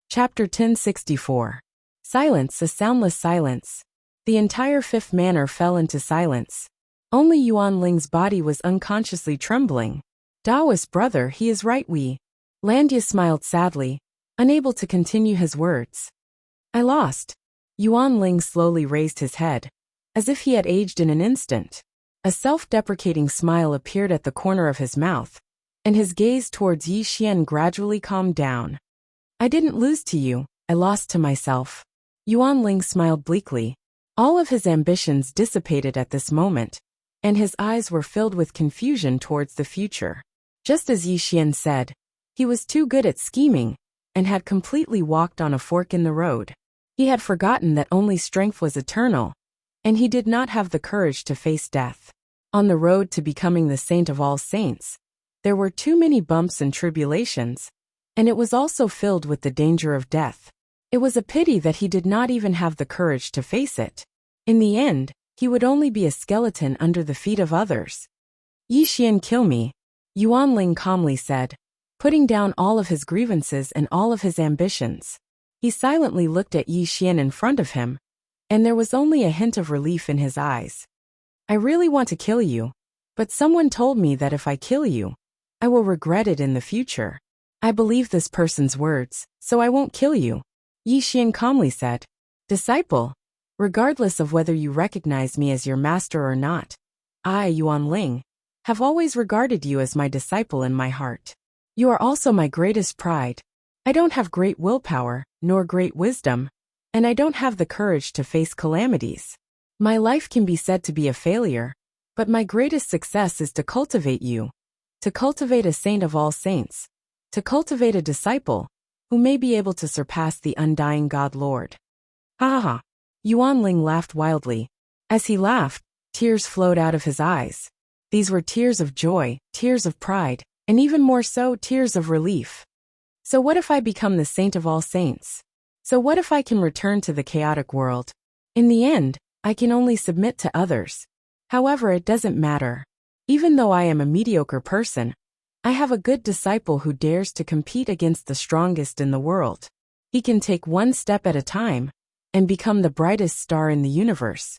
Chapter 1064. Silence, a soundless silence. The entire fifth manor fell into silence. Only Yuan Ling's body was unconsciously trembling. Daoist brother, he is right, we. Landia smiled sadly, unable to continue his words. I lost. Yuan Ling slowly raised his head, as if he had aged in an instant. A self-deprecating smile appeared at the corner of his mouth, and his gaze towards Yi Xian gradually calmed down. I didn't lose to you, I lost to myself. Yuan Ling smiled bleakly. All of his ambitions dissipated at this moment, and his eyes were filled with confusion towards the future. Just as Yi Xian said, he was too good at scheming, and had completely walked on a fork in the road. He had forgotten that only strength was eternal, and he did not have the courage to face death. On the road to becoming the saint of all saints, there were too many bumps and tribulations, and it was also filled with the danger of death. It was a pity that he did not even have the courage to face it. In the end, he would only be a skeleton under the feet of others. Yi Xian, kill me, Yuan Ling calmly said, putting down all of his grievances and all of his ambitions. He silently looked at Yi Xian in front of him, and there was only a hint of relief in his eyes. I really want to kill you, but someone told me that if I kill you, I will regret it in the future. I believe this person's words, so I won't kill you, Yi Xian calmly said. Disciple, regardless of whether you recognize me as your master or not, I, Yuan Ling, have always regarded you as my disciple in my heart. You are also my greatest pride. I don't have great willpower, nor great wisdom, and I don't have the courage to face calamities. My life can be said to be a failure, but my greatest success is to cultivate you, to cultivate a saint of all saints, to cultivate a disciple, who may be able to surpass the undying God Lord. Ha ha ha. Yuan Ling laughed wildly. As he laughed, tears flowed out of his eyes. These were tears of joy, tears of pride, and even more so, tears of relief. So what if I become the saint of all saints? So what if I can return to the chaotic world? In the end, I can only submit to others. However, it doesn't matter. Even though I am a mediocre person, I have a good disciple who dares to compete against the strongest in the world. He can take one step at a time, and become the brightest star in the universe.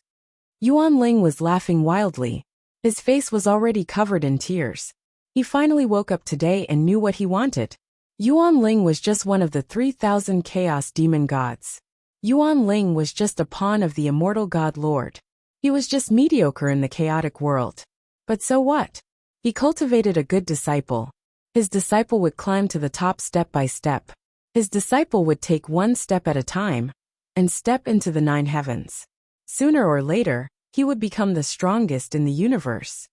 Yuan Ling was laughing wildly. His face was already covered in tears. He finally woke up today and knew what he wanted. Yuan Ling was just one of the 3,000 chaos demon gods. Yuan Ling was just a pawn of the immortal God Lord. He was just mediocre in the chaotic world. But so what? He cultivated a good disciple. His disciple would climb to the top step by step. His disciple would take one step at a time, and step into the 9 heavens. Sooner or later, he would become the strongest in the universe.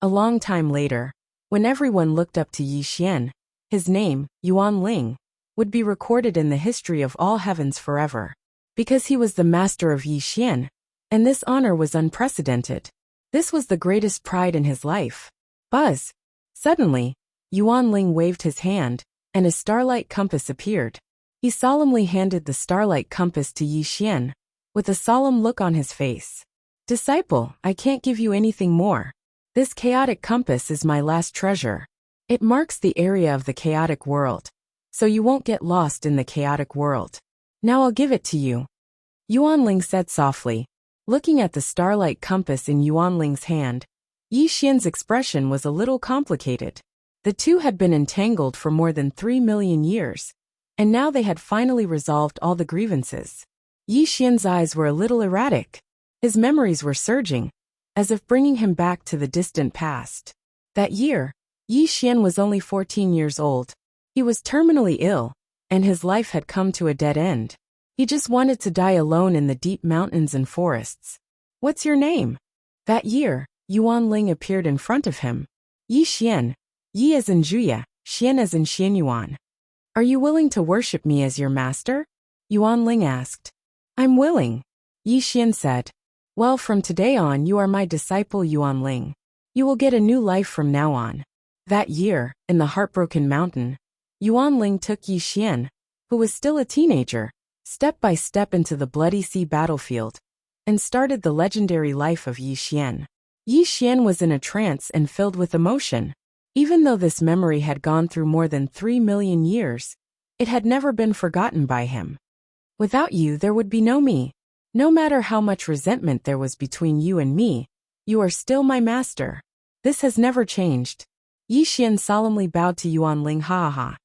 A long time later, when everyone looked up to Yi Xian, his name, Yuan Ling, would be recorded in the history of all heavens forever. Because he was the master of Yi Xian, and this honor was unprecedented. This was the greatest pride in his life. Buzz! Suddenly, Yuan Ling waved his hand, and a starlight compass appeared. He solemnly handed the starlight compass to Yi Xian, with a solemn look on his face. Disciple, I can't give you anything more. This chaotic compass is my last treasure. It marks the area of the chaotic world, so you won't get lost in the chaotic world. Now I'll give it to you. Yuan Ling said softly. Looking at the starlight compass in Yuan Ling's hand, Yi Xian's expression was a little complicated. The two had been entangled for more than 3 million years, and now they had finally resolved all the grievances. Yi Xian's eyes were a little erratic. His memories were surging, as if bringing him back to the distant past. That year, Yi Xian was only 14 years old. He was terminally ill, and his life had come to a dead end. He just wanted to die alone in the deep mountains and forests. What's your name? That year, Yuan Ling appeared in front of him. Yi Xian, Yi as in Zhuya, Xian as in Xianyuan. Are you willing to worship me as your master? Yuan Ling asked. I'm willing, Yi Xian said. Well, from today on you are my disciple Yuan Ling. You will get a new life from now on. That year, in the Heartbroken Mountain, Yuan Ling took Yi Xian, who was still a teenager, step by step into the Bloody Sea battlefield, and started the legendary life of Yi Xian. Yi Xian was in a trance and filled with emotion. Even though this memory had gone through more than 3 million years, It had never been forgotten by him. Without you there would be no me. No matter how much resentment there was between you and me, you are still my master. This has never changed. Yi Xian solemnly bowed to Yuan Ling. Ha ha.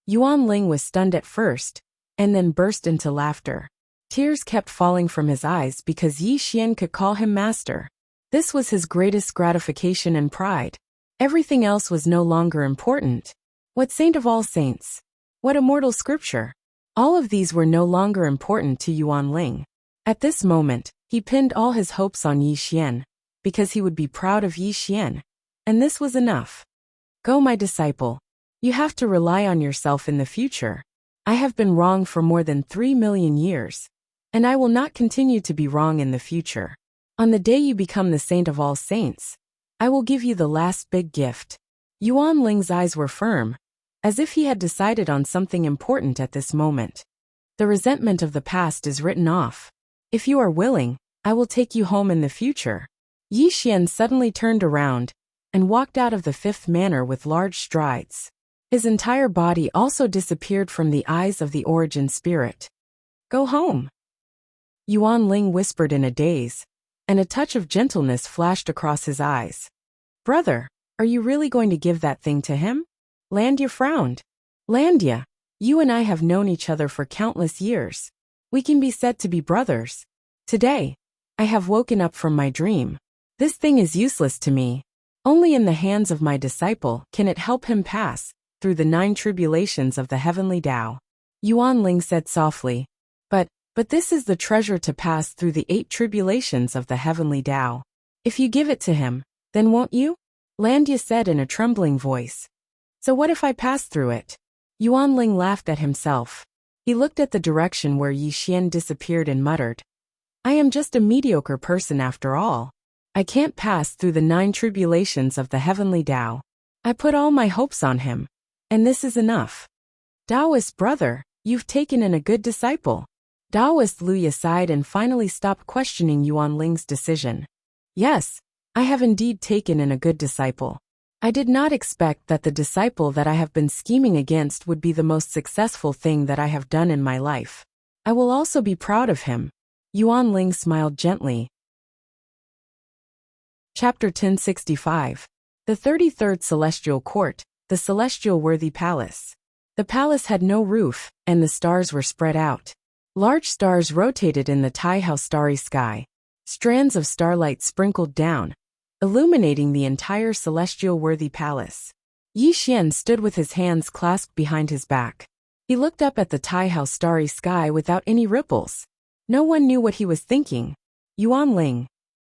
Yuan Ling was stunned at first, and then burst into laughter. Tears kept falling from his eyes because Yi Xian could call him master. This was his greatest gratification and pride. Everything else was no longer important. What saint of all saints? What immortal scripture? All of these were no longer important to Yuan Ling. At this moment, he pinned all his hopes on Yi Xian, because he would be proud of Yi Xian, and this was enough. Go, my disciple. You have to rely on yourself in the future. I have been wrong for more than 3 million years, and I will not continue to be wrong in the future. On the day you become the saint of all saints, I will give you the last big gift. Yuan Ling's eyes were firm, as if he had decided on something important at this moment. The resentment of the past is written off. If you are willing, I will take you home in the future. Yi Xian suddenly turned around and walked out of the fifth manor with large strides. His entire body also disappeared from the eyes of the origin spirit. Go home. Yuan Ling whispered in a daze, and a touch of gentleness flashed across his eyes. Brother, are you really going to give that thing to him? Landia frowned. Landia, you and I have known each other for countless years. We can be said to be brothers. Today, I have woken up from my dream. This thing is useless to me. Only in the hands of my disciple can it help him pass through the 9 tribulations of the heavenly Tao. Yuan Ling said softly, But this is the treasure to pass through the 8 tribulations of the heavenly Tao. If you give it to him, then won't you? Landia said in a trembling voice. So what if I pass through it? Yuan Ling laughed at himself. He looked at the direction where Yi Xian disappeared and muttered, I am just a mediocre person after all. I can't pass through the 9 tribulations of the heavenly Tao. I put all my hopes on him, and this is enough. Taoist brother, you've taken in a good disciple. Taoist Luya sighed and finally stopped questioning Yuan Ling's decision. Yes, I have indeed taken in a good disciple. I did not expect that the disciple that I have been scheming against would be the most successful thing that I have done in my life. I will also be proud of him. Yuan Ling smiled gently. Chapter 1065. The 33rd Celestial Court, the Celestial Worthy Palace. The palace had no roof, and the stars were spread out. Large stars rotated in the Tai-Hao starry sky. Strands of starlight sprinkled down, illuminating the entire celestial worthy palace. Yi Xian stood with his hands clasped behind his back. He looked up at the Tai-Hao starry sky without any ripples. No one knew what he was thinking. Yuan Ling.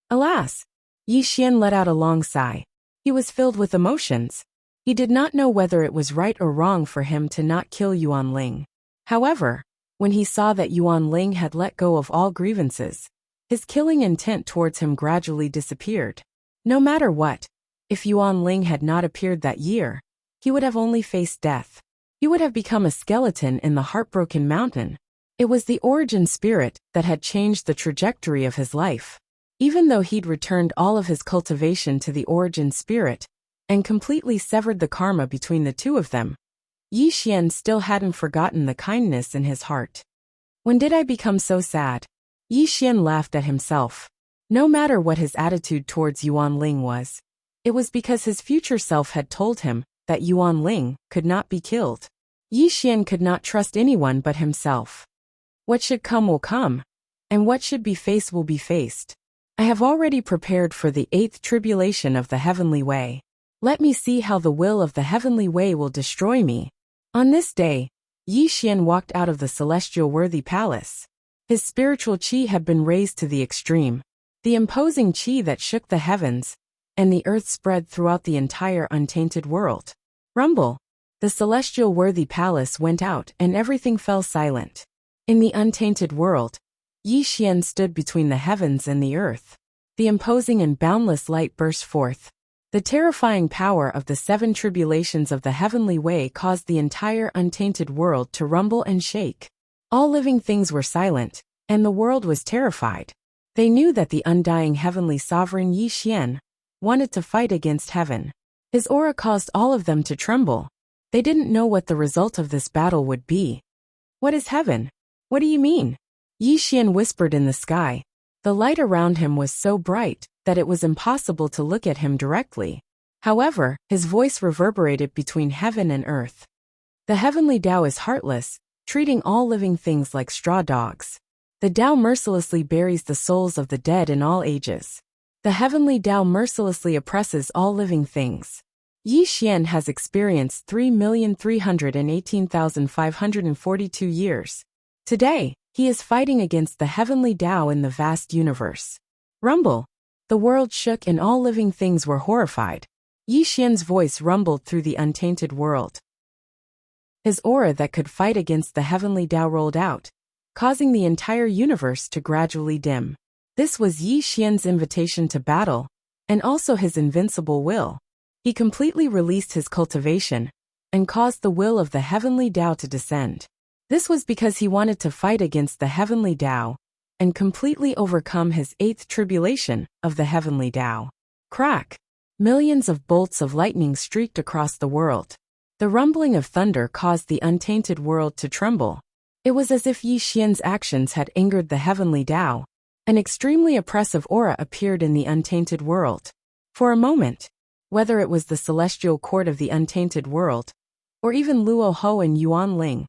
Alas! Yi Xian let out a long sigh. He was filled with emotions. He did not know whether it was right or wrong for him to not kill Yuan Ling. However, when he saw that Yuan Ling had let go of all grievances, his killing intent towards him gradually disappeared. No matter what, if Yuan Ling had not appeared that year, he would have only faced death. He would have become a skeleton in the heartbroken mountain. It was the origin spirit that had changed the trajectory of his life. Even though he'd returned all of his cultivation to the origin spirit and completely severed the karma between the two of them, Yi Xian still hadn't forgotten the kindness in his heart. When did I become so sad? Yi Xian laughed at himself. No matter what his attitude towards Yuan Ling was, it was because his future self had told him that Yuan Ling could not be killed. Yi Xian could not trust anyone but himself. What should come will come, and what should be faced will be faced. I have already prepared for the 8th tribulation of the heavenly way. Let me see how the will of the heavenly way will destroy me. On this day, Yi Xian walked out of the celestial worthy palace. His spiritual qi had been raised to the extreme. The imposing qi that shook the heavens and the earth spread throughout the entire untainted world. Rumble. The celestial worthy palace went out and everything fell silent. In the untainted world, Yi Xian stood between the heavens and the earth. The imposing and boundless light burst forth. The terrifying power of the 7 tribulations of the heavenly way caused the entire untainted world to rumble and shake. All living things were silent, and the world was terrified. They knew that the undying heavenly sovereign Yi Xian wanted to fight against heaven. His aura caused all of them to tremble. They didn't know what the result of this battle would be. What is heaven? What do you mean? Yi Xian whispered in the sky. The light around him was so bright that it was impossible to look at him directly. However, his voice reverberated between heaven and earth. The heavenly Tao is heartless, treating all living things like straw dogs. The Tao mercilessly buries the souls of the dead in all ages. The heavenly Tao mercilessly oppresses all living things. Yi Xian has experienced 3,318,542 years. Today, he is fighting against the heavenly Tao in the vast universe. Rumble. The world shook and all living things were horrified. Yi Xian's voice rumbled through the untainted world. His aura that could fight against the heavenly Tao rolled out, causing the entire universe to gradually dim. This was Yi Xian's invitation to battle, and also his invincible will. He completely released his cultivation, and caused the will of the heavenly Tao to descend. This was because he wanted to fight against the heavenly Tao, and completely overcome his eighth tribulation of the heavenly Tao. Crack! Millions of bolts of lightning streaked across the world. The rumbling of thunder caused the untainted world to tremble. It was as if Yi Xian's actions had angered the heavenly Tao. An extremely oppressive aura appeared in the untainted world. For a moment, whether it was the celestial court of the untainted world, or even Luo Ho and Yuan Ling,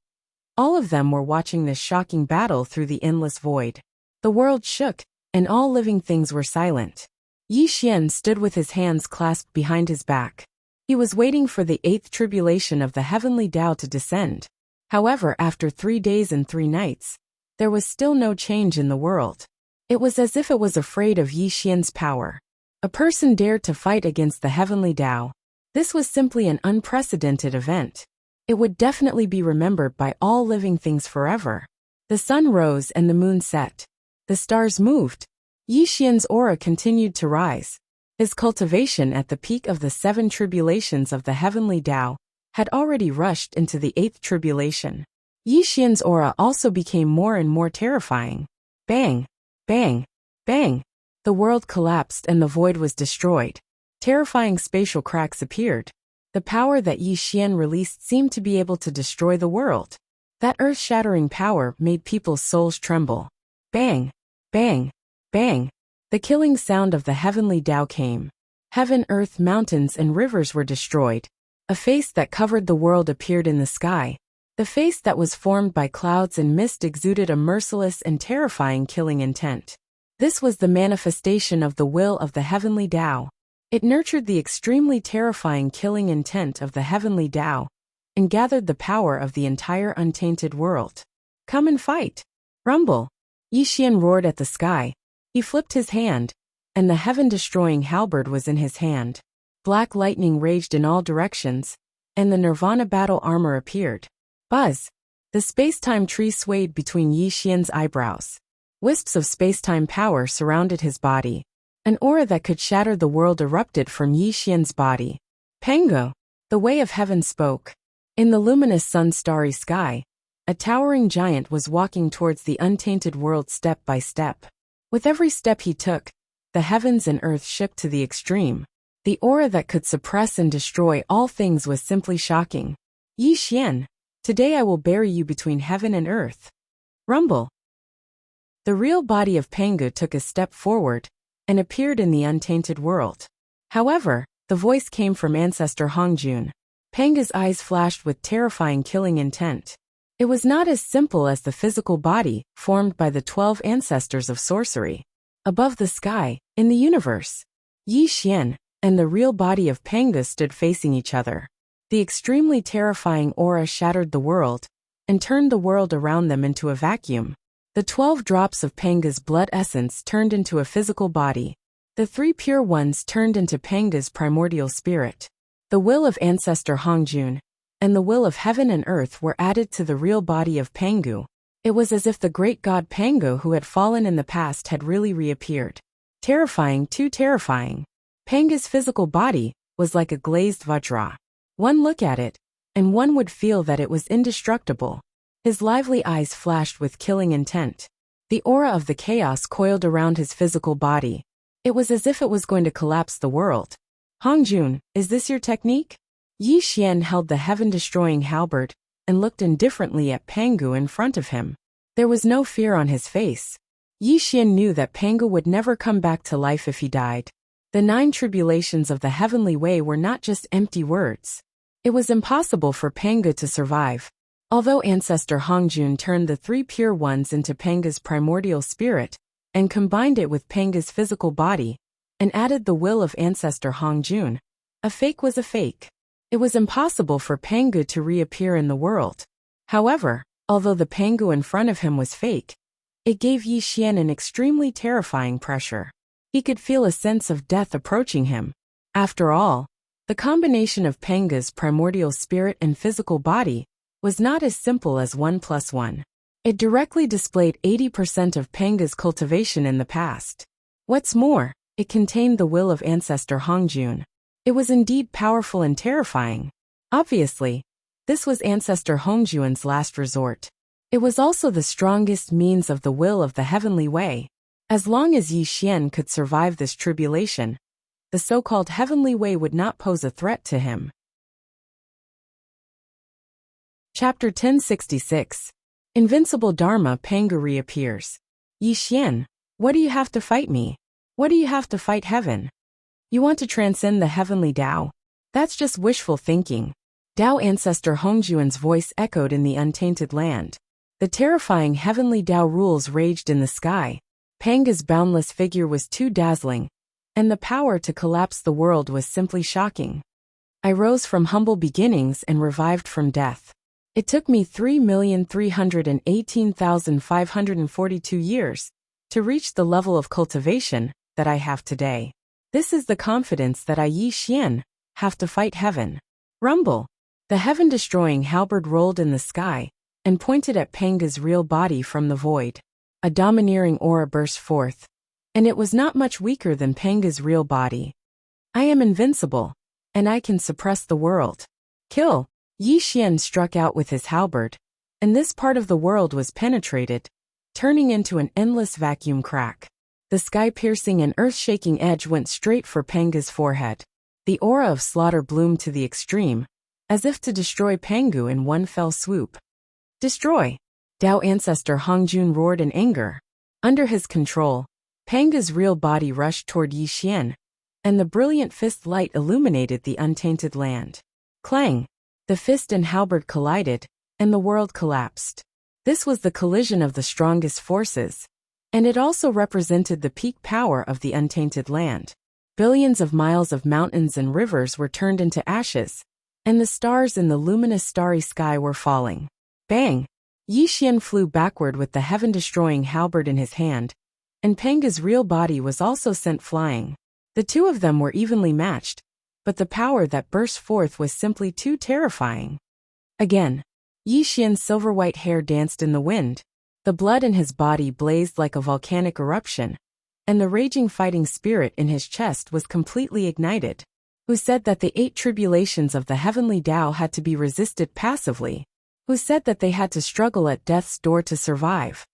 all of them were watching this shocking battle through the endless void. The world shook, and all living things were silent. Yi Xian stood with his hands clasped behind his back. He was waiting for the eighth tribulation of the heavenly Tao to descend. However, after 3 days and 3 nights, there was still no change in the world. It was as if it was afraid of Yi Xian's power. A person dared to fight against the heavenly Tao. This was simply an unprecedented event. It would definitely be remembered by all living things forever. The sun rose and the moon set. The stars moved. Yi Xian's aura continued to rise. His cultivation at the peak of the 7 tribulations of the heavenly Tao had already rushed into the 8th tribulation. Yi Xian's aura also became more and more terrifying. Bang! Bang! Bang! The world collapsed and the void was destroyed. Terrifying spatial cracks appeared. The power that Yi Xian released seemed to be able to destroy the world. That earth-shattering power made people's souls tremble. Bang! Bang! Bang! The killing sound of the heavenly Tao came. Heaven, earth, mountains, and rivers were destroyed. A face that covered the world appeared in the sky. The face that was formed by clouds and mist exuded a merciless and terrifying killing intent. This was the manifestation of the will of the heavenly Tao. It nurtured the extremely terrifying killing intent of the heavenly Tao, and gathered the power of the entire untainted world. Come and fight! Rumble! Yi Xian roared at the sky. He flipped his hand, and the heaven-destroying halberd was in his hand. Black lightning raged in all directions, and the Nirvana battle armor appeared. Buzz! The space-time tree swayed between Yi Xian's eyebrows. Wisps of space-time power surrounded his body. An aura that could shatter the world erupted from Yi Xian's body. Pango! The way of heaven spoke. In the luminous sun-starry sky, a towering giant was walking towards the untainted world step by step. With every step he took, the heavens and earth shook to the extreme. The aura that could suppress and destroy all things was simply shocking. Yi Xian, today I will bury you between heaven and earth. Rumble! The real body of Pangu took a step forward, and appeared in the untainted world. However, the voice came from ancestor Hongjun. Pangu's eyes flashed with terrifying killing intent. It was not as simple as the physical body formed by the 12 ancestors of sorcery. Above the sky, in the universe, Yi Xian and the real body of Pangu stood facing each other. The extremely terrifying aura shattered the world, and turned the world around them into a vacuum. The 12 drops of Pangu's blood essence turned into a physical body. The 3 pure ones turned into Pangu's primordial spirit. The will of ancestor Hongjun and the will of heaven and earth were added to the real body of Pangu. It was as if the great god Pangu who had fallen in the past had really reappeared. Terrifying, too terrifying. Pangu's physical body was like a glazed vajra. One look at it, and one would feel that it was indestructible. His lively eyes flashed with killing intent. The aura of the chaos coiled around his physical body. It was as if it was going to collapse the world. Hongjun, is this your technique? Yi Xian held the heaven-destroying halberd and looked indifferently at Pangu in front of him. There was no fear on his face. Yi Xian knew that Pangu would never come back to life if he died. The 9 tribulations of the heavenly way were not just empty words. It was impossible for Pangu to survive. Although ancestor Hongjun turned the 3 pure ones into Pangu's primordial spirit and combined it with Pangu's physical body and added the will of ancestor Hongjun, a fake was a fake. It was impossible for Pangu to reappear in the world. However, although the Pangu in front of him was fake, it gave Yi Xian an extremely terrifying pressure. He could feel a sense of death approaching him. After all, the combination of Pangu's primordial spirit and physical body was not as simple as 1 + 1. It directly displayed 80% of Pangu's cultivation in the past. What's more, it contained the will of ancestor Hongjun. It was indeed powerful and terrifying. Obviously, this was ancestor Hongjun's last resort. It was also the strongest means of the will of the heavenly way. As long as Yi Xian could survive this tribulation, the so-called heavenly way would not pose a threat to him. Chapter 1066. Invincible Dharma. Pangu reappears. Yi Xian, what do you have to fight me? What do you have to fight heaven? You want to transcend the heavenly Tao? That's just wishful thinking. Tao ancestor Hongjun's voice echoed in the untainted land. The terrifying heavenly Tao rules raged in the sky. Pangu's boundless figure was too dazzling, and the power to collapse the world was simply shocking. I rose from humble beginnings and revived from death. It took me 3,318,542 years to reach the level of cultivation that I have today. This is the confidence that I, Yi Xian, have to fight heaven. Rumble. The heaven-destroying halberd rolled in the sky and pointed at Pangu's real body from the void. A domineering aura burst forth, and it was not much weaker than Pangu's real body. I am invincible, and I can suppress the world. Kill! Yi Xian struck out with his halberd, and this part of the world was penetrated, turning into an endless vacuum crack. The sky-piercing and earth-shaking edge went straight for Pangu's forehead. The aura of slaughter bloomed to the extreme, as if to destroy Pangu in one fell swoop. Destroy! Tao ancestor Hongjun roared in anger. Under his control, Pangu's real body rushed toward Yi Xian, and the brilliant fist light illuminated the untainted land. Clang! The fist and halberd collided, and the world collapsed. This was the collision of the strongest forces, and it also represented the peak power of the untainted land. Billions of miles of mountains and rivers were turned into ashes, and the stars in the luminous starry sky were falling. Bang! Yi Xian flew backward with the heaven-destroying halberd in his hand, and Pangu's real body was also sent flying. The two of them were evenly matched, but the power that burst forth was simply too terrifying. Again, Yi Xian's silver-white hair danced in the wind. The blood in his body blazed like a volcanic eruption, and the raging fighting spirit in his chest was completely ignited. Who said that the 8 tribulations of the heavenly Tao had to be resisted passively? Who said that they had to struggle at death's door to survive?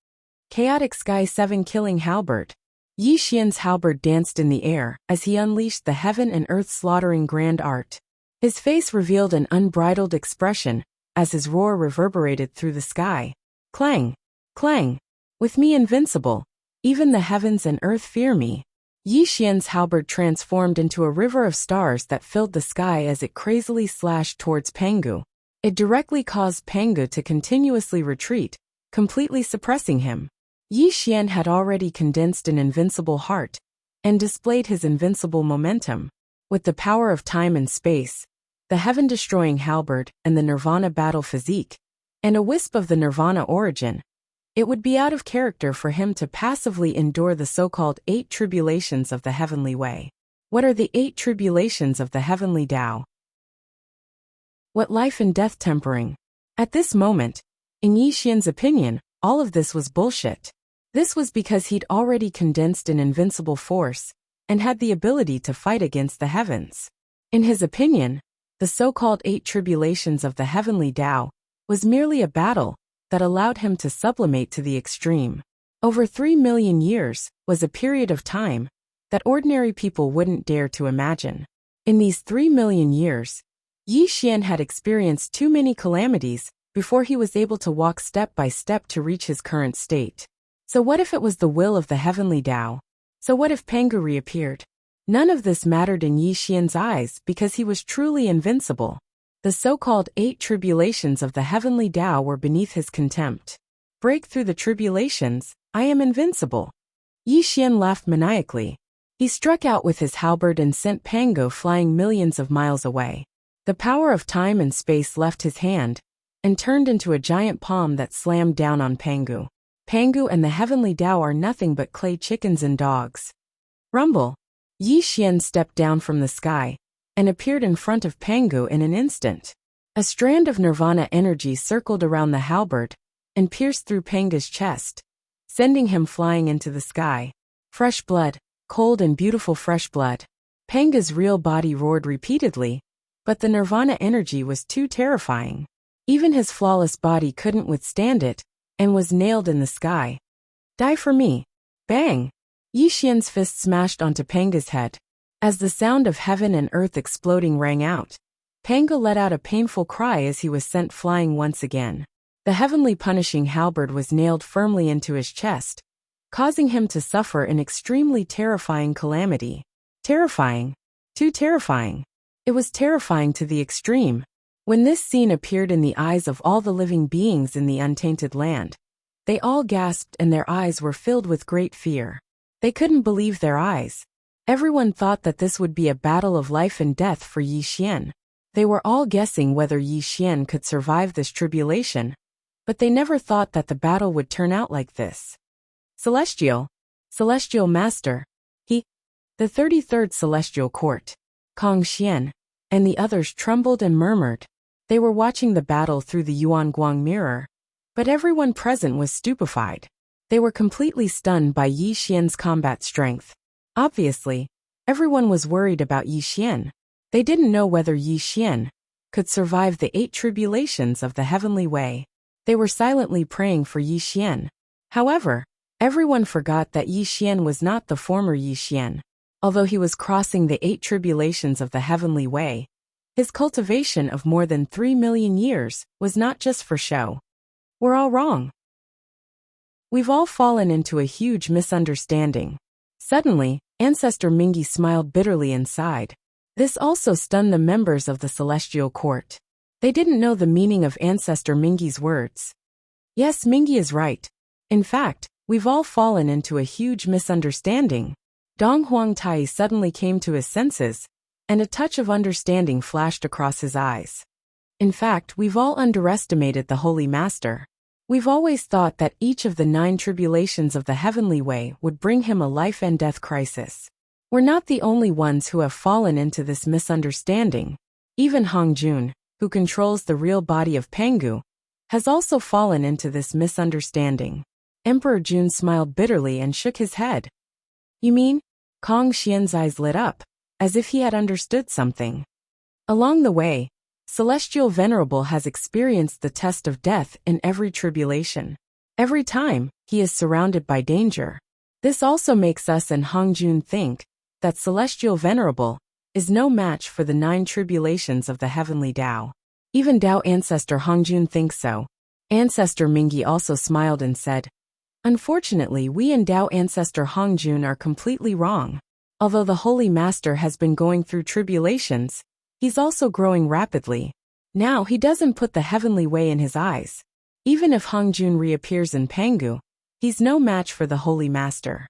Chaotic Sky 7 killing halberd. Yi Xian's halberd danced in the air as he unleashed the heaven and earth slaughtering grand art. His face revealed an unbridled expression as his roar reverberated through the sky. Clang! Clang! With me invincible, even the heavens and earth fear me. Yi Xian's halberd transformed into a river of stars that filled the sky as it crazily slashed towards Pangu. It directly caused Pangu to continuously retreat, completely suppressing him. Yi Xian had already condensed an invincible heart and displayed his invincible momentum. With the power of time and space, the heaven-destroying halberd and the nirvana battle physique, and a wisp of the nirvana origin, it would be out of character for him to passively endure the so-called 8 tribulations of the heavenly way. What are the 8 tribulations of the heavenly Tao? What life and death tempering? At this moment, in Yi Xian's opinion, all of this was bullshit. This was because he'd already condensed an invincible force and had the ability to fight against the heavens. In his opinion, the so-called 8 tribulations of the heavenly Tao was merely a battle that allowed him to sublimate to the extreme. Over 3 million years was a period of time that ordinary people wouldn't dare to imagine. In these 3 million years, Yi Xian had experienced too many calamities before he was able to walk step by step to reach his current state. So what if it was the will of the heavenly Tao? So what if Pangu reappeared? None of this mattered in Yi Xian's eyes because he was truly invincible. The so-called 8 tribulations of the heavenly Tao were beneath his contempt. Break through the tribulations, I am invincible. Yi Xian laughed maniacally. He struck out with his halberd and sent Pangu flying millions of miles away. The power of time and space left his hand and turned into a giant palm that slammed down on Pangu. Pangu and the heavenly Tao are nothing but clay chickens and dogs. Rumble. Yi Xian stepped down from the sky and appeared in front of Pangu in an instant. A strand of nirvana energy circled around the halberd and pierced through Pangu's chest, sending him flying into the sky. Fresh blood, cold and beautiful fresh blood. Pangu's real body roared repeatedly, but the nirvana energy was too terrifying. Even his flawless body couldn't withstand it and was nailed in the sky. Die for me. Bang! Yi Xian's fist smashed onto Pangu's head. As the sound of heaven and earth exploding rang out, Pangu let out a painful cry as he was sent flying once again. The heavenly punishing halberd was nailed firmly into his chest, causing him to suffer an extremely terrifying calamity. Terrifying. Too terrifying. It was terrifying to the extreme. When this scene appeared in the eyes of all the living beings in the untainted land, they all gasped and their eyes were filled with great fear. They couldn't believe their eyes. Everyone thought that this would be a battle of life and death for Yi Xian. They were all guessing whether Yi Xian could survive this tribulation, but they never thought that the battle would turn out like this. Celestial Master, the 33rd Celestial Court, Kong Xian, and the others trembled and murmured. They were watching the battle through the Yuanguang mirror, but everyone present was stupefied. They were completely stunned by Yi Xian's combat strength. Obviously, everyone was worried about Yi Xian. They didn't know whether Yi Xian could survive the 8 tribulations of the heavenly way. They were silently praying for Yi Xian. However, everyone forgot that Yi Xian was not the former Yi Xian. Although he was crossing the 8 tribulations of the heavenly way, his cultivation of more than 3 million years was not just for show. We're all wrong. We've all fallen into a huge misunderstanding. Suddenly, Ancestor Mingi smiled bitterly inside. This also stunned the members of the Celestial Court. They didn't know the meaning of Ancestor Mingi's words. Yes, Mingi is right. In fact, we've all fallen into a huge misunderstanding. Dong Huangtai suddenly came to his senses, and a touch of understanding flashed across his eyes. In fact, we've all underestimated the Holy Master. We've always thought that each of the 9 tribulations of the heavenly way would bring him a life and death crisis. We're not the only ones who have fallen into this misunderstanding. Even Hong Jun, who controls the real body of Pangu, has also fallen into this misunderstanding. Emperor Jun smiled bitterly and shook his head. You mean? Kong Xian's eyes lit up, as if he had understood something. Along the way, Celestial Venerable has experienced the test of death in every tribulation. Every time, he is surrounded by danger. This also makes us and Hong Jun think that Celestial Venerable is no match for the 9 tribulations of the heavenly Tao. Even Tao Ancestor Hong Jun thinks so. Ancestor Mingi also smiled and said, Unfortunately, we and Tao Ancestor Hong Jun are completely wrong. Although the Holy Master has been going through tribulations, he's also growing rapidly. Now he doesn't put the heavenly way in his eyes. Even if Hong Jun reappears in Pangu, he's no match for the Holy Master.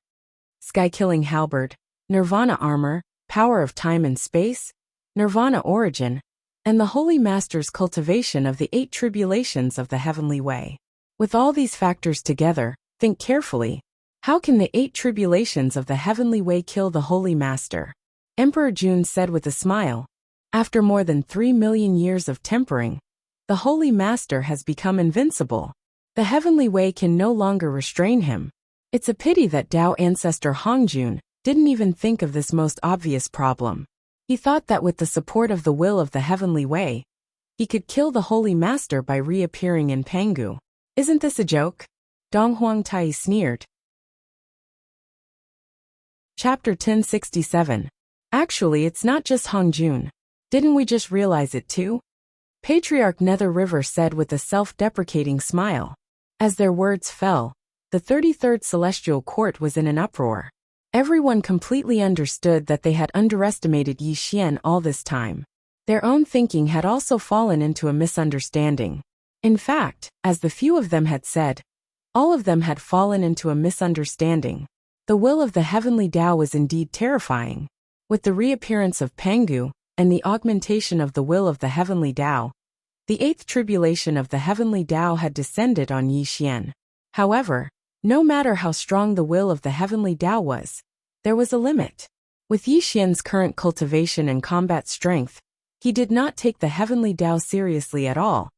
Sky-killing halberd, Nirvana armor, power of time and space, Nirvana origin, and the Holy Master's cultivation of the 8 tribulations of the heavenly way. With all these factors together, think carefully. How can the 8 tribulations of the heavenly way kill the Holy Master? Emperor Jun said with a smile. After more than 3 million years of tempering, the Holy Master has become invincible. The heavenly way can no longer restrain him. It's a pity that Tao Ancestor Hong Jun didn't even think of this most obvious problem. He thought that with the support of the will of the heavenly way, he could kill the Holy Master by reappearing in Pangu. Isn't this a joke? Dong Huangtai sneered. Chapter 1067. Actually, it's not just Hong Jun. Didn't we just realize it too? Patriarch Nether River said with a self-deprecating smile. As their words fell, the 33rd Celestial Court was in an uproar. Everyone completely understood that they had underestimated Yi Xian all this time. Their own thinking had also fallen into a misunderstanding. In fact, as the few of them had said, all of them had fallen into a misunderstanding. The will of the heavenly Tao was indeed terrifying. With the reappearance of Pengu and the augmentation of the will of the heavenly Tao, the eighth tribulation of the heavenly Tao had descended on Yi Xian. However, no matter how strong the will of the heavenly Tao was, there was a limit. With Yi Xian's current cultivation and combat strength, he did not take the heavenly Tao seriously at all,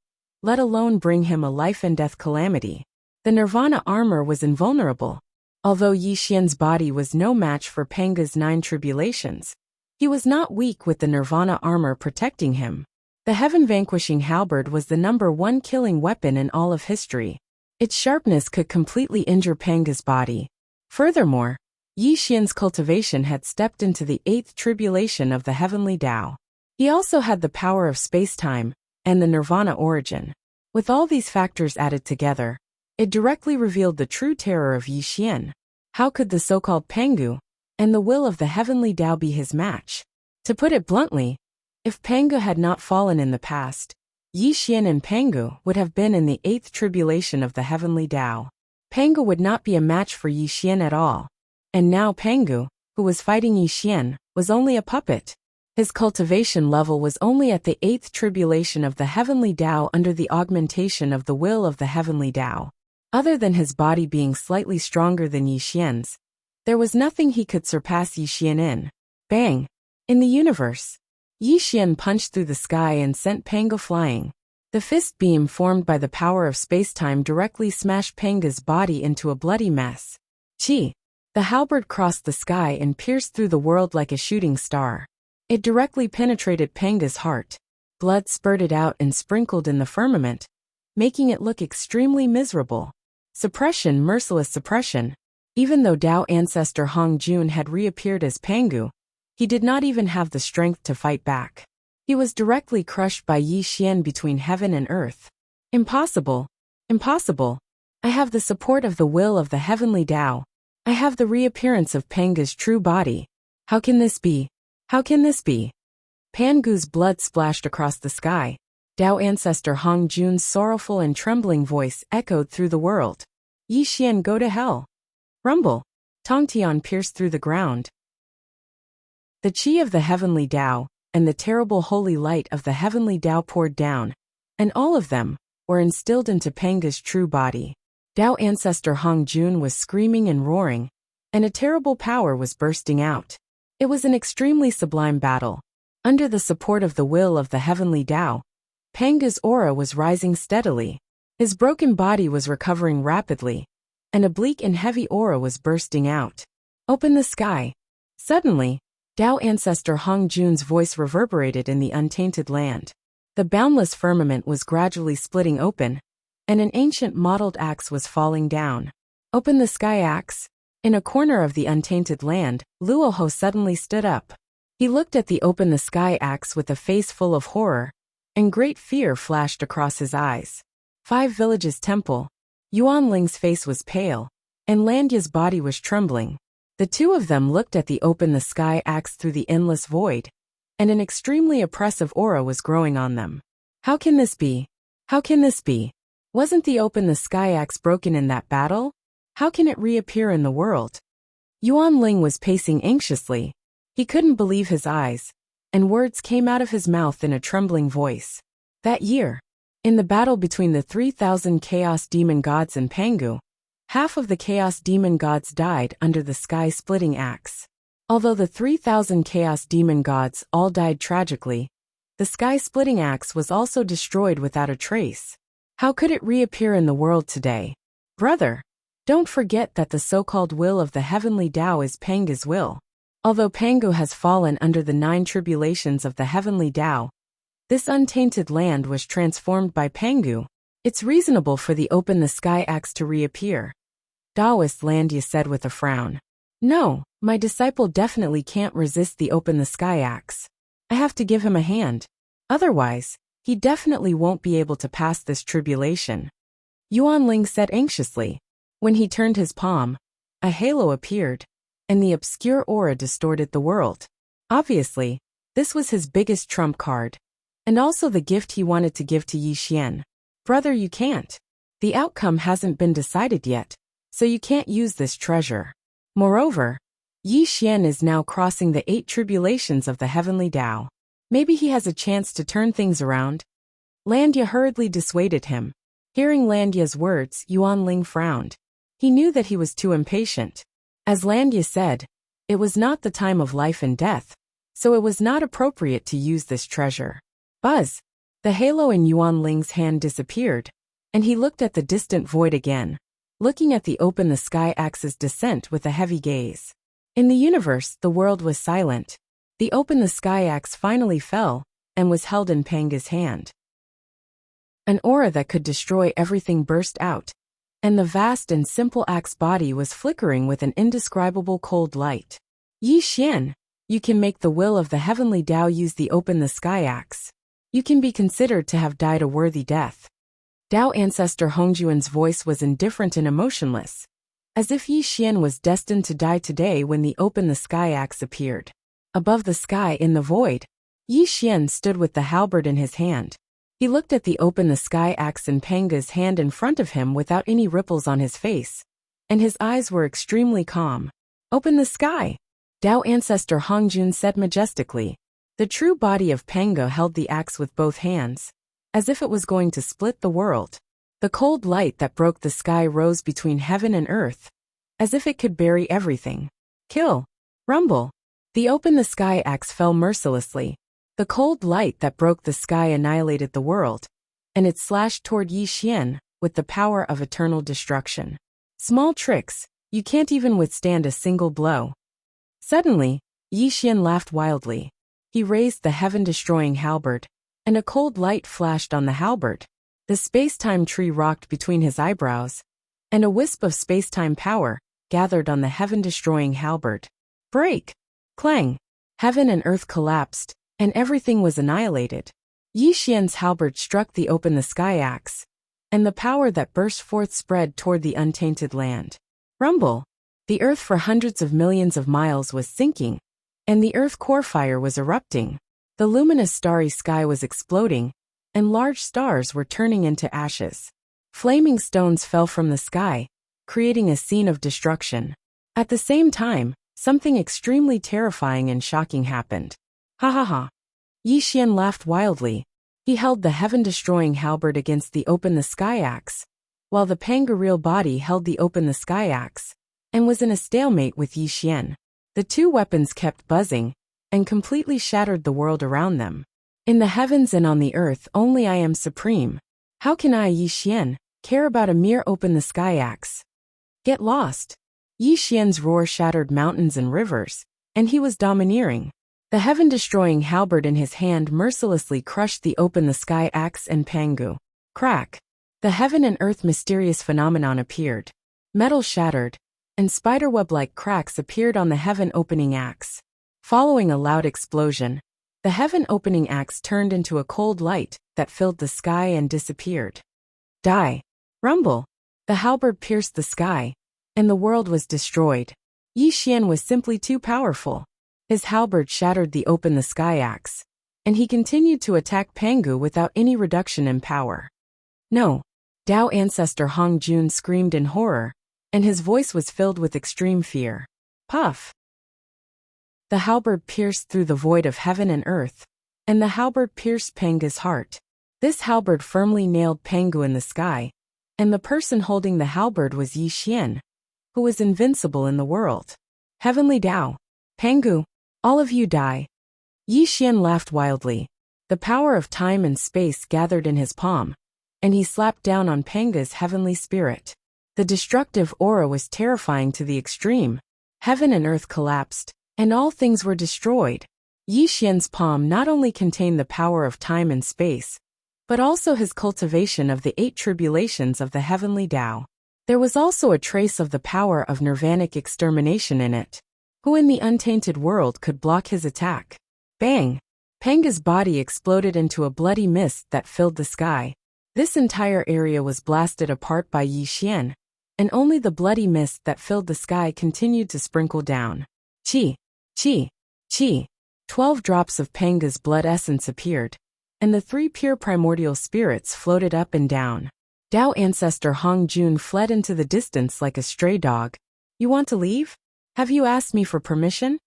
let alone bring him a life and death calamity. The Nirvana armor was invulnerable. Although Yi Xian's body was no match for Pengu's 9 tribulations, he was not weak with the Nirvana armor protecting him. The heaven-vanquishing halberd was the #1 killing weapon in all of history. Its sharpness could completely injure Pengu's body. Furthermore, Yi Xian's cultivation had stepped into the 8th tribulation of the heavenly Tao. He also had the power of space-time and the Nirvana origin. With all these factors added together, it directly revealed the true terror of Yi Xian. How could the so-called Pengu and the will of the heavenly Tao be his match? To put it bluntly, if Pengu had not fallen in the past, Yi Xian and Pengu would have been in the 8th tribulation of the heavenly Tao. Pengu would not be a match for Yi Xian at all. And now Pengu, who was fighting Yi Xian, was only a puppet. His cultivation level was only at the 8th tribulation of the heavenly Tao under the augmentation of the will of the heavenly Tao. Other than his body being slightly stronger than Yi Xian's, there was nothing he could surpass Yi Xian in. Bang! In the universe, Yi Xian punched through the sky and sent Pengu flying. The fist beam formed by the power of space-time directly smashed Pengu's body into a bloody mess. Chi! The halberd crossed the sky and pierced through the world like a shooting star. It directly penetrated Pengu's heart. Blood spurted out and sprinkled in the firmament, making it look extremely miserable. Suppression, merciless suppression. Even though Tao ancestor Hong Jun had reappeared as Pengu, he did not even have the strength to fight back. He was directly crushed by Yi Xian between heaven and earth. Impossible. Impossible. I have the support of the will of the heavenly Tao. I have the reappearance of Pengu's true body. How can this be? How can this be? Pengu's blood splashed across the sky. Tao ancestor Hong Jun's sorrowful and trembling voice echoed through the world. Yi Xian, go to hell. Rumble. Tongtian pierced through the ground. The chi of the heavenly Tao and the terrible holy light of the heavenly Tao poured down, and all of them were instilled into Pengu's true body. Tao ancestor Hong Jun was screaming and roaring, and a terrible power was bursting out. It was an extremely sublime battle. Under the support of the will of the heavenly Tao, Pengu's aura was rising steadily. His broken body was recovering rapidly, and a bleak and heavy aura was bursting out. Open the sky. Suddenly, Tao ancestor Hong Jun's voice reverberated in the untainted land. The boundless firmament was gradually splitting open, and an ancient mottled axe was falling down. Open the sky axe. In a corner of the untainted land, Luoho suddenly stood up. He looked at the open the sky axe with a face full of horror, and great fear flashed across his eyes. 5 Villages Temple. Yuanling's face was pale, and Landya's body was trembling. The two of them looked at the open the sky axe through the endless void, and an extremely oppressive aura was growing on them. How can this be? How can this be? Wasn't the open the sky axe broken in that battle? How can it reappear in the world? Yuanling was pacing anxiously. He couldn't believe his eyes, and words came out of his mouth in a trembling voice. That year, in the battle between the 3,000 Chaos Demon Gods and Pengu, half of the Chaos Demon Gods died under the sky-splitting axe. Although the 3,000 Chaos Demon Gods all died tragically, the sky-splitting axe was also destroyed without a trace. How could it reappear in the world today? Brother, don't forget that the so-called will of the heavenly Tao is Pengu's will. Although Pengu has fallen under the 9 tribulations of the heavenly Tao, this untainted land was transformed by Pengu. It's reasonable for the open the sky axe to reappear. Taoist Landya said with a frown. No, my disciple definitely can't resist the open the sky axe. I have to give him a hand. Otherwise, he definitely won't be able to pass this tribulation. Yuanling said anxiously. When he turned his palm, a halo appeared, and the obscure aura distorted the world. Obviously, this was his biggest trump card, and also the gift he wanted to give to Yi Xian. Brother, you can't. The outcome hasn't been decided yet, so you can't use this treasure. Moreover, Yi Xian is now crossing the 8 tribulations of the heavenly Tao. Maybe he has a chance to turn things around. Landia hurriedly dissuaded him. Hearing Landia's words, Yuanling frowned. He knew that he was too impatient. As Landia said, it was not the time of life and death, so it was not appropriate to use this treasure. Buzz! The halo in Yuanling's hand disappeared, and he looked at the distant void again, looking at the open-the-sky axe's descent with a heavy gaze. In the universe, the world was silent. The open-the-sky axe finally fell, and was held in Panga's hand. An aura that could destroy everything burst out, and the vast and simple axe body was flickering with an indescribable cold light. Yi Xian, you can make the will of the heavenly Tao use the open-the-sky axe. You can be considered to have died a worthy death. Tao ancestor Hongjuan's voice was indifferent and emotionless, as if Yi Xian was destined to die today when the open-the-sky axe appeared. Above the sky in the void, Yi Xian stood with the halberd in his hand. He looked at the open-the-sky axe in Panga's hand in front of him without any ripples on his face, and his eyes were extremely calm. Open the sky, Tao ancestor Hongjun said majestically. The true body of Panga held the axe with both hands, as if it was going to split the world. The cold light that broke the sky rose between heaven and earth, as if it could bury everything. Kill! Rumble! The open-the-sky axe fell mercilessly. The cold light that broke the sky annihilated the world, and it slashed toward Yi Xian with the power of eternal destruction. Small tricks, you can't even withstand a single blow. Suddenly, Yi Xian laughed wildly. He raised the heaven-destroying halberd, and a cold light flashed on the halberd. The space-time tree rocked between his eyebrows, and a wisp of space-time power gathered on the heaven-destroying halberd. Break! Clang! Heaven and earth collapsed, and everything was annihilated. Yi Xian's halberd struck the open-the-sky axe, and the power that burst forth spread toward the untainted land. Rumble! The earth for hundreds of millions of miles was sinking, and the earth core fire was erupting. The luminous starry sky was exploding, and large stars were turning into ashes. Flaming stones fell from the sky, creating a scene of destruction. At the same time, something extremely terrifying and shocking happened. Ha ha ha. Yi Xian laughed wildly. He held the heaven-destroying halberd against the open-the-sky axe, while the Pangareel body held the open-the-sky axe, and was in a stalemate with Yi Xian. The two weapons kept buzzing, and completely shattered the world around them. In the heavens and on the earth only I am supreme. How can I, Yi Xian, care about a mere open-the-sky axe? Get lost. Yi Xian's roar shattered mountains and rivers, and he was domineering. The heaven-destroying halberd in his hand mercilessly crushed the open-the-sky axe and Pangu. Crack! The heaven and earth mysterious phenomenon appeared. Metal shattered, and spiderweb-like cracks appeared on the heaven-opening axe. Following a loud explosion, the heaven-opening axe turned into a cold light that filled the sky and disappeared. Die! Rumble! The halberd pierced the sky, and the world was destroyed. Yi Xian was simply too powerful. His halberd shattered the open-the-sky axe, and he continued to attack Pangu without any reduction in power. No! Tao ancestor Hong Jun screamed in horror, and his voice was filled with extreme fear. Puff! The halberd pierced through the void of heaven and earth, and the halberd pierced Panga's heart. This halberd firmly nailed Pangu in the sky, and the person holding the halberd was Yi Xian, who was invincible in the world. Heavenly Tao! Pangu! All of you die! Yi Xian laughed wildly. The power of time and space gathered in his palm, and he slapped down on Panga's heavenly spirit. The destructive aura was terrifying to the extreme. Heaven and earth collapsed, and all things were destroyed. Yi Xian's palm not only contained the power of time and space, but also his cultivation of the 8 tribulations of the heavenly Tao. There was also a trace of the power of nirvanic extermination in it. Who in the untainted world could block his attack? Bang! Panga's body exploded into a bloody mist that filled the sky. This entire area was blasted apart by Yi Xian, and only the bloody mist that filled the sky continued to sprinkle down. Chi, chi, chi. 12 drops of Panga's blood essence appeared, and the 3 pure primordial spirits floated up and down. Dao ancestor Hong Jun fled into the distance like a stray dog. You want to leave? Have you asked me for permission?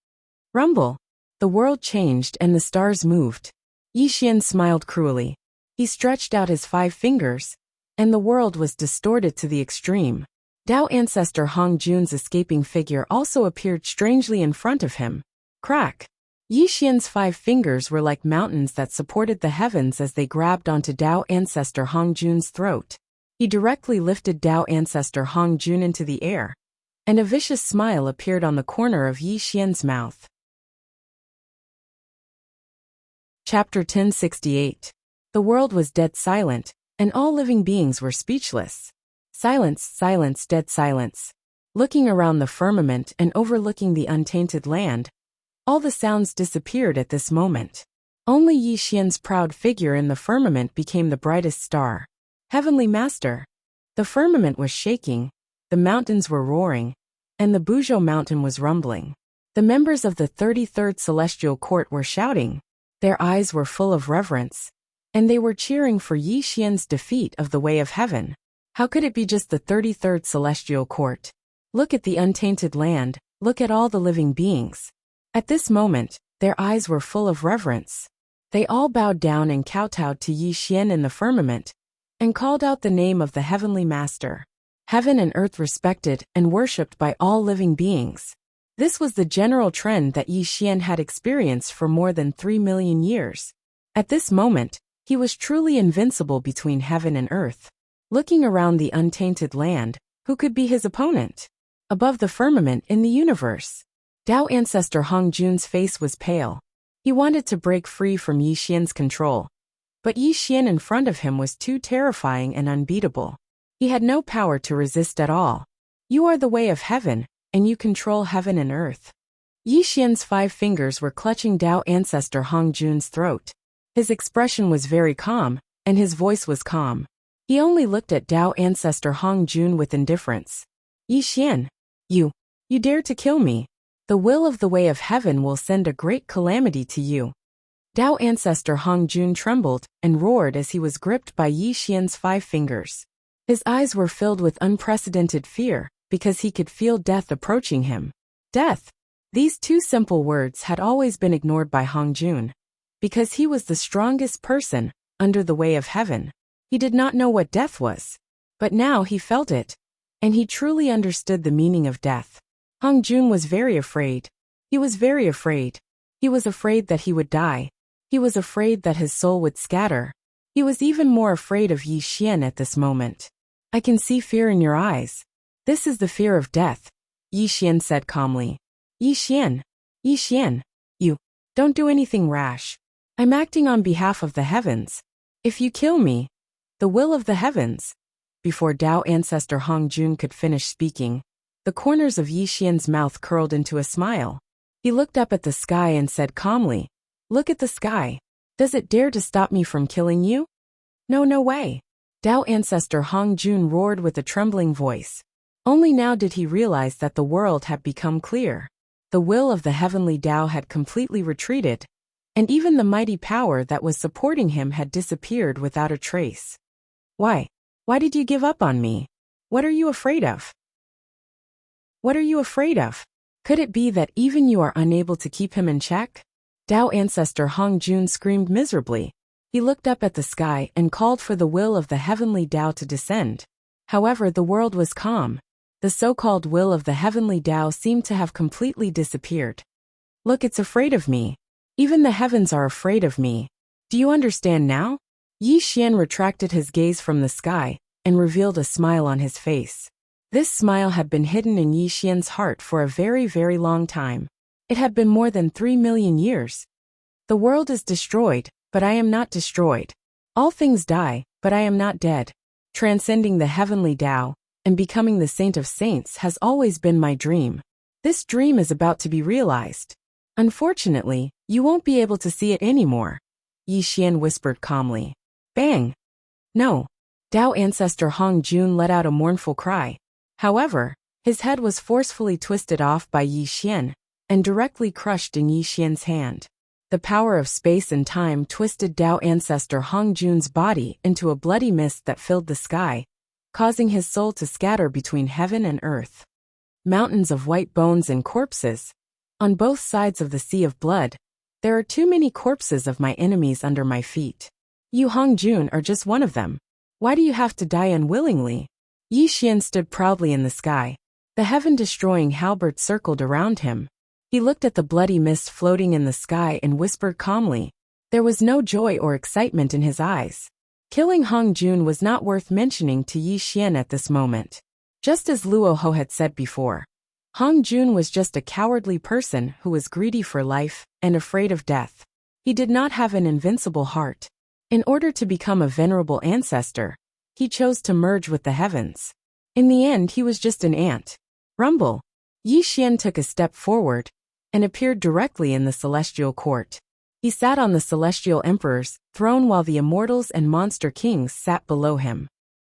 Rumble. The world changed and the stars moved. Yi Xian smiled cruelly. He stretched out his 5 fingers, and the world was distorted to the extreme. Dao ancestor Hong Jun's escaping figure also appeared strangely in front of him. Crack! Yi Xian's 5 fingers were like mountains that supported the heavens as they grabbed onto Dao ancestor Hong Jun's throat. He directly lifted Dao ancestor Hong Jun into the air, and a vicious smile appeared on the corner of Yi Xian's mouth. Chapter 1068. The world was dead silent, and all living beings were speechless. Silence, silence, dead silence. Looking around the firmament and overlooking the untainted land, all the sounds disappeared at this moment. Only Yi Xian's proud figure in the firmament became the brightest star. Heavenly Master. The firmament was shaking, the mountains were roaring, and the Buzhou mountain was rumbling. The members of the 33rd Celestial Court were shouting. Their eyes were full of reverence, and they were cheering for Yi Xian's defeat of the way of heaven. How could it be just the 33rd Celestial Court? Look at the untainted land, look at all the living beings. At this moment, their eyes were full of reverence. They all bowed down and kowtowed to Yi Xian in the firmament, and called out the name of the Heavenly Master. Heaven and earth respected and worshipped by all living beings. This was the general trend that Yi Xian had experienced for more than 3 million years. At this moment, he was truly invincible between heaven and earth. Looking around the untainted land, who could be his opponent? Above the firmament in the universe, Dao ancestor Hong Jun's face was pale. He wanted to break free from Yi Xian's control, but Yi Xian in front of him was too terrifying and unbeatable. He had no power to resist at all. You are the way of heaven, and you control heaven and earth. Yi Xian's 5 fingers were clutching Dao ancestor Hong Jun's throat. His expression was very calm, and his voice was calm. He only looked at Dao ancestor Hong Jun with indifference. Yi Xian, you dare to kill me. The will of the way of heaven will send a great calamity to you. Dao ancestor Hong Jun trembled and roared as he was gripped by Yi Xian's 5 fingers. His eyes were filled with unprecedented fear, because he could feel death approaching him. Death! These 2 simple words had always been ignored by Hong Jun. Because he was the strongest person under the way of heaven, he did not know what death was. But now he felt it, and he truly understood the meaning of death. Hong Jun was very afraid. He was very afraid. He was afraid that he would die. He was afraid that his soul would scatter. He was even more afraid of Yi Xian at this moment. I can see fear in your eyes. This is the fear of death, Yi Xian said calmly. Yi Xian, you don't do anything rash. I'm acting on behalf of the heavens. If you kill me, the will of the heavens. Before Dao ancestor Hong Jun could finish speaking, the corners of Yi Xian's mouth curled into a smile. He looked up at the sky and said calmly, Look at the sky. Does it dare to stop me from killing you? No way. Dao ancestor Hong Jun roared with a trembling voice. Only now did he realize that the world had become clear. The will of the heavenly Dao had completely retreated, and even the mighty power that was supporting him had disappeared without a trace. Why? Why did you give up on me? What are you afraid of? What are you afraid of? Could it be that even you are unable to keep him in check? Dao ancestor Hong Jun screamed miserably. He looked up at the sky and called for the will of the heavenly Dao to descend. However, the world was calm. The so-called will of the heavenly Dao seemed to have completely disappeared. Look, it's afraid of me. Even the heavens are afraid of me. Do you understand now? Yi Xian retracted his gaze from the sky and revealed a smile on his face. This smile had been hidden in Yi Xian's heart for a very, very long time. It had been more than 3 million years. The world is destroyed, but I am not destroyed. All things die, but I am not dead. Transcending the heavenly Dao and becoming the saint of saints has always been my dream. This dream is about to be realized. Unfortunately, you won't be able to see it anymore, Yi Xian whispered calmly. Bang! No. Dao ancestor Hong Jun let out a mournful cry. However, his head was forcefully twisted off by Yi Xian and directly crushed in Yi Xian's hand. The power of space and time twisted Dao ancestor Hong Jun's body into a bloody mist that filled the sky, causing his soul to scatter between heaven and earth. Mountains of white bones and corpses. On both sides of the sea of blood, there are too many corpses of my enemies under my feet. You Hong Jun are just one of them. Why do you have to die unwillingly? Yi Xian stood proudly in the sky. The heaven-destroying halberd circled around him. He looked at the bloody mist floating in the sky and whispered calmly. There was no joy or excitement in his eyes. Killing Hong Jun was not worth mentioning to Yi Xian at this moment. Just as Luo Ho had said before, Hong Jun was just a cowardly person who was greedy for life and afraid of death. He did not have an invincible heart. In order to become a venerable ancestor, he chose to merge with the heavens. In the end, he was just an ant. Rumble. Yi Xian took a step forward and appeared directly in the celestial court. He sat on the celestial emperor's throne while the immortals and monster kings sat below him.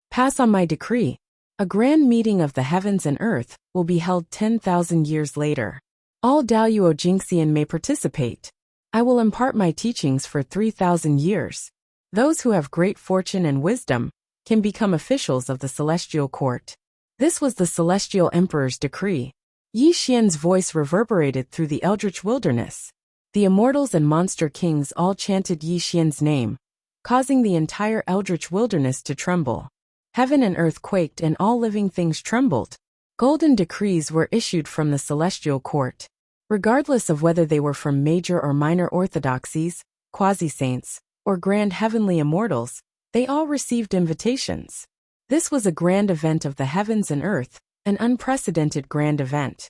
Pass on my decree. A grand meeting of the heavens and earth will be held 10,000 years later. All Daoyuo Jingxian may participate. I will impart my teachings for 3,000 years. Those who have great fortune and wisdom can become officials of the celestial court. This was the celestial emperor's decree. Yi Xian's voice reverberated through the eldritch wilderness. The immortals and monster kings all chanted Yi Xian's name, causing the entire eldritch wilderness to tremble. Heaven and earth quaked and all living things trembled. Golden decrees were issued from the celestial court. Regardless of whether they were from major or minor orthodoxies, quasi-saints, or grand heavenly immortals, they all received invitations. This was a grand event of the heavens and earth, an unprecedented grand event.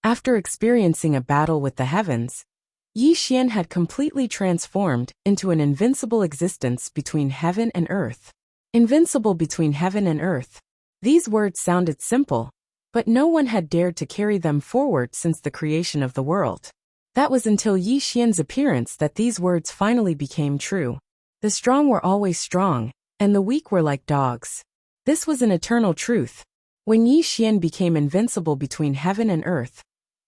After experiencing a battle with the heavens, Yi Xian had completely transformed into an invincible existence between heaven and earth. Invincible between heaven and earth. These words sounded simple, but no one had dared to carry them forward since the creation of the world. That was until Yi Xian's appearance that these words finally became true. The strong were always strong, and the weak were like dogs. This was an eternal truth. When Yi Xian became invincible between heaven and earth,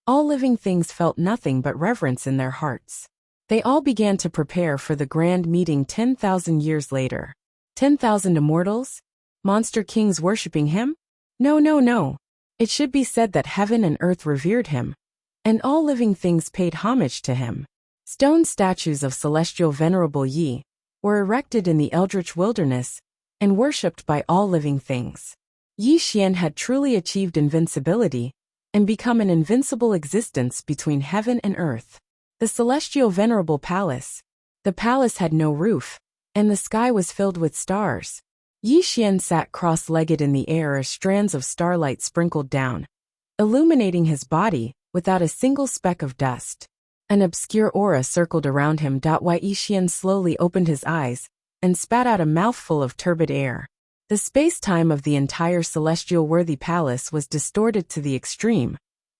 all living things felt nothing but reverence in their hearts. They all began to prepare for the grand meeting 10,000 years later. 10,000 immortals? Monster kings worshipping him? No, no, no. It should be said that heaven and earth revered him, and all living things paid homage to him. Stone statues of celestial venerable Yi were erected in the eldritch wilderness and worshipped by all living things. Yi Xian had truly achieved invincibility and become an invincible existence between heaven and earth. The celestial venerable palace. The palace had no roof, and the sky was filled with stars. Yi Xian sat cross-legged in the air as strands of starlight sprinkled down, illuminating his body without a single speck of dust. An obscure aura circled around him. While Yi Xian slowly opened his eyes and spat out a mouthful of turbid air. The space-time of the entire celestial worthy palace was distorted to the extreme,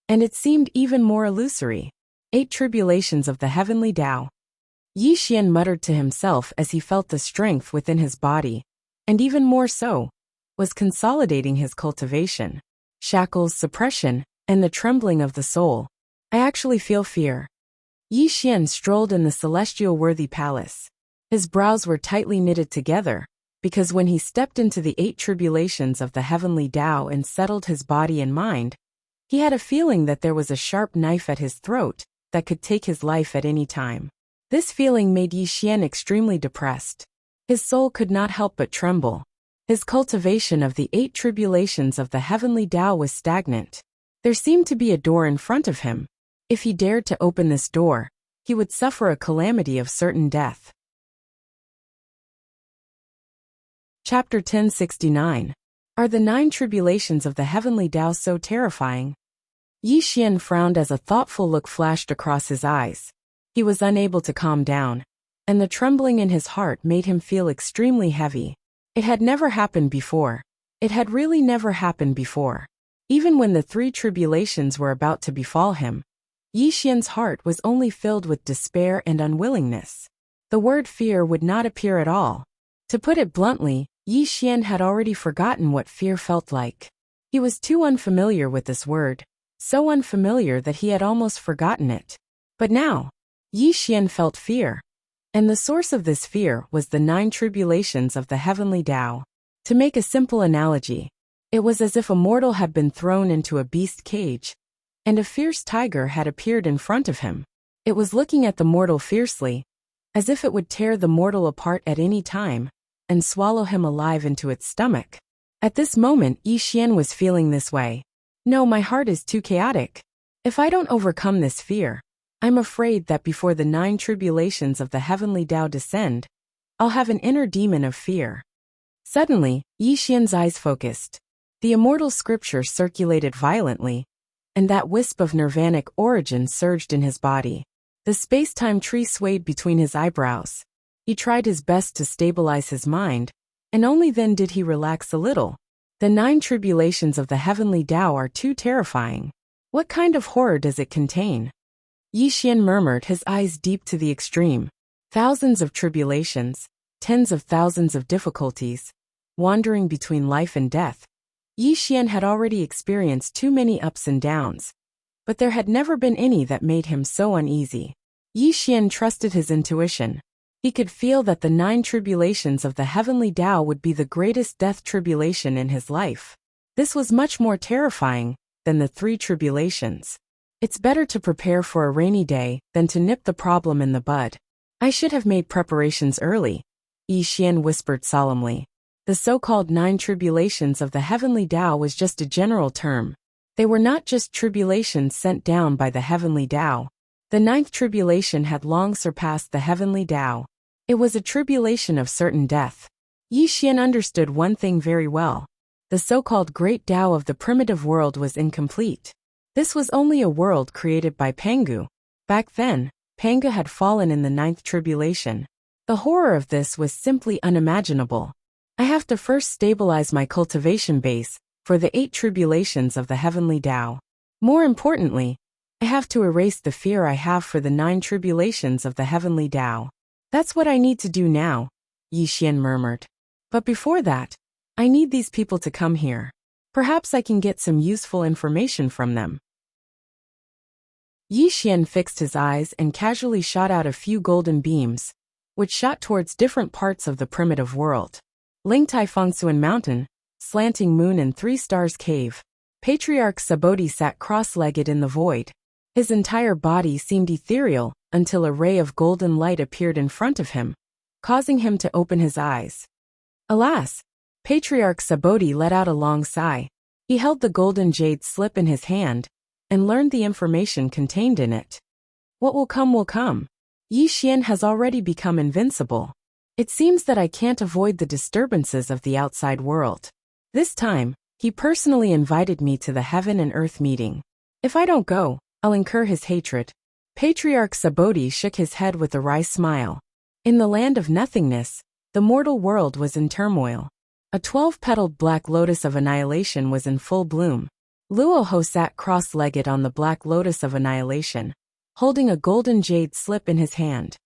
and it seemed even more illusory. 8 tribulations of the heavenly Tao. Yi Xian muttered to himself as he felt the strength within his body, and even more so, was consolidating his cultivation. Shackles, suppression, and the trembling of the soul. I actually feel fear. Yi Xian strolled in the celestial worthy palace. His brows were tightly knitted together, because when he stepped into the 8 tribulations of the heavenly Tao and settled his body and mind, he had a feeling that there was a sharp knife at his throat that could take his life at any time. This feeling made Yi Xian extremely depressed. His soul could not help but tremble. His cultivation of the 8 tribulations of the heavenly Tao was stagnant. There seemed to be a door in front of him. If he dared to open this door, he would suffer a calamity of certain death. Chapter 1069. Are the 9 tribulations of the heavenly Tao so terrifying? Yi Xian frowned as a thoughtful look flashed across his eyes. He was unable to calm down, and the trembling in his heart made him feel extremely heavy. It had never happened before. It had really never happened before. Even when the 3 tribulations were about to befall him, Yi Xian's heart was only filled with despair and unwillingness. The word fear would not appear at all. To put it bluntly, Yi Xian had already forgotten what fear felt like. He was too unfamiliar with this word, so unfamiliar that he had almost forgotten it. But now, Yi Xian felt fear. And the source of this fear was the 9 tribulations of the heavenly Tao. To make a simple analogy, it was as if a mortal had been thrown into a beast cage, and a fierce tiger had appeared in front of him. It was looking at the mortal fiercely, as if it would tear the mortal apart at any time, and swallow him alive into its stomach. At this moment, Yi Xian was feeling this way. No, my heart is too chaotic. If I don't overcome this fear, I'm afraid that before the 9 tribulations of the heavenly Tao descend, I'll have an inner demon of fear. Suddenly, Yi Xian's eyes focused. The immortal scripture circulated violently, and that wisp of nirvanic origin surged in his body. The space-time tree swayed between his eyebrows. He tried his best to stabilize his mind, and only then did he relax a little. The 9 tribulations of the heavenly Tao are too terrifying. What kind of horror does it contain? Yi Xian murmured, his eyes deep to the extreme. Thousands of tribulations, tens of thousands of difficulties, wandering between life and death. Yi Xian had already experienced too many ups and downs, but there had never been any that made him so uneasy. Yi Xian trusted his intuition. He could feel that the 9 tribulations of the heavenly Tao would be the greatest death tribulation in his life. This was much more terrifying than the 3 tribulations. It's better to prepare for a rainy day than to nip the problem in the bud. I should have made preparations early, Yi Xian whispered solemnly. The so-called 9 tribulations of the heavenly Tao was just a general term. They were not just tribulations sent down by the heavenly Tao. The 9th tribulation had long surpassed the heavenly Tao. It was a tribulation of certain death. Yi Xian understood one thing very well. The so-called great Tao of the primitive world was incomplete. This was only a world created by Pangu. Back then, Pangu had fallen in the 9th tribulation. The horror of this was simply unimaginable. I have to first stabilize my cultivation base for the 8 tribulations of the heavenly Tao. More importantly, I have to erase the fear I have for the 9 tribulations of the heavenly Tao. That's what I need to do now, Yi Xian murmured. But before that, I need these people to come here. Perhaps I can get some useful information from them. Yi Xian fixed his eyes and casually shot out a few golden beams, which shot towards different parts of the primitive world. Lingtai Fengsuan Mountain, Slanting Moon and 3 Stars Cave. Patriarch Sabodi sat cross-legged in the void. His entire body seemed ethereal until a ray of golden light appeared in front of him, causing him to open his eyes. Alas! Patriarch Sabodi let out a long sigh. He held the golden jade slip in his hand and learned the information contained in it. What will come will come. Yi Xian has already become invincible. It seems that I can't avoid the disturbances of the outside world. This time, he personally invited me to the heaven and earth meeting. If I don't go, I'll incur his hatred. Patriarch Sabodi shook his head with a wry smile. In the land of nothingness, the mortal world was in turmoil. A 12-petaled black lotus of annihilation was in full bloom. Luoho sat cross-legged on the black lotus of annihilation, holding a golden jade slip in his hand.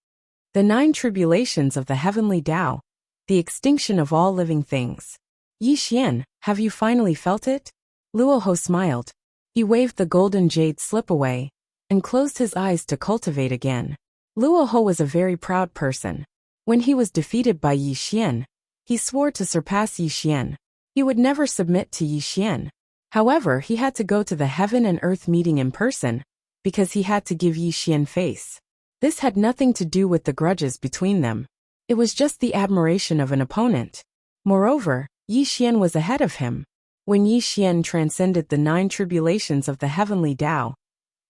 The 9 tribulations of the heavenly Tao, the extinction of all living things. Yi Xian, have you finally felt it? Luoho smiled. He waved the golden jade slip away and closed his eyes to cultivate again. Luoho was a very proud person. When he was defeated by Yi Xian, he swore to surpass Yi Xian. He would never submit to Yi Xian. However, he had to go to the heaven and earth meeting in person, because he had to give Yi Xian face. This had nothing to do with the grudges between them. It was just the admiration of an opponent. Moreover, Yi Xian was ahead of him. When Yi Xian transcended the 9 tribulations of the heavenly Tao,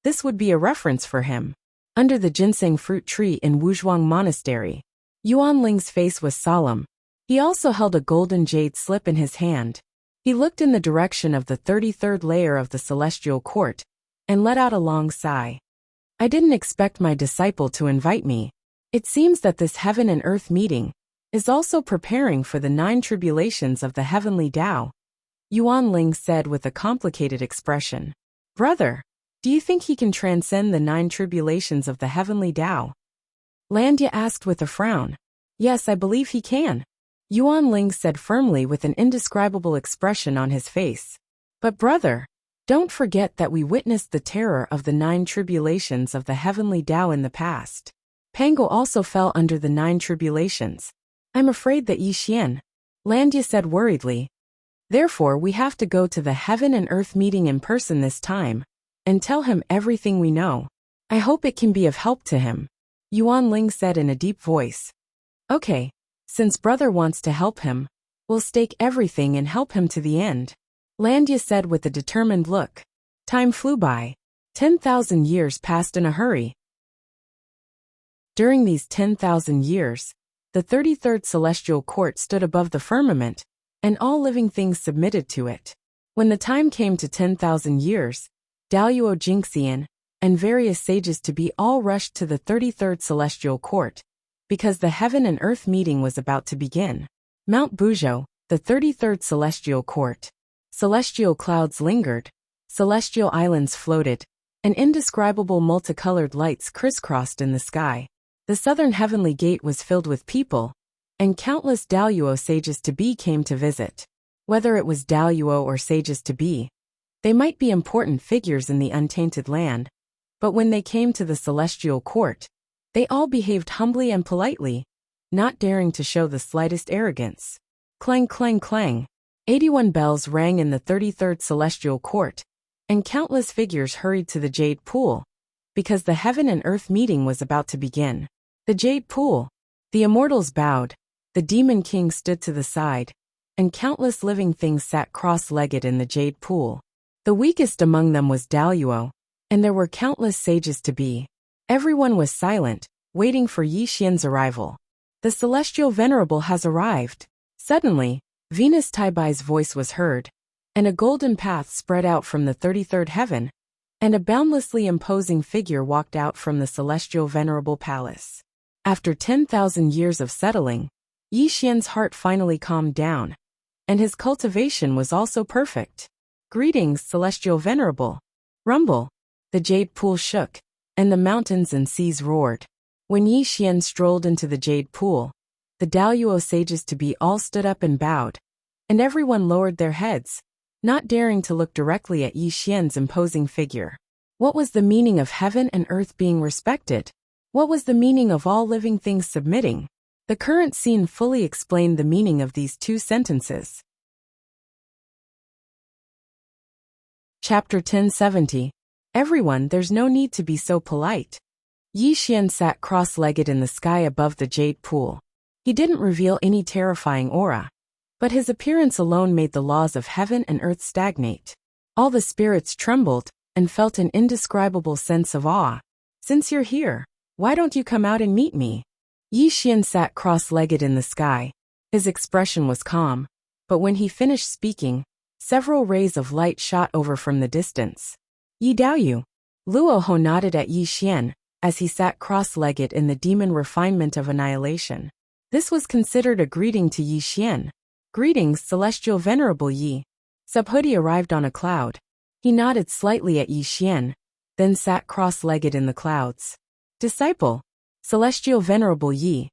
this would be a reference for him. Under the ginseng fruit tree in Wuzhuang Monastery, Yuan Ling's face was solemn. He also held a golden jade slip in his hand. He looked in the direction of the 33rd layer of the celestial court and let out a long sigh. I didn't expect my disciple to invite me. It seems that this heaven and earth meeting is also preparing for the 9 tribulations of the heavenly Tao, Yuan Ling said with a complicated expression. Brother, Do you think he can transcend the 9 tribulations of the heavenly Tao? Landia asked with a frown. Yes, I believe he can, Yuan Ling said firmly with an indescribable expression on his face. But brother, don't forget that we witnessed the terror of the 9 tribulations of the heavenly Tao in the past. Pango also fell under the 9 tribulations. I'm afraid that Yi Xian, Landia said worriedly. Therefore we have to go to the heaven and earth meeting in person this time, and tell him everything we know. I hope it can be of help to him, Yuan Ling said in a deep voice. Okay, since brother wants to help him, we'll stake everything and help him to the end, Landia said with a determined look. Time flew by. 10,000 years passed in a hurry. During these 10,000 years, the 33rd celestial court stood above the firmament, and all living things submitted to it. When the time came to 10,000 years, Daluo Jingxian and various sages to be all rushed to the 33rd celestial court, because the heaven and earth meeting was about to begin. Mount Buzhou, the 33rd celestial court. Celestial clouds lingered, celestial islands floated, and indescribable multicolored lights crisscrossed in the sky. The southern heavenly gate was filled with people, and countless Daluo sages-to-be came to visit. Whether it was Daluo or sages-to-be, they might be important figures in the untainted land, but when they came to the celestial court, they all behaved humbly and politely, not daring to show the slightest arrogance. Clang clang clang. 81 bells rang in the 33rd celestial court, and countless figures hurried to the Jade Pool, because the heaven and earth meeting was about to begin. The Jade Pool. The immortals bowed, the demon king stood to the side, and countless living things sat cross-legged in the Jade Pool. The weakest among them was Daluo, and there were countless sages-to-be. Everyone was silent, waiting for Yi Xian's arrival. The celestial venerable has arrived. Suddenly, Venus Taibai's voice was heard, and a golden path spread out from the 33rd heaven, and a boundlessly imposing figure walked out from the celestial venerable palace. After 10,000 years of settling, Yi Xian's heart finally calmed down, and his cultivation was also perfect. Greetings, celestial venerable. Rumble. The Jade Pool shook, and the mountains and seas roared. When Yi Xian strolled into the Jade Pool, the Daluo sages-to-be all stood up and bowed, and everyone lowered their heads, not daring to look directly at Yi Xian's imposing figure. What was the meaning of heaven and earth being respected? What was the meaning of all living things submitting? The current scene fully explained the meaning of these 2 sentences. Chapter 1070. Everyone, there's no need to be so polite. Yi Xian sat cross-legged in the sky above the Jade Pool. He didn't reveal any terrifying aura, but his appearance alone made the laws of heaven and earth stagnate. All the spirits trembled and felt an indescribable sense of awe. Since you're here, why don't you come out and meet me? Yi Xian sat cross-legged in the sky. His expression was calm, but when he finished speaking, several rays of light shot over from the distance. Yi Daoyu. Luo Ho nodded at Yi Xian, as he sat cross-legged in the demon refinement of annihilation. This was considered a greeting to Yi Xian. Greetings, celestial venerable Yi. Subhuti arrived on a cloud. He nodded slightly at Yi Xian, then sat cross-legged in the clouds. Disciple. Celestial venerable Yi.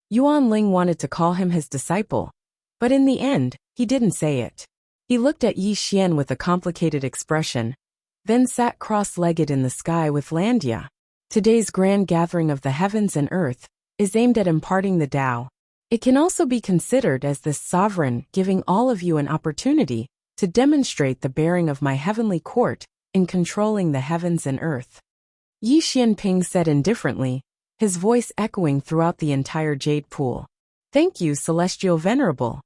Yuan Ling wanted to call him his disciple, but in the end, he didn't say it. He looked at Yi Xian with a complicated expression, then sat cross-legged in the sky with Landia. Today's grand gathering of the heavens and earth is aimed at imparting the Tao. It can also be considered as this sovereign giving all of you an opportunity to demonstrate the bearing of my heavenly court in controlling the heavens and earth. Yi Xianping said indifferently, his voice echoing throughout the entire Jade Pool. Thank you, celestial venerable.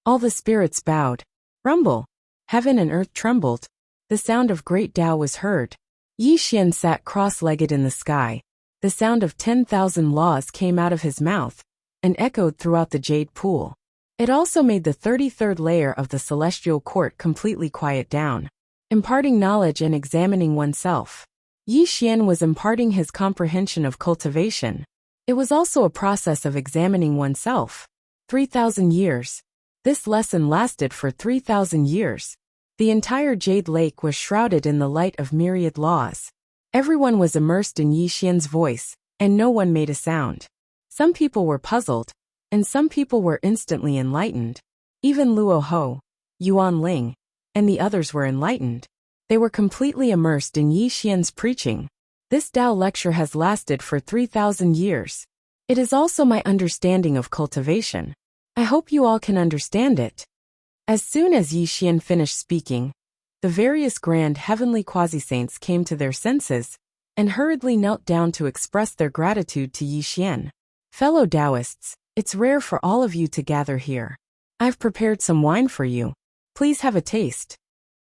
All the spirits bowed. Rumble. Heaven and earth trembled. The sound of great Tao was heard. Yi Xian sat cross-legged in the sky. The sound of 10,000 laws came out of his mouth and echoed throughout the Jade Pool. It also made the 33rd layer of the celestial court completely quiet down. Imparting knowledge and examining oneself. Yi Xian was imparting his comprehension of cultivation. It was also a process of examining oneself. 3,000 years. This lesson lasted for 3,000 years. The entire Jade Lake was shrouded in the light of myriad laws. Everyone was immersed in Yi Xian's voice, and no one made a sound. Some people were puzzled, and some people were instantly enlightened. Even Luo Ho, Yuan Ling, and the others were enlightened. They were completely immersed in Yi Xian's preaching. This Tao lecture has lasted for 3,000 years. It is also my understanding of cultivation. I hope you all can understand it. As soon as Yi Xian finished speaking, the various grand heavenly quasi-saints came to their senses and hurriedly knelt down to express their gratitude to Yi Xian. Fellow Taoists, it's rare for all of you to gather here. I've prepared some wine for you. Please have a taste.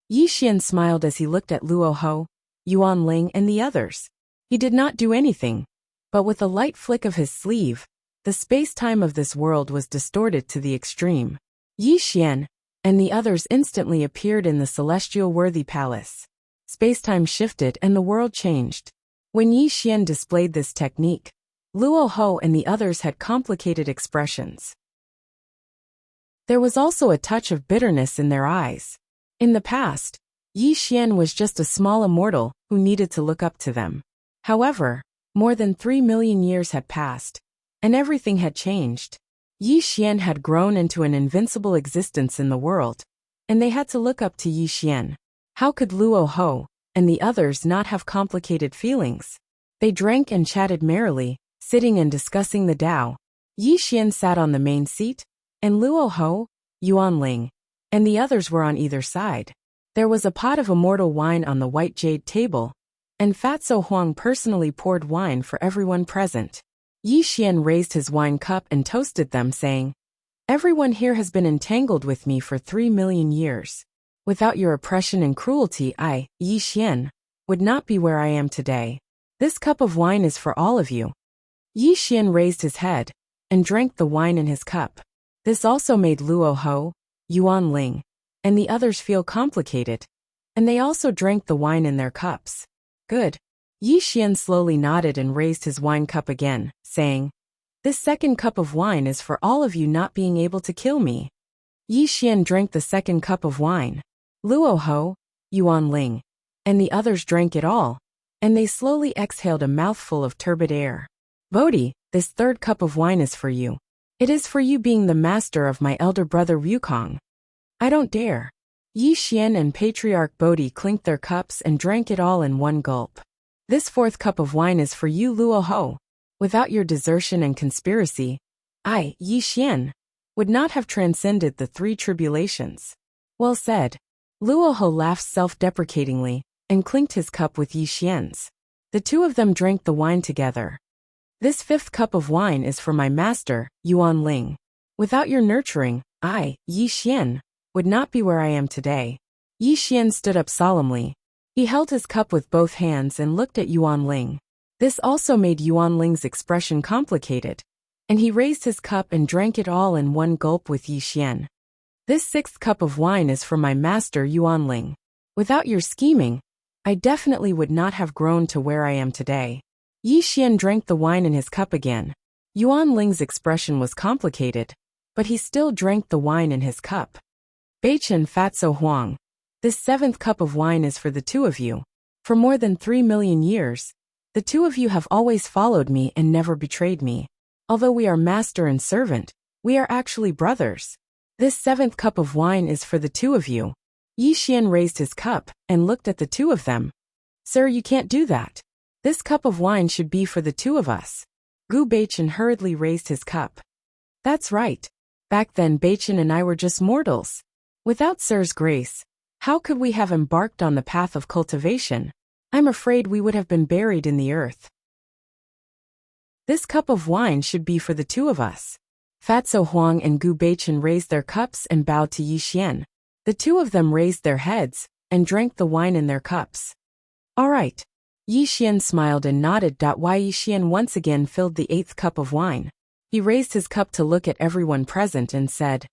Yi Xian smiled as he looked at Luo Ho, Yuan Ling, and the others. He did not do anything, but with a light flick of his sleeve, the space-time of this world was distorted to the extreme. Yi Xian and the others instantly appeared in the celestial worthy palace. Space-time shifted and the world changed. When Yi Xian displayed this technique, Luo Ho and the others had complicated expressions. There was also a touch of bitterness in their eyes. In the past, Yi Xian was just a small immortal who needed to look up to them. However, more than 3 million years had passed, and everything had changed. Yi Xian had grown into an invincible existence in the world, and they had to look up to Yi Xian. How could Luo Ho and the others not have complicated feelings? They drank and chatted merrily, sitting and discussing the Tao. Yi Xian sat on the main seat, and Luo Ho, Yuan Ling, and the others were on either side. There was a pot of immortal wine on the white jade table, and Fatso Huang personally poured wine for everyone present. Yi Xian raised his wine cup and toasted them, saying, "Everyone here has been entangled with me for 3 million years. Without your oppression and cruelty, I, Yi Xian, would not be where I am today. This cup of wine is for all of you." Yi Xian raised his head and drank the wine in his cup. This also made Luo Ho, Yuan Ling, and the others feel complicated, and they also drank the wine in their cups. Good. Yi Xian slowly nodded and raised his wine cup again, saying, "This second cup of wine is for all of you not being able to kill me." Yi Xian drank the second cup of wine. Luo Ho, Yuan Ling, and the others drank it all, and they slowly exhaled a mouthful of turbid air. "Bodhi, this third cup of wine is for you. It is for you being the master of my elder brother Wukong." "I don't dare." Yi Xian and Patriarch Bodhi clinked their cups and drank it all in one gulp. "This fourth cup of wine is for you, Luo Ho. Without your desertion and conspiracy, I, Yi Xian, would not have transcended the 3 tribulations." "Well said." Luo Ho laughed self-deprecatingly and clinked his cup with Yi Xian's. The two of them drank the wine together. "This 5th cup of wine is for my master, Yuan Ling. Without your nurturing, I, Yi Xian, would not be where I am today." Yi Xian stood up solemnly. He held his cup with both hands and looked at Yuan Ling. This also made Yuan Ling's expression complicated, and he raised his cup and drank it all in one gulp with Yi Xian. "This 6th cup of wine is for my master Yuan Ling. Without your scheming, I definitely would not have grown to where I am today." Yi Xian drank the wine in his cup again. Yuan Ling's expression was complicated, but he still drank the wine in his cup. "Beichen Fatso Huang, this 7th cup of wine is for the two of you. For more than 3 million years, the two of you have always followed me and never betrayed me. Although we are master and servant, we are actually brothers. This 7th cup of wine is for the two of you." Yi Xian raised his cup and looked at the two of them. "Sir, you can't do that. This cup of wine should be for the two of us." Gu Beichen hurriedly raised his cup. "That's right. Back then Beichen and I were just mortals. Without Sir's grace, how could we have embarked on the path of cultivation? I'm afraid we would have been buried in the earth. This cup of wine should be for the two of us." Fatso Huang and Gu Beichen raised their cups and bowed to Yi Xian. The two of them raised their heads and drank the wine in their cups. "All right." Yi Xian smiled and nodded. While Yi Xian once again filled the 8th cup of wine, he raised his cup to look at everyone present and said,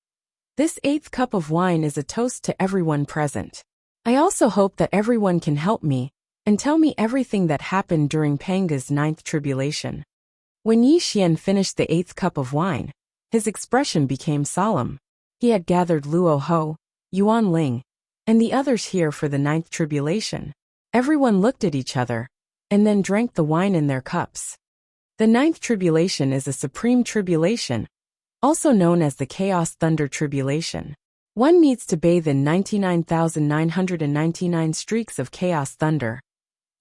"This 8th cup of wine is a toast to everyone present. I also hope that everyone can help me and tell me everything that happened during Panga's 9th tribulation." When Yi Xian finished the 8th cup of wine, his expression became solemn. He had gathered Luo Ho, Yuan Ling, and the others here for the ninth tribulation. Everyone looked at each other, and then drank the wine in their cups. The ninth tribulation is a supreme tribulation, also known as the Chaos Thunder Tribulation. One needs to bathe in 99,999 streaks of chaos thunder,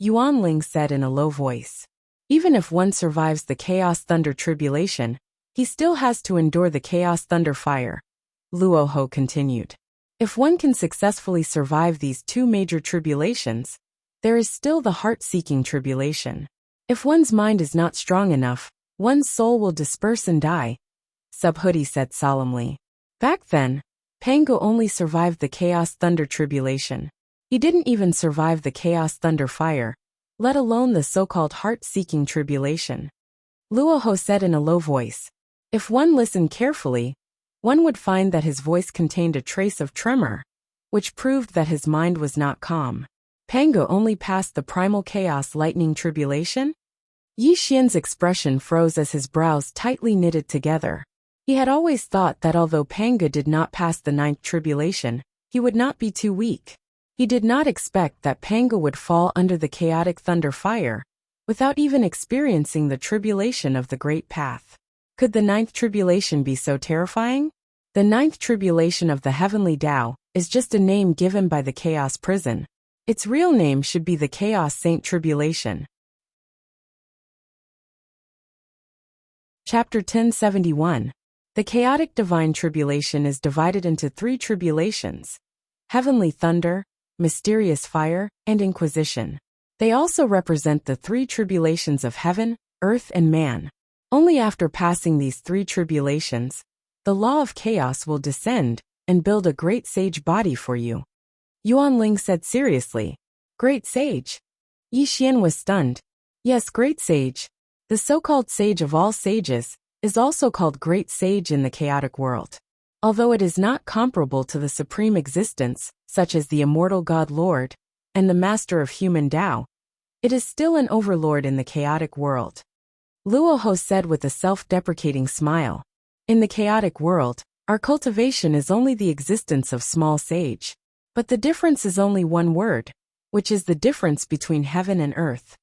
Yuanling said in a low voice. Even if one survives the Chaos Thunder Tribulation, he still has to endure the Chaos Thunder Fire, Luoho continued. If one can successfully survive these two major tribulations, there is still the heart-seeking tribulation. If one's mind is not strong enough, one's soul will disperse and die, Subhuti said solemnly. Back then, Pangu only survived the Chaos Thunder Tribulation. He didn't even survive the Chaos Thunder Fire, let alone the so-called heart-seeking tribulation. Luoho said in a low voice. If one listened carefully, one would find that his voice contained a trace of tremor, which proved that his mind was not calm. Pangu only passed the primal chaos lightning tribulation? Yi Xian's expression froze as his brows tightly knitted together. He had always thought that although Pangu did not pass the ninth tribulation, he would not be too weak. He did not expect that Pangu would fall under the chaotic thunder fire, without even experiencing the tribulation of the Great Path. Could the ninth tribulation be so terrifying? The ninth tribulation of the Heavenly Tao is just a name given by the Chaos Prison. Its real name should be the Chaos Saint Tribulation. Chapter 1071. The Chaotic Divine Tribulation is divided into three tribulations: Heavenly Thunder, Mysterious Fire, and Inquisition. They also represent the three tribulations of heaven, earth, and man. Only after passing these three tribulations, the law of chaos will descend and build a great sage body for you. Yuanling said seriously. Great sage? Yi Xian was stunned. Yes, great sage. The so-called sage of all sages is also called great sage in the chaotic world. Although it is not comparable to the supreme existence, such as the immortal God Lord and the master of human Tao, it is still an overlord in the chaotic world. Luoho said with a self-deprecating smile. In the chaotic world, our cultivation is only the existence of small sage. But the difference is only one word, which is the difference between heaven and earth.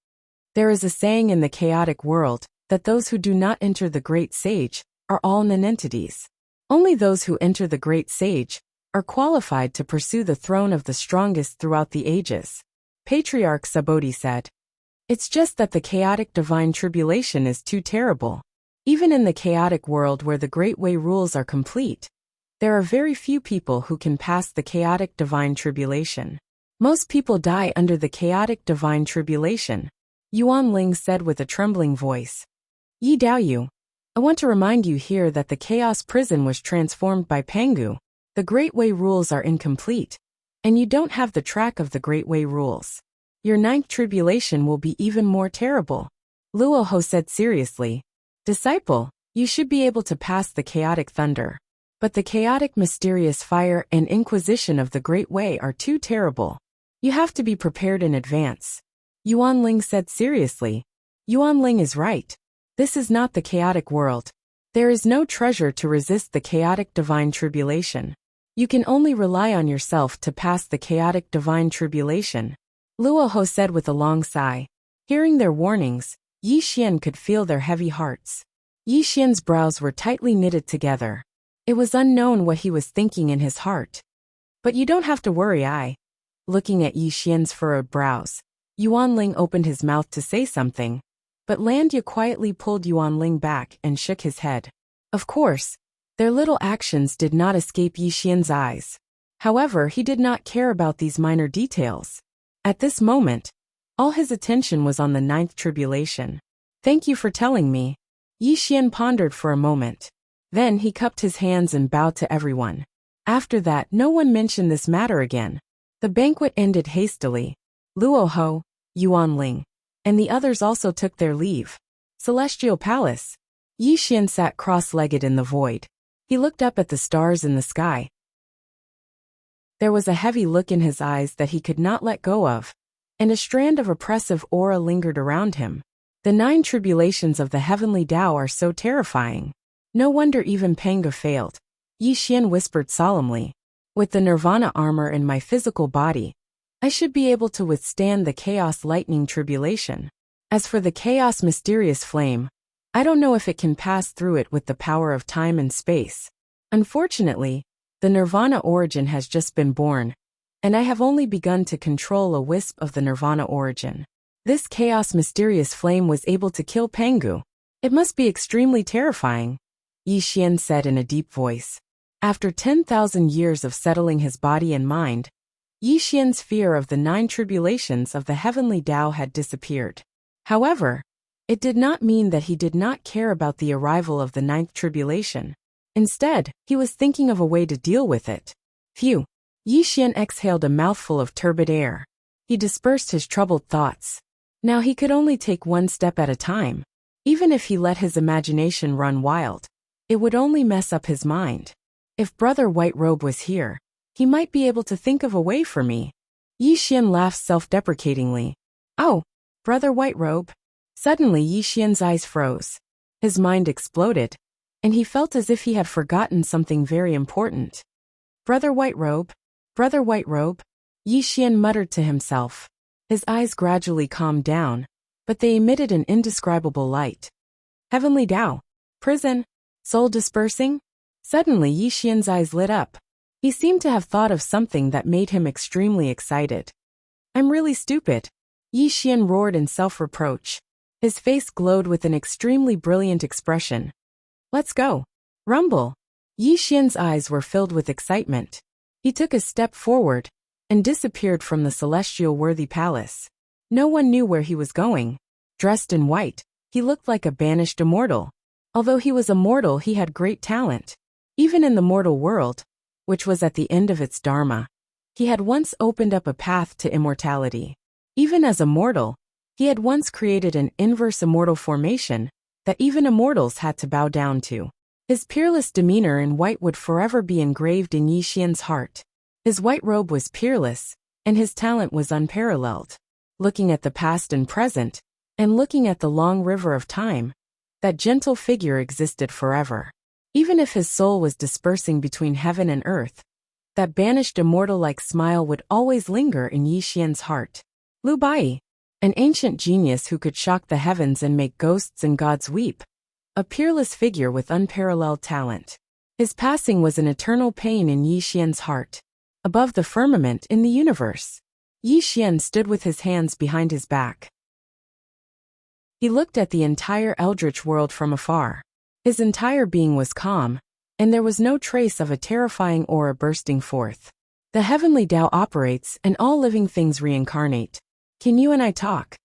There is a saying in the chaotic world that those who do not enter the great sage are all nonentities. Only those who enter the great sage are qualified to pursue the throne of the strongest throughout the ages. Patriarch Subhuti said. It's just that the chaotic divine tribulation is too terrible. Even in the chaotic world where the Great Way rules are complete, there are very few people who can pass the chaotic divine tribulation. Most people die under the chaotic divine tribulation, Yuanling said with a trembling voice. Yi Daoyu, I want to remind you here that the chaos prison was transformed by Pangu. The Great Way rules are incomplete, and you don't have the track of the Great Way rules. Your ninth tribulation will be even more terrible. Luoho said seriously. Disciple, you should be able to pass the chaotic thunder. But the chaotic mysterious fire and inquisition of the Great Way are too terrible. You have to be prepared in advance. Yuanling said seriously. Yuanling is right. This is not the chaotic world. There is no treasure to resist the chaotic divine tribulation. You can only rely on yourself to pass the chaotic divine tribulation, Luoho said with a long sigh. Hearing their warnings, Yi Xian could feel their heavy hearts. Yi Xian's brows were tightly knitted together. It was unknown what he was thinking in his heart. But you don't have to worry, Looking at Yi Xian's furrowed brows, Yuanling opened his mouth to say something, but Landia quietly pulled Yuanling back and shook his head. Of course, their little actions did not escape Yi Xian's eyes. However, he did not care about these minor details. At this moment, all his attention was on the ninth tribulation. Thank you for telling me. Yi Xian pondered for a moment. Then he cupped his hands and bowed to everyone. After that, no one mentioned this matter again. The banquet ended hastily. Luoho, Yuanling, and the others also took their leave. Celestial Palace. Yi Xian sat cross-legged in the void. He looked up at the stars in the sky. There was a heavy look in his eyes that he could not let go of, and a strand of oppressive aura lingered around him. The 9 tribulations of the heavenly Tao are so terrifying. No wonder even Pangu failed. Yi Xian whispered solemnly. With the nirvana armor in my physical body, I should be able to withstand the chaos lightning tribulation. As for the chaos mysterious flame, I don't know if it can pass through it with the power of time and space. Unfortunately, the nirvana origin has just been born, and I have only begun to control a wisp of the nirvana origin. This chaos mysterious flame was able to kill Pengu. It must be extremely terrifying, Yi Xian said in a deep voice. After 10,000 years of settling his body and mind, Yi Xian's fear of the 9 tribulations of the heavenly Tao had disappeared. However, it did not mean that he did not care about the arrival of the 9th tribulation. Instead, he was thinking of a way to deal with it. Phew! Yi Xian exhaled a mouthful of turbid air. He dispersed his troubled thoughts. Now he could only take one step at a time. Even if he let his imagination run wild, it would only mess up his mind. If Brother White Robe was here, he might be able to think of a way for me. Yi Xian laughed self-deprecatingly. Oh, Brother White Robe. Suddenly Yi Xian's eyes froze. His mind exploded, and he felt as if he had forgotten something very important. Brother White Robe, Brother White Robe, Yi Xian muttered to himself. His eyes gradually calmed down, but they emitted an indescribable light. Heavenly Tao, prison, soul dispersing? Suddenly Yi Xian's eyes lit up. He seemed to have thought of something that made him extremely excited. I'm really stupid, Yi Xian roared in self-reproach. His face glowed with an extremely brilliant expression. Let's go. Rumble. Yi Xian's eyes were filled with excitement. He took a step forward and disappeared from the celestial worthy palace. No one knew where he was going. Dressed in white, he looked like a banished immortal. Although he was a mortal, he had great talent. Even in the mortal world, which was at the end of its dharma, he had once opened up a path to immortality. Even as a mortal, he had once created an inverse immortal formation that even immortals had to bow down to. His peerless demeanor in white would forever be engraved in Yi Xian's heart. His white robe was peerless, and his talent was unparalleled. Looking at the past and present, and looking at the long river of time, that gentle figure existed forever. Even if his soul was dispersing between heaven and earth, that banished immortal-like smile would always linger in Yi Xian's heart. Lu Bai, an ancient genius who could shock the heavens and make ghosts and gods weep. A peerless figure with unparalleled talent. His passing was an eternal pain in Yi Xian's heart. Above the firmament in the universe, Yi Xian stood with his hands behind his back. He looked at the entire eldritch world from afar. His entire being was calm, and there was no trace of a terrifying aura bursting forth. The heavenly Tao operates and all living things reincarnate. Can you and I talk?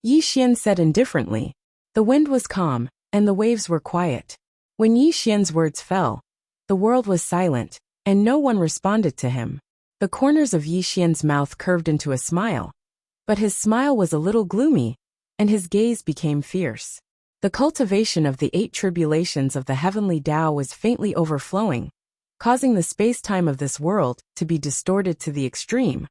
Yi Xian said indifferently. The wind was calm, and the waves were quiet. When Yi Xian's words fell, the world was silent, and no one responded to him. The corners of Yi Xian's mouth curved into a smile. But his smile was a little gloomy, and his gaze became fierce. The cultivation of the 8 tribulations of the heavenly Tao was faintly overflowing, causing the space-time of this world to be distorted to the extreme,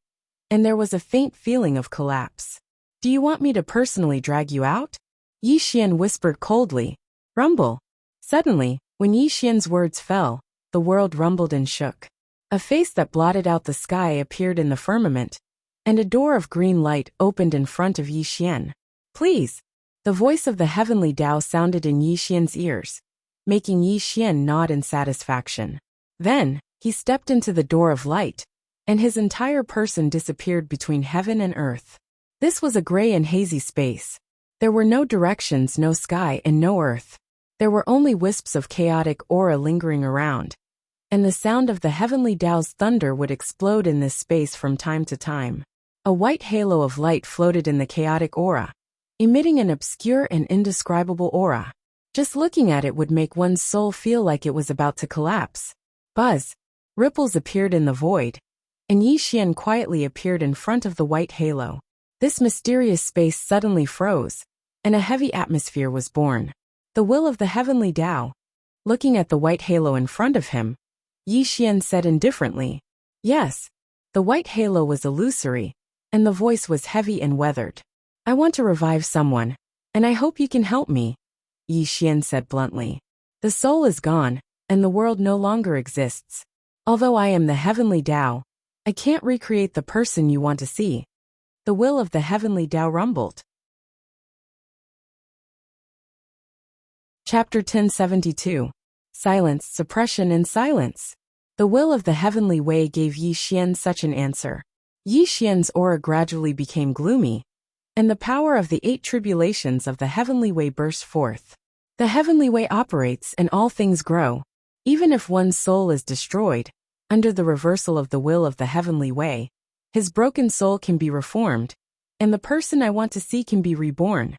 and there was a faint feeling of collapse. Do you want me to personally drag you out? Yi Xian whispered coldly. Rumble. Suddenly, when Yi Xian's words fell, the world rumbled and shook. A face that blotted out the sky appeared in the firmament, and a door of green light opened in front of Yi Xian. Please. The voice of the heavenly Tao sounded in Yi Xian's ears, making Yi Xian nod in satisfaction. Then, he stepped into the door of light, and his entire person disappeared between heaven and earth. This was a gray and hazy space. There were no directions, no sky, and no earth. There were only wisps of chaotic aura lingering around, and the sound of the heavenly Tao's thunder would explode in this space from time to time. A white halo of light floated in the chaotic aura, emitting an obscure and indescribable aura. Just looking at it would make one's soul feel like it was about to collapse. Buzz. Ripples appeared in the void, and Yi Xian quietly appeared in front of the white halo. This mysterious space suddenly froze, and a heavy atmosphere was born. The will of the heavenly Tao. Looking at the white halo in front of him, Yi Xian said indifferently. Yes. The white halo was illusory, and the voice was heavy and weathered. I want to revive someone, and I hope you can help me, Yi Xian said bluntly. The soul is gone, and the world no longer exists. Although I am the heavenly Tao, I can't recreate the person you want to see. The will of the heavenly Tao rumbled. Chapter 1072. Silence, Suppression and Silence. The will of the heavenly way gave Yi Xian such an answer. Yi Xian's aura gradually became gloomy, and the power of the 8 tribulations of the heavenly way burst forth. The heavenly way operates and all things grow. Even if one's soul is destroyed, under the reversal of the will of the heavenly way, his broken soul can be reformed, and the person I want to see can be reborn.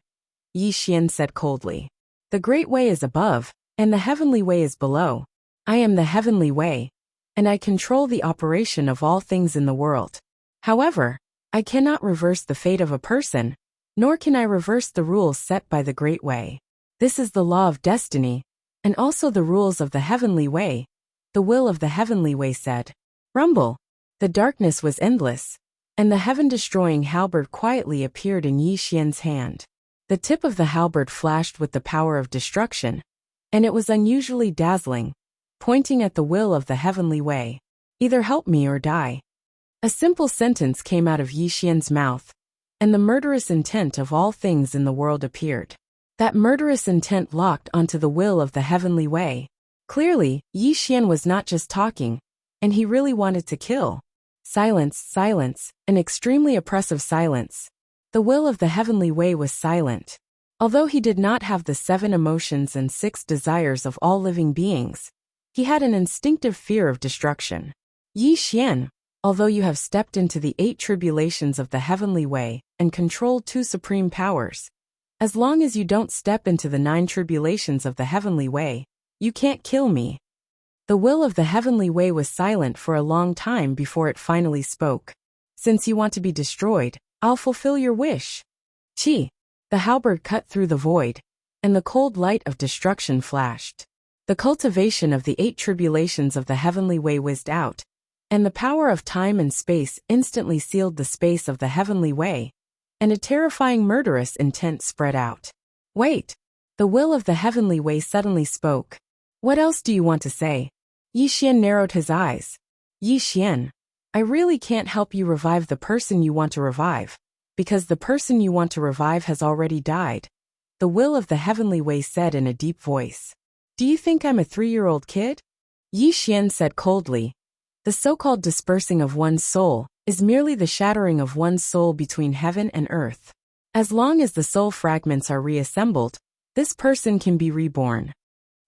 Yi Xian said coldly. The great way is above, and the heavenly way is below. I am the heavenly way, and I control the operation of all things in the world. However, I cannot reverse the fate of a person, nor can I reverse the rules set by the great way. This is the law of destiny, and also the rules of the heavenly way. The will of the heavenly way said. Rumble. The darkness was endless, and the heaven-destroying halberd quietly appeared in Yi Xian's hand. The tip of the halberd flashed with the power of destruction, and it was unusually dazzling, pointing at the will of the heavenly way. Either help me or die. A simple sentence came out of Yi Xian's mouth, and the murderous intent of all things in the world appeared. That murderous intent locked onto the will of the heavenly way. Clearly, Yi Xian was not just talking, and he really wanted to kill. Silence, silence, an extremely oppressive silence. The will of the heavenly way was silent. Although he did not have the 7 emotions and 6 desires of all living beings, he had an instinctive fear of destruction. Yi Xian, although you have stepped into the 8 tribulations of the heavenly way and controlled 2 supreme powers, as long as you don't step into the 9 tribulations of the heavenly way, you can't kill me. The will of the heavenly way was silent for a long time before it finally spoke. Since you want to be destroyed, I'll fulfill your wish. Chi. The halberd cut through the void, and the cold light of destruction flashed. The cultivation of the 8 tribulations of the heavenly way whizzed out, and the power of time and space instantly sealed the space of the heavenly way, and a terrifying murderous intent spread out. Wait! The will of the heavenly way suddenly spoke. What else do you want to say? Yi Xian narrowed his eyes. Yi Xian, I really can't help you revive the person you want to revive, because the person you want to revive has already died. The will of the heavenly way said in a deep voice. Do you think I'm a 3-year-old kid? Yi Xian said coldly. The so-called dispersing of one's soul is merely the shattering of one's soul between heaven and earth. As long as the soul fragments are reassembled, this person can be reborn.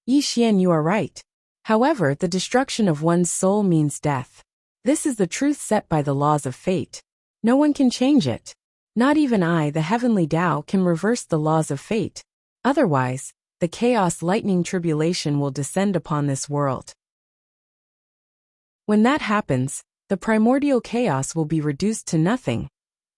Yi Xian, you are right. However, the destruction of one's soul means death. This is the truth set by the laws of fate. No one can change it. Not even I, the heavenly Tao, can reverse the laws of fate. Otherwise, the chaos lightning tribulation will descend upon this world. When that happens, the primordial chaos will be reduced to nothing,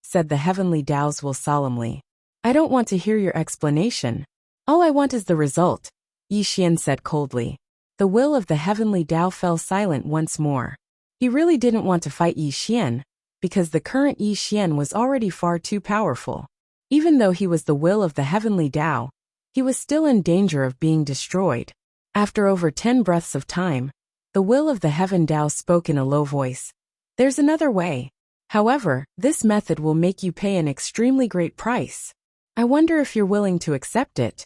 said the heavenly Tao's will solemnly. I don't want to hear your explanation. All I want is the result, Yi Xian said coldly. The will of the heavenly Tao fell silent once more. He really didn't want to fight Yi Xian, because the current Yi Xian was already far too powerful. Even though he was the will of the heavenly Tao, he was still in danger of being destroyed. After over 10 breaths of time, the will of the heaven Tao spoke in a low voice. There's another way. However, this method will make you pay an extremely great price. I wonder if you're willing to accept it.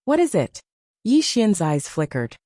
What is it? Yi Xian's eyes flickered.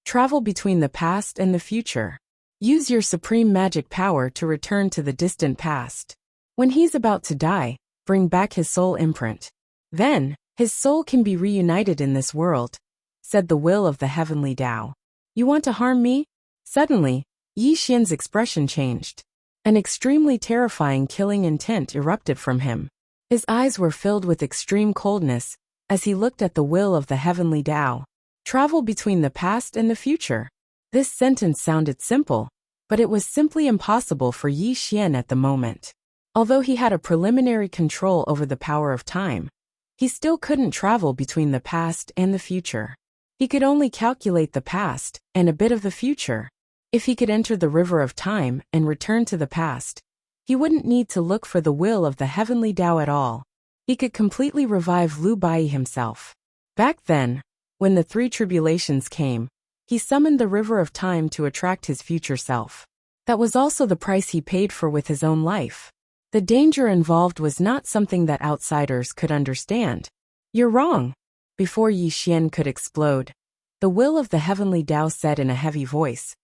Travel between the past and the future. Use your supreme magic power to return to the distant past. When he's about to die, bring back his soul imprint. Then, his soul can be reunited in this world, said the will of the heavenly Tao. You want to harm me? Suddenly, Yi Xian's expression changed. An extremely terrifying killing intent erupted from him. His eyes were filled with extreme coldness as he looked at the will of the heavenly Tao. Travel between the past and the future. This sentence sounded simple, but it was simply impossible for Yi Xian at the moment. Although he had a preliminary control over the power of time, he still couldn't travel between the past and the future. He could only calculate the past and a bit of the future. If he could enter the river of time and return to the past, he wouldn't need to look for the will of the heavenly Tao at all. He could completely revive Lu Bai himself. Back then, when the 3 tribulations came, He summoned the river of time to attract his future self. That was also the price he paid for with his own life. The danger involved was not something that outsiders could understand. You're wrong. Before Yi Xian could explode, the will of the heavenly Tao said in a heavy voice,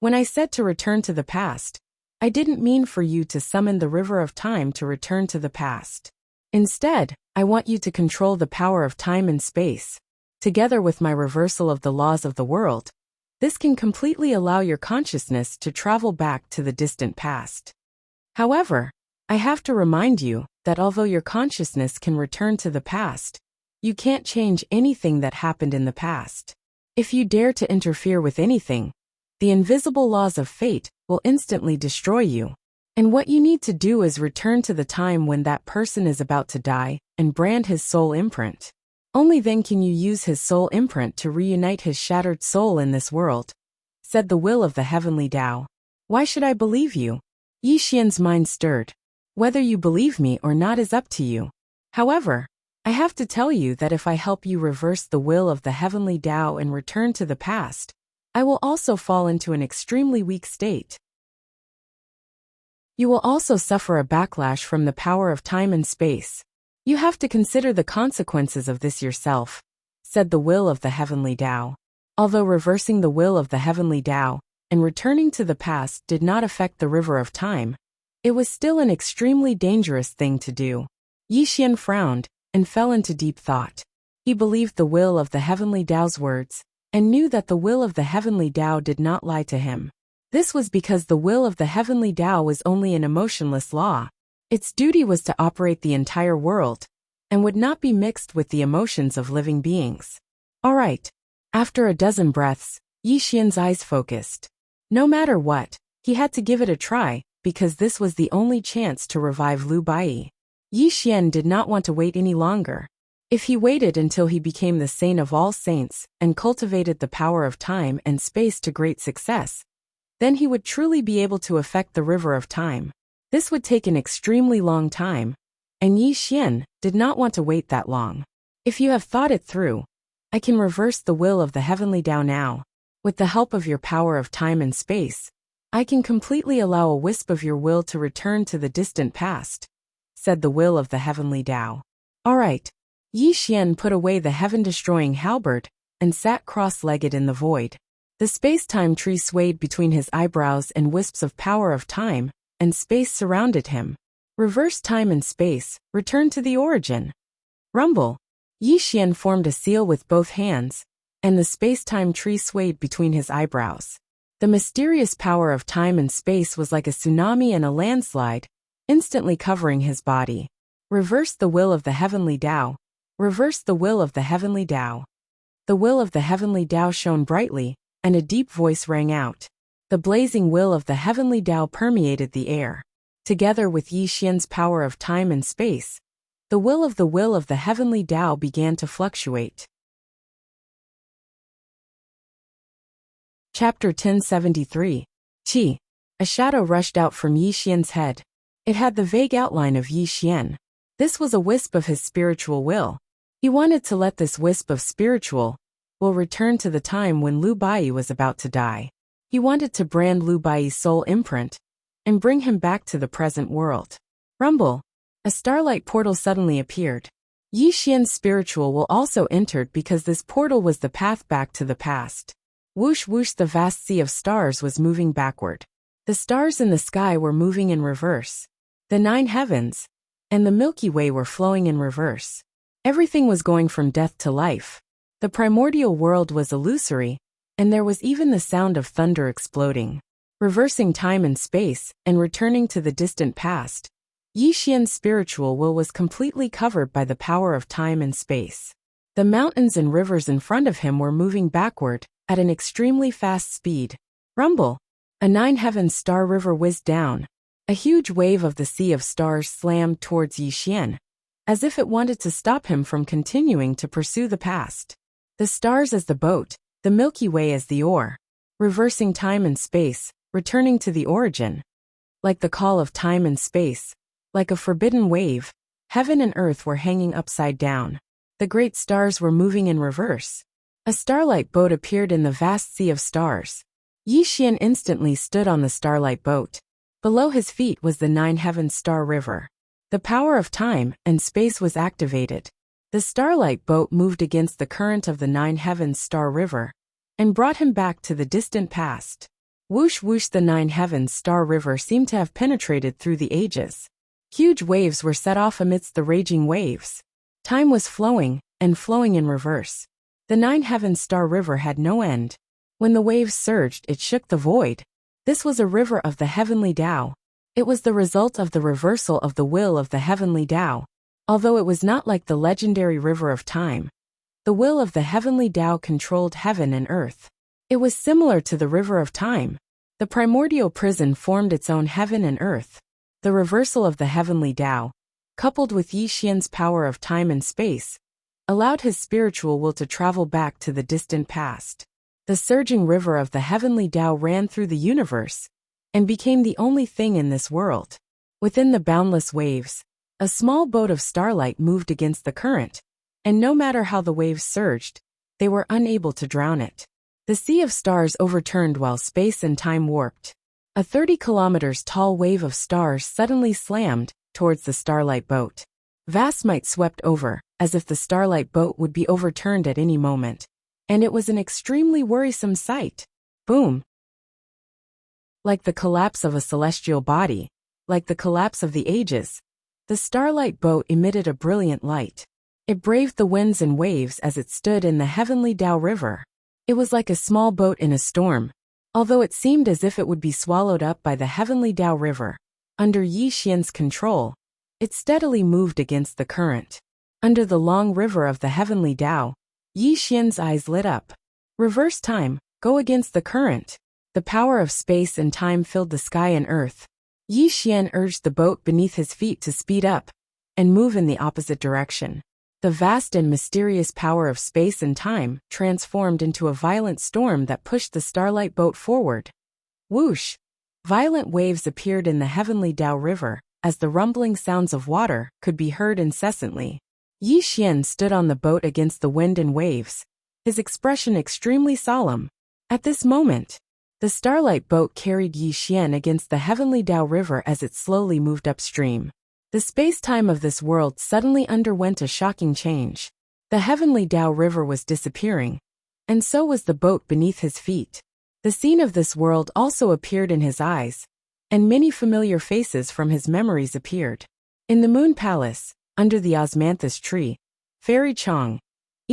"When I said to return to the past, I didn't mean for you to summon the river of time to return to the past. Instead, I want you to control the power of time and space. Together with my reversal of the laws of the world, this can completely allow your consciousness to travel back to the distant past. However, I have to remind you that although your consciousness can return to the past, you can't change anything that happened in the past. If you dare to interfere with anything, the invisible laws of fate will instantly destroy you. And what you need to do is return to the time when that person is about to die and brand his soul imprint. Only then can you use his soul imprint to reunite his shattered soul in this world," said the will of the heavenly Tao. "Why should I believe you?" Yi Xian's mind stirred. "Whether you believe me or not is up to you. However, I have to tell you that if I help you reverse the will of the heavenly Tao and return to the past, I will also fall into an extremely weak state. You will also suffer a backlash from the power of time and space. You have to consider the consequences of this yourself," said the will of the heavenly Tao. Although reversing the will of the heavenly Tao and returning to the past did not affect the river of time, it was still an extremely dangerous thing to do. Yi Xian frowned and fell into deep thought. He believed the will of the heavenly Tao's words and knew that the will of the heavenly Tao did not lie to him. This was because the will of the heavenly Tao was only an emotionless law. Its duty was to operate the entire world and would not be mixed with the emotions of living beings. All right. After a dozen breaths, Yi Xian's eyes focused. No matter what, he had to give it a try because this was the only chance to revive Lu Bai. Yi Xian did not want to wait any longer. If he waited until he became the saint of all saints and cultivated the power of time and space to great success, then he would truly be able to affect the river of time. This would take an extremely long time, and Yi Xian did not want to wait that long. If you have thought it through, I can reverse the will of the heavenly Tao now. With the help of your power of time and space, I can completely allow a wisp of your will to return to the distant past, said the will of the heavenly Tao. All right. Yi Xian put away the heaven-destroying halberd and sat cross-legged in the void. The space-time tree swayed between his eyebrows and wisps of power of time and space surrounded him. Reverse time and space, return to the origin. Rumble. Yi Xian formed a seal with both hands, and the space-time tree swayed between his eyebrows. The mysterious power of time and space was like a tsunami and a landslide, instantly covering his body. Reverse the will of the heavenly Tao. Reverse the will of the heavenly Tao. The will of the heavenly Tao shone brightly, and a deep voice rang out. The blazing will of the heavenly Tao permeated the air. Together with Yi Xian's power of time and space, the will of the heavenly Tao began to fluctuate. Chapter 1073. Qi. A shadow rushed out from Yi Xian's head. It had the vague outline of Yi Xian. This was a wisp of his spiritual will. He wanted to let this wisp of spiritual will return to the time when Lu Bai was about to die. He wanted to brand Lu Bai's soul imprint and bring him back to the present world. Rumble. A starlight portal suddenly appeared. Yi Xian's spiritual will also entered because this portal was the path back to the past. Whoosh whoosh, the vast sea of stars was moving backward. The stars in the sky were moving in reverse. The 9 heavens and the Milky Way were flowing in reverse. Everything was going from death to life. The primordial world was illusory, and there was even the sound of thunder exploding. Reversing time and space and returning to the distant past, Yi Xian's spiritual will was completely covered by the power of time and space. The mountains and rivers in front of him were moving backward at an extremely fast speed. Rumble. A 9-heaven star river whizzed down. A huge wave of the sea of stars slammed towards Yi Xian, as if it wanted to stop him from continuing to pursue the past. The stars as the boat, the Milky Way as the oar. Reversing time and space, returning to the origin. Like the call of time and space, like a forbidden wave, heaven and earth were hanging upside down. The great stars were moving in reverse. A starlight boat appeared in the vast sea of stars. Yi Xian instantly stood on the starlight boat. Below his feet was the Nine Heavens Star River. The power of time and space was activated. The starlight boat moved against the current of the Nine Heavens Star River and brought him back to the distant past. Whoosh whoosh, the Nine Heavens Star River seemed to have penetrated through the ages. Huge waves were set off amidst the raging waves. Time was flowing, and flowing in reverse. The Nine Heavens Star River had no end. When the waves surged, it shook the void. This was a river of the heavenly Tao. It was the result of the reversal of the will of the heavenly Tao. Although it was not like the legendary river of time, the will of the heavenly Tao controlled heaven and earth. It was similar to the river of time. The primordial prison formed its own heaven and earth. The reversal of the heavenly Tao, coupled with Yi Xian's power of time and space, allowed his spiritual will to travel back to the distant past. The surging river of the heavenly Tao ran through the universe and became the only thing in this world. Within the boundless waves, a small boat of starlight moved against the current, and no matter how the waves surged, they were unable to drown it. The sea of stars overturned while space and time warped. A 30 kilometers tall wave of stars suddenly slammed towards the starlight boat. Vast might swept over, as if the starlight boat would be overturned at any moment. And it was an extremely worrisome sight. Boom! Like the collapse of a celestial body, like the collapse of the ages, the starlight boat emitted a brilliant light. It braved the winds and waves as it stood in the heavenly Tao River. It was like a small boat in a storm, although it seemed as if it would be swallowed up by the heavenly Tao River. Under Yi Xian's control, it steadily moved against the current. Under the long river of the heavenly Tao, Yi Xian's eyes lit up. Reverse time, go against the current. The power of space and time filled the sky and earth. Yi Xian urged the boat beneath his feet to speed up and move in the opposite direction. The vast and mysterious power of space and time transformed into a violent storm that pushed the starlight boat forward. Whoosh! Violent waves appeared in the heavenly Tao River, as the rumbling sounds of water could be heard incessantly. Yi Xian stood on the boat against the wind and waves, his expression extremely solemn. At this moment, the starlight boat carried Yi Xian against the heavenly Tao River as it slowly moved upstream. The space-time of this world suddenly underwent a shocking change. The heavenly Tao River was disappearing, and so was the boat beneath his feet. The scene of this world also appeared in his eyes, and many familiar faces from his memories appeared. In the Moon Palace, under the osmanthus tree, Fairy Chang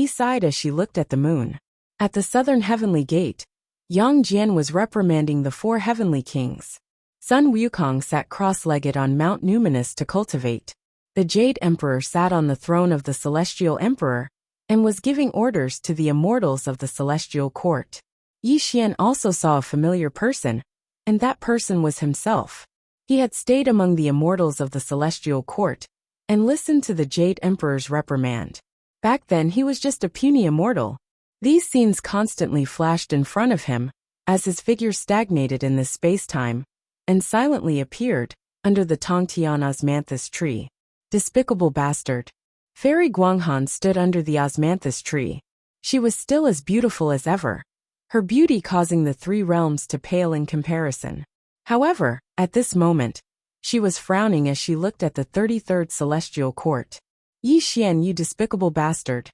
sighed as she looked at the moon. At the southern heavenly gate, Yang Jian was reprimanding the four heavenly kings. Sun Wukong sat cross-legged on Mount Numinous to cultivate. The Jade Emperor sat on the throne of the Celestial Emperor and was giving orders to the immortals of the Celestial Court. Yi Xian also saw a familiar person, and that person was himself. He had stayed among the immortals of the Celestial Court and listened to the Jade Emperor's reprimand. Back then he was just a puny immortal. These scenes constantly flashed in front of him, as his figure stagnated in this space-time, and silently appeared under the Tongtian osmanthus tree. Despicable bastard. Fairy Guanghan stood under the osmanthus tree. She was still as beautiful as ever, her beauty causing the three realms to pale in comparison. However, at this moment, she was frowning as she looked at the 33rd Celestial Court. Yi Xian, you despicable bastard.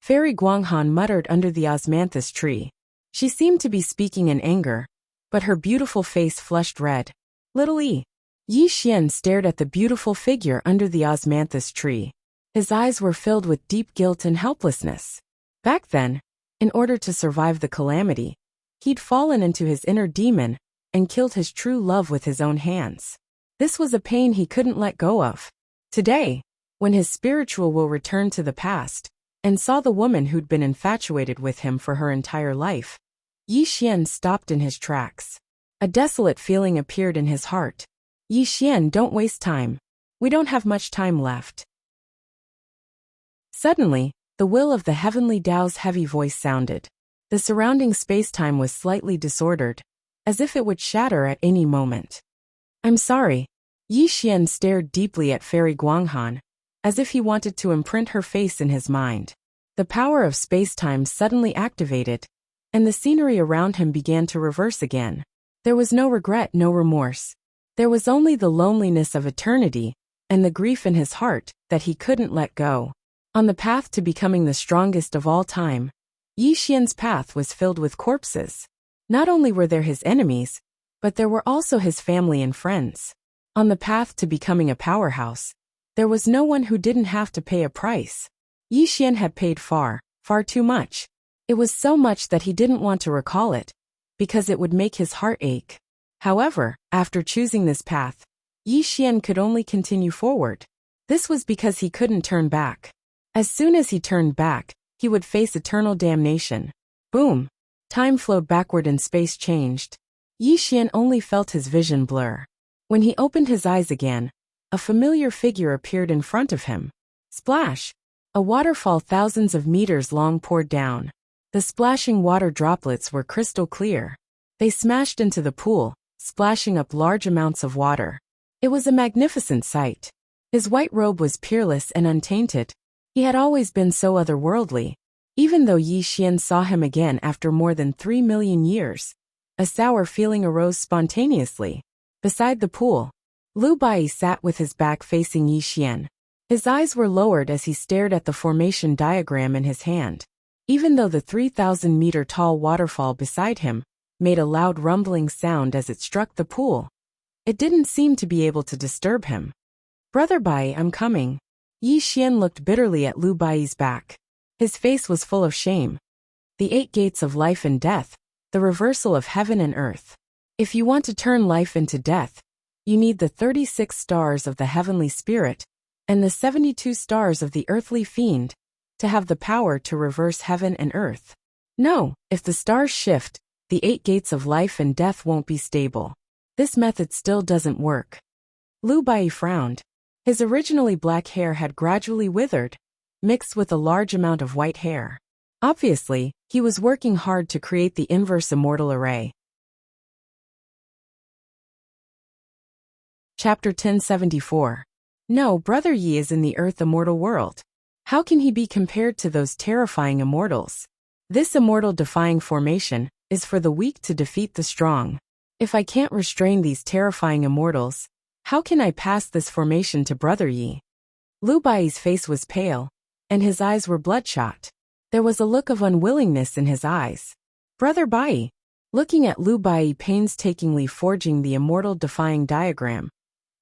Fairy Guanghan muttered under the osmanthus tree. She seemed to be speaking in anger, but her beautiful face flushed red. Little Yi Xian stared at the beautiful figure under the osmanthus tree. His eyes were filled with deep guilt and helplessness. Back then, in order to survive the calamity, he'd fallen into his inner demon and killed his true love with his own hands. This was a pain he couldn't let go of. Today, when his spiritual will returned to the past and saw the woman who'd been infatuated with him for her entire life, Yi Xian stopped in his tracks. A desolate feeling appeared in his heart. Yi Xian, don't waste time. We don't have much time left. Suddenly, the will of the heavenly Tao's heavy voice sounded. The surrounding space-time was slightly disordered, as if it would shatter at any moment. I'm sorry. Yi Xian stared deeply at Fairy Guanghan, as if he wanted to imprint her face in his mind. The power of space-time suddenly activated, and the scenery around him began to reverse again. There was no regret, no remorse. There was only the loneliness of eternity, and the grief in his heart that he couldn't let go. On the path to becoming the strongest of all time, Yi Xian's path was filled with corpses. Not only were there his enemies, but there were also his family and friends. On the path to becoming a powerhouse, there was no one who didn't have to pay a price. Yi Xian had paid far, far too much. It was so much that he didn't want to recall it, because it would make his heart ache. However, after choosing this path, Yi Xian could only continue forward. This was because he couldn't turn back. As soon as he turned back, he would face eternal damnation. Boom! Time flowed backward and space changed. Yi Xian only felt his vision blur. When he opened his eyes again, a familiar figure appeared in front of him. Splash! A waterfall thousands of meters long poured down. The splashing water droplets were crystal clear. They smashed into the pool, splashing up large amounts of water. It was a magnificent sight. His white robe was peerless and untainted. He had always been so otherworldly. Even though Yi Xian saw him again after more than 3 million years, a sour feeling arose spontaneously. Beside the pool, Lu Bai sat with his back facing Yi Xian. His eyes were lowered as he stared at the formation diagram in his hand. Even though the 3,000-meter-tall waterfall beside him made a loud rumbling sound as it struck the pool, it didn't seem to be able to disturb him. "Brother Bai, I'm coming." Yi Xian looked bitterly at Lu Bai's back. His face was full of shame. The 8 gates of life and death, the reversal of heaven and earth. If you want to turn life into death, you need the 36 stars of the heavenly spirit and the 72 stars of the earthly fiend to have the power to reverse heaven and earth. No, if the stars shift, the 8 gates of life and death won't be stable. This method still doesn't work. Lu Bai frowned. His originally black hair had gradually withered, mixed with a large amount of white hair. Obviously, he was working hard to create the inverse immortal array. Chapter 1074. No, Brother Yi is in the Earth immortal world. How can he be compared to those terrifying immortals? This immortal-defying formation is for the weak to defeat the strong. If I can't restrain these terrifying immortals, how can I pass this formation to Brother Yi? Lu Bai's face was pale, and his eyes were bloodshot. There was a look of unwillingness in his eyes. Brother Bai, looking at Lu Bai painstakingly forging the immortal-defying diagram,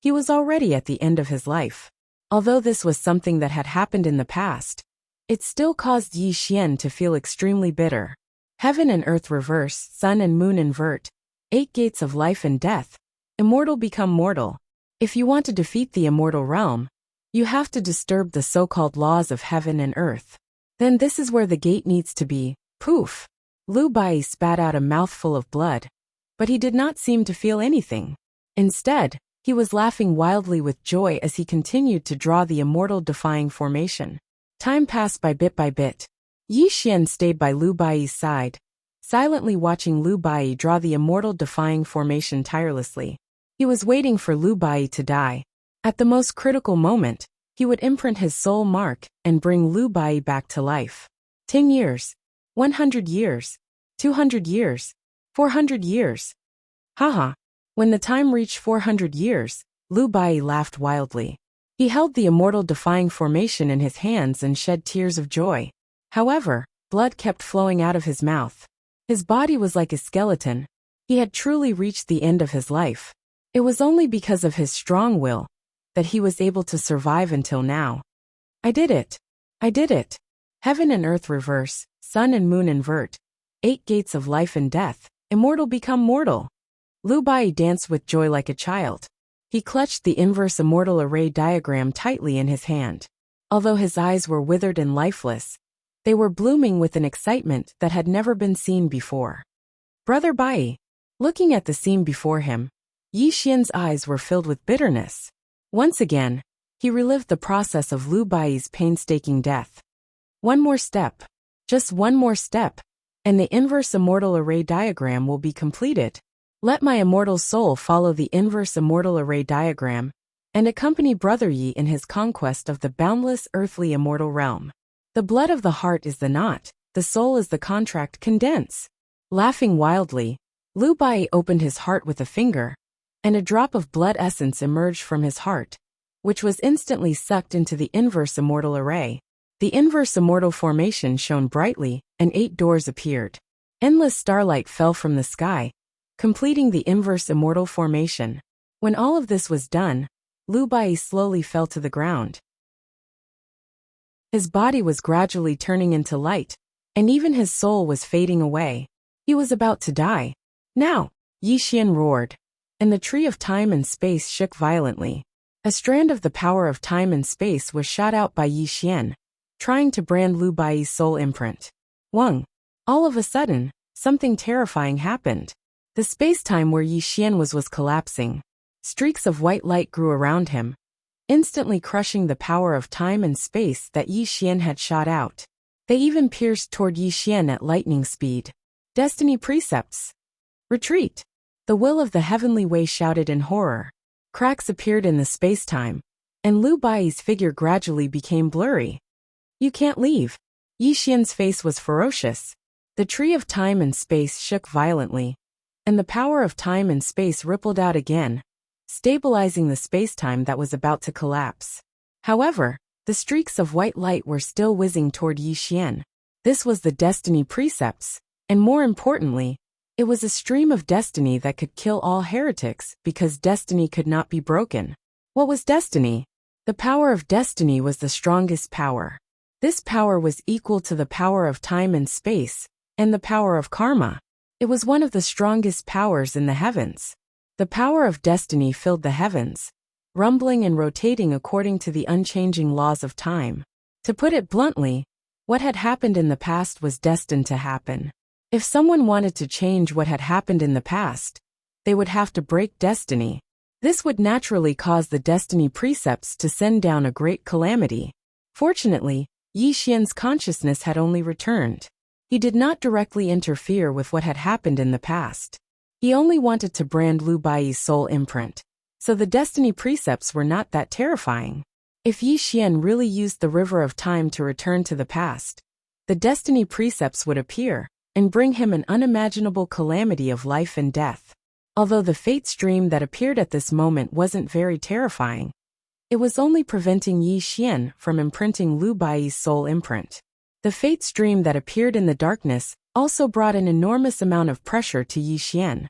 he was already at the end of his life. Although this was something that had happened in the past, it still caused Yi Xian to feel extremely bitter. Heaven and earth reverse, sun and moon invert, 8 gates of life and death, immortal become mortal. If you want to defeat the immortal realm, you have to disturb the so-called laws of heaven and earth. Then this is where the gate needs to be. Poof! Lu Bai spat out a mouthful of blood, but he did not seem to feel anything. Instead, he was laughing wildly with joy as he continued to draw the immortal-defying formation. Time passed by bit. Yi Xian stayed by Lu Bai's side, silently watching Lu Bai draw the immortal-defying formation tirelessly. He was waiting for Lu Bai to die. At the most critical moment, he would imprint his soul mark and bring Lu Bai back to life. 10 years. 100 years. 200 years. 400 years. Haha. When the time reached 400 years, Lu Bai laughed wildly. He held the immortal-defying formation in his hands and shed tears of joy. However, blood kept flowing out of his mouth. His body was like a skeleton. He had truly reached the end of his life. It was only because of his strong will that he was able to survive until now. I did it. I did it. Heaven and earth reverse, sun and moon invert, 8 gates of life and death, immortal become mortal. Lu Bai danced with joy like a child. He clutched the inverse immortal array diagram tightly in his hand. Although his eyes were withered and lifeless, they were blooming with an excitement that had never been seen before. Brother Bai. Looking at the scene before him, Yi Xian's eyes were filled with bitterness. Once again, he relived the process of Lu Bai's painstaking death. One more step. Just one more step, and the inverse immortal array diagram will be completed. Let my immortal soul follow the inverse immortal array diagram and accompany Brother Yi in his conquest of the boundless earthly immortal realm. The blood of the heart is the knot, the soul is the contract. Condense. Laughing wildly, Lu Bai opened his heart with a finger, and a drop of blood essence emerged from his heart, which was instantly sucked into the inverse immortal array. The inverse immortal formation shone brightly, and 8 doors appeared. Endless starlight fell from the sky, completing the inverse immortal formation. When all of this was done, Lu Bai slowly fell to the ground. His body was gradually turning into light, and even his soul was fading away. He was about to die. Now, Yi Xian roared, and the tree of time and space shook violently. A strand of the power of time and space was shot out by Yi Xian, trying to brand Lu Bai's soul imprint. Wang. All of a sudden, something terrifying happened. The space-time where Yi Xian was collapsing. Streaks of white light grew around him, instantly crushing the power of time and space that Yi Xian had shot out. They even pierced toward Yi Xian at lightning speed. Destiny precepts. Retreat. The will of the heavenly way shouted in horror. Cracks appeared in the space-time, and Lu Bai's figure gradually became blurry. You can't leave. Yi Xian's face was ferocious. The tree of time and space shook violently, and the power of time and space rippled out again, stabilizing the space-time that was about to collapse. However, the streaks of white light were still whizzing toward Yi Xian. This was the destiny precepts, and more importantly, it was a stream of destiny that could kill all heretics because destiny could not be broken. What was destiny? The power of destiny was the strongest power. This power was equal to the power of time and space, and the power of karma. It was one of the strongest powers in the heavens. The power of destiny filled the heavens, rumbling and rotating according to the unchanging laws of time. To put it bluntly, what had happened in the past was destined to happen. If someone wanted to change what had happened in the past, they would have to break destiny. This would naturally cause the destiny precepts to send down a great calamity. Fortunately, Yi Xian's consciousness had only returned. He did not directly interfere with what had happened in the past. He only wanted to brand Lu Bai's soul imprint, so the destiny precepts were not that terrifying. If Yi Xian really used the river of time to return to the past, the destiny precepts would appear and bring him an unimaginable calamity of life and death. Although the fate stream that appeared at this moment wasn't very terrifying, it was only preventing Yi Xian from imprinting Lu Bai's soul imprint. The fate stream that appeared in the darkness also brought an enormous amount of pressure to Yi Xian.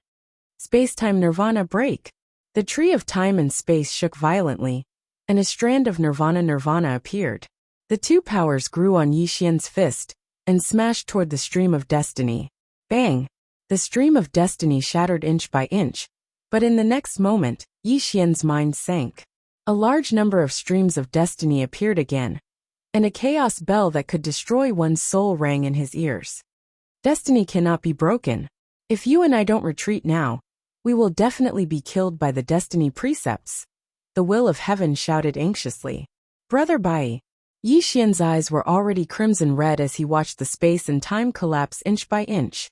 Space-time nirvana break. The tree of time and space shook violently, and a strand of nirvana appeared. The two powers grew on Yi Xian's fist and smashed toward the stream of destiny. Bang! The stream of destiny shattered inch by inch, but in the next moment, Yi Xian's mind sank. A large number of streams of destiny appeared again, and a chaos bell that could destroy one's soul rang in his ears. Destiny cannot be broken. If you and I don't retreat now, we will definitely be killed by the destiny precepts. The will of heaven shouted anxiously. Brother Bai. Yi Xian's eyes were already crimson red as he watched the space and time collapse inch by inch.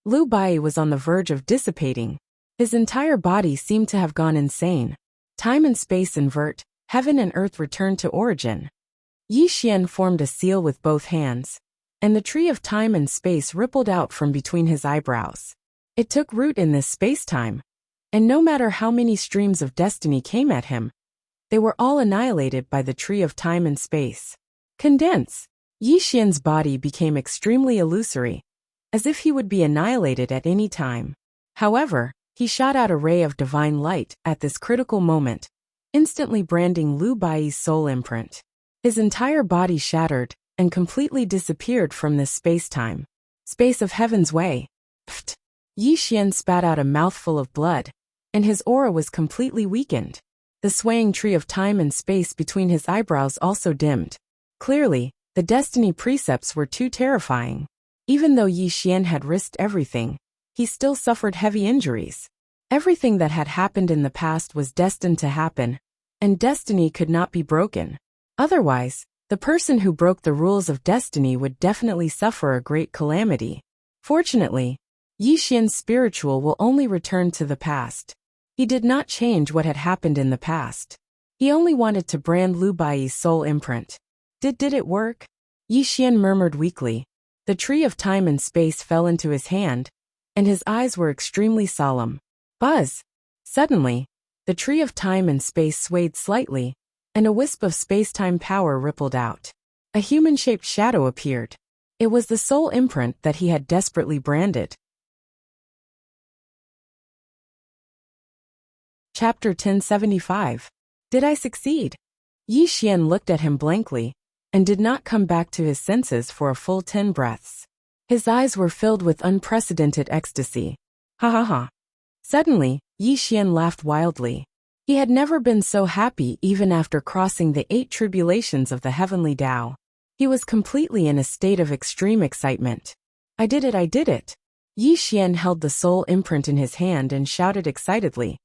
Lu Bai was on the verge of dissipating. His entire body seemed to have gone insane. Time and space invert, heaven and earth return to origin. Yi Xian formed a seal with both hands, and the tree of time and space rippled out from between his eyebrows. It took root in this space-time, and no matter how many streams of destiny came at him, they were all annihilated by the tree of time and space. Condense. Yi Xian's body became extremely illusory, as if he would be annihilated at any time. However, he shot out a ray of divine light at this critical moment, instantly branding Lu Bai's soul imprint. His entire body shattered and completely disappeared from this space-time. Space of heaven's way. Pfft. Yi Xian spat out a mouthful of blood, and his aura was completely weakened. The swaying tree of time and space between his eyebrows also dimmed. Clearly, the destiny precepts were too terrifying. Even though Yi Xian had risked everything, he still suffered heavy injuries. Everything that had happened in the past was destined to happen, and destiny could not be broken. Otherwise, the person who broke the rules of destiny would definitely suffer a great calamity. Fortunately, Yi Xian's spiritual will only return to the past. He did not change what had happened in the past. He only wanted to brand Lu Bai's soul imprint. Did it work? Yi Xian murmured weakly. The tree of time and space fell into his hand, and his eyes were extremely solemn. Buzz! Suddenly, the tree of time and space swayed slightly, and a wisp of space-time power rippled out. A human-shaped shadow appeared. It was the soul imprint that he had desperately branded. Chapter 1075. Did I succeed? Yi Xian looked at him blankly, and did not come back to his senses for a full 10 breaths. His eyes were filled with unprecedented ecstasy. Ha ha ha. Suddenly, Yi Xian laughed wildly. He had never been so happy even after crossing the 8 tribulations of the heavenly Tao. He was completely in a state of extreme excitement. I did it, I did it. Yi Xian held the soul imprint in his hand and shouted excitedly,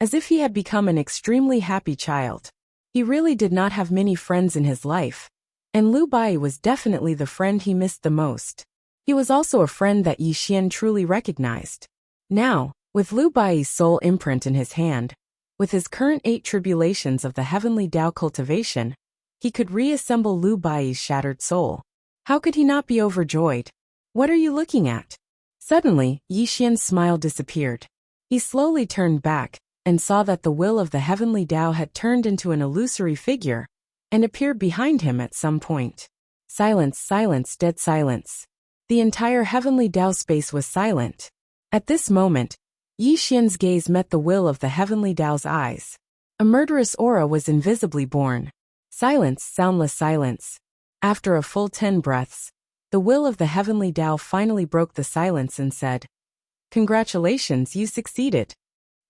as if he had become an extremely happy child. He really did not have many friends in his life, and Lu Bai was definitely the friend he missed the most. He was also a friend that Yi Xian truly recognized. Now, with Lu Bai's soul imprint in his hand, with his current 8 tribulations of the heavenly Tao cultivation, he could reassemble Lu Bai's shattered soul. How could he not be overjoyed? What are you looking at? Suddenly, Yi Xian's smile disappeared. He slowly turned back, and saw that the will of the heavenly Tao had turned into an illusory figure, and appeared behind him at some point. Silence, silence, dead silence. The entire heavenly Tao space was silent. At this moment, Yi Xian's gaze met the will of the heavenly Tao's eyes. A murderous aura was invisibly born. Silence, soundless silence. After a full 10 breaths, the will of the heavenly Tao finally broke the silence and said, "Congratulations, you succeeded.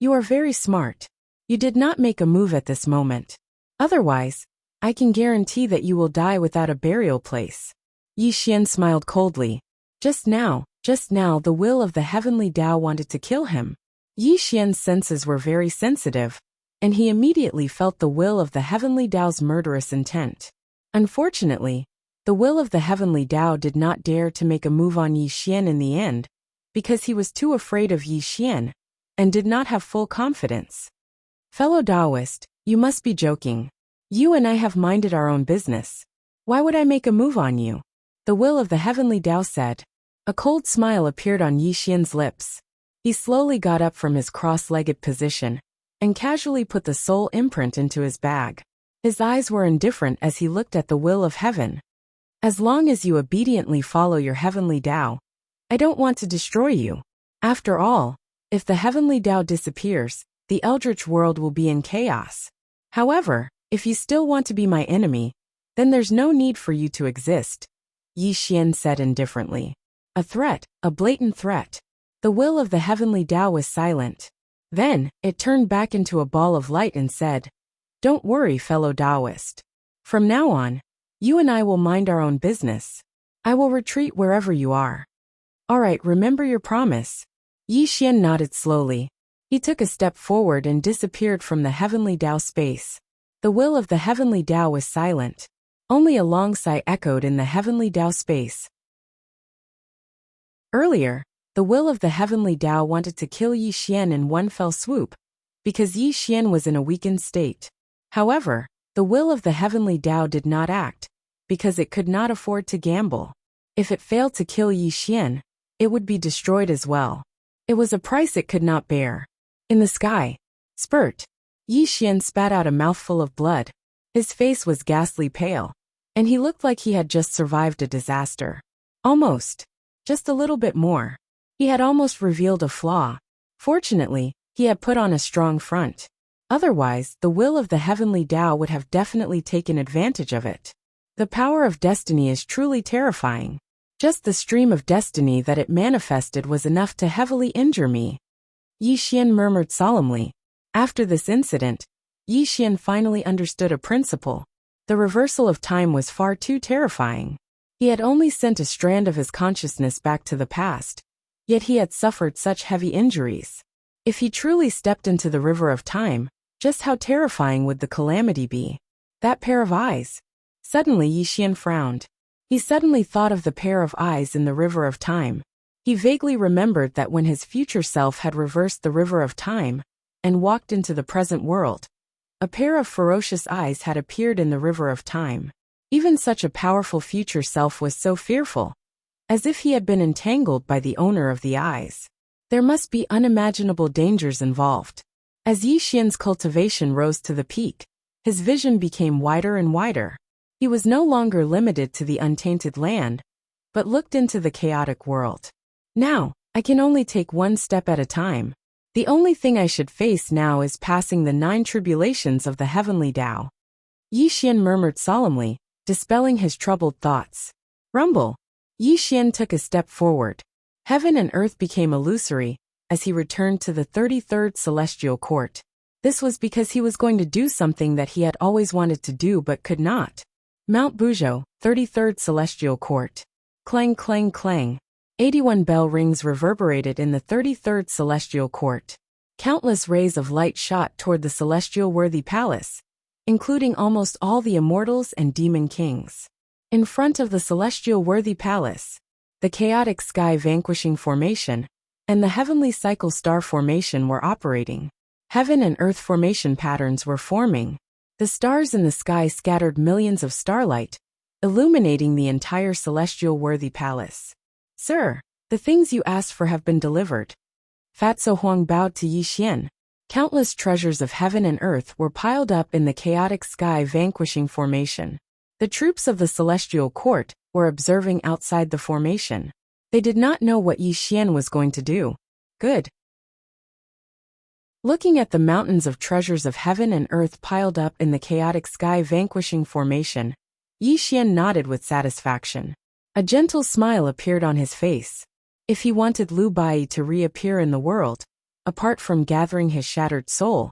You are very smart. You did not make a move at this moment. Otherwise, I can guarantee that you will die without a burial place." Yi Xian smiled coldly. Just now, the will of the heavenly Tao wanted to kill him. Yi Xian's senses were very sensitive, and he immediately felt the will of the heavenly Tao's murderous intent. Unfortunately, the will of the heavenly Tao did not dare to make a move on Yi Xian in the end, because he was too afraid of Yi Xian, and did not have full confidence. Fellow Taoist, you must be joking. You and I have minded our own business. Why would I make a move on you? The will of the heavenly Tao said. A cold smile appeared on Yi Xian's lips. He slowly got up from his cross-legged position, and casually put the soul imprint into his bag. His eyes were indifferent as he looked at the will of heaven. As long as you obediently follow your heavenly Tao, I don't want to destroy you. After all, if the heavenly Tao disappears, the eldritch world will be in chaos. However, if you still want to be my enemy, then there's no need for you to exist, Yi Xian said indifferently. A threat, a blatant threat. The will of the heavenly Tao was silent. Then, it turned back into a ball of light and said, "Don't worry, fellow Taoist. From now on, you and I will mind our own business. I will retreat wherever you are. All right, remember your promise." Yi Xian nodded slowly. He took a step forward and disappeared from the heavenly Tao space. The will of the heavenly Tao was silent. Only a long sigh echoed in the heavenly Tao space. Earlier, the will of the heavenly Tao wanted to kill Yi Xian in one fell swoop, because Yi Xian was in a weakened state. However, the will of the heavenly Tao did not act, because it could not afford to gamble. If it failed to kill Yi Xian, it would be destroyed as well. It was a price it could not bear. In the sky, spurt. Yi Xian spat out a mouthful of blood. His face was ghastly pale, and he looked like he had just survived a disaster. Almost. Just a little bit more. He had almost revealed a flaw. Fortunately, he had put on a strong front. Otherwise, the will of the heavenly Tao would have definitely taken advantage of it. The power of destiny is truly terrifying. Just the stream of destiny that it manifested was enough to heavily injure me. Yi Xian murmured solemnly. After this incident, Yi Xian finally understood a principle. The reversal of time was far too terrifying. He had only sent a strand of his consciousness back to the past, yet he had suffered such heavy injuries. If he truly stepped into the river of time, just how terrifying would the calamity be? That pair of eyes. Suddenly Yi Xian frowned. He suddenly thought of the pair of eyes in the river of time. He vaguely remembered that when his future self had reversed the river of time and walked into the present world, a pair of ferocious eyes had appeared in the river of time. Even such a powerful future self was so fearful, as if he had been entangled by the owner of the eyes. There must be unimaginable dangers involved. As Yi Xian's cultivation rose to the peak, his vision became wider and wider. He was no longer limited to the untainted land, but looked into the chaotic world. Now, I can only take one step at a time. The only thing I should face now is passing the 9 tribulations of the heavenly Tao. Yi Xian murmured solemnly, dispelling his troubled thoughts. Rumble. Yi Xian took a step forward. Heaven and earth became illusory as he returned to the 33rd celestial court. This was because he was going to do something that he had always wanted to do but could not. Mount Buzhou, 33rd celestial court. Clang clang clang. 81 bell rings reverberated in the 33rd celestial court. Countless rays of light shot toward the celestial worthy palace, including almost all the immortals and demon kings. In front of the celestial worthy palace, the chaotic sky vanquishing formation and the heavenly cycle star formation were operating. Heaven and earth formation patterns were forming. The stars in the sky scattered millions of starlight, illuminating the entire celestial worthy palace. Sir, the things you asked for have been delivered. Fatso Huang bowed to Yi Xian. Countless treasures of heaven and earth were piled up in the chaotic sky vanquishing formation. The troops of the celestial court were observing outside the formation. They did not know what Yi Xian was going to do. Good. Looking at the mountains of treasures of heaven and earth piled up in the chaotic sky vanquishing formation, Yi Xian nodded with satisfaction. A gentle smile appeared on his face. If he wanted Lu Bai to reappear in the world, apart from gathering his shattered soul,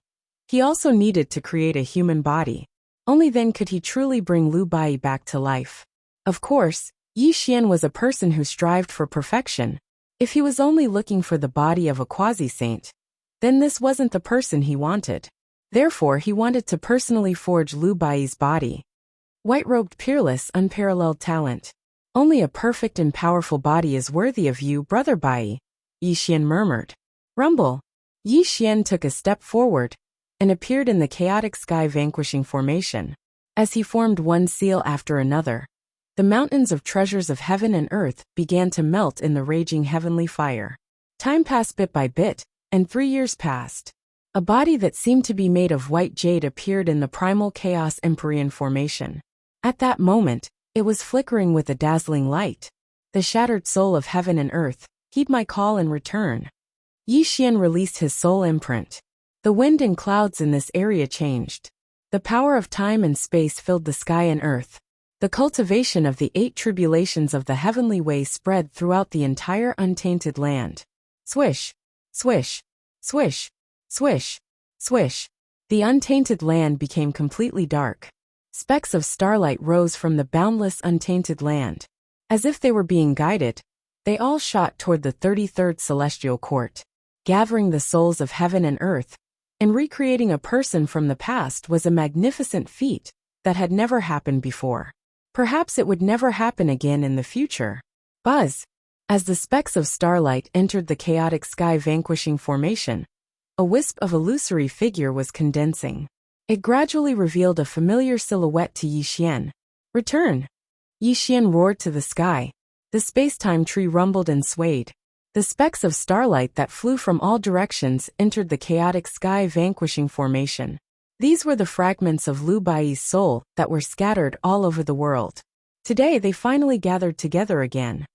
he also needed to create a human body. Only then could he truly bring Lu Bai back to life. Of course, Yi Xian was a person who strived for perfection. If he was only looking for the body of a quasi-saint, then this wasn't the person he wanted. Therefore, he wanted to personally forge Lu Bai's body. White-robed peerless, unparalleled talent. Only a perfect and powerful body is worthy of you, Brother Bai, Yi Xian murmured. Rumble. Yi Xian took a step forward and appeared in the chaotic sky vanquishing formation. As he formed one seal after another, the mountains of treasures of heaven and earth began to melt in the raging heavenly fire. Time passed bit by bit, and 3 years passed. A body that seemed to be made of white jade appeared in the primal chaos Empyrean formation. At that moment, it was flickering with a dazzling light. The shattered soul of heaven and earth, heed my call and return. Yi Xian released his soul imprint. The wind and clouds in this area changed. The power of time and space filled the sky and earth. The cultivation of the 8 tribulations of the heavenly way spread throughout the entire untainted land. Swish, swish, swish, swish, swish. The untainted land became completely dark. Specks of starlight rose from the boundless untainted land. As if they were being guided, they all shot toward the 33rd celestial court. Gathering the souls of heaven and earth, and recreating a person from the past was a magnificent feat that had never happened before. Perhaps it would never happen again in the future. Buzz. As the specks of starlight entered the chaotic sky vanquishing formation, a wisp of illusory figure was condensing. It gradually revealed a familiar silhouette to Yi Xian. Return! Yi Xian roared to the sky. The space-time tree rumbled and swayed. The specks of starlight that flew from all directions entered the chaotic sky vanquishing formation. These were the fragments of Lu Bai's soul that were scattered all over the world. Today they finally gathered together again.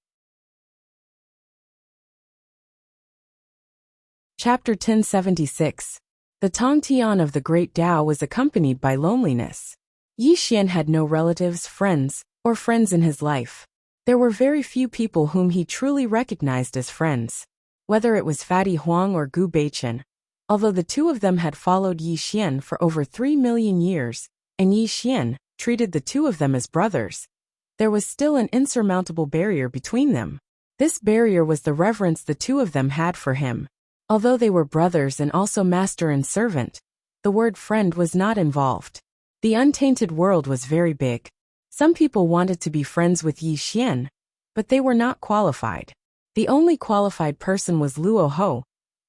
Chapter 1076. The Tongtian of the Great Tao was accompanied by loneliness. Yi Xian had no relatives, friends in his life. There were very few people whom he truly recognized as friends. Whether it was Fatty Huang or Gu Beichen, although the two of them had followed Yi Xian for over 3 million years, and Yi Xian treated the two of them as brothers, there was still an insurmountable barrier between them. This barrier was the reverence the two of them had for him. Although they were brothers and also master and servant, the word friend was not involved. The untainted world was very big. Some people wanted to be friends with Yi Xian, but they were not qualified. The only qualified person was Luo Ho,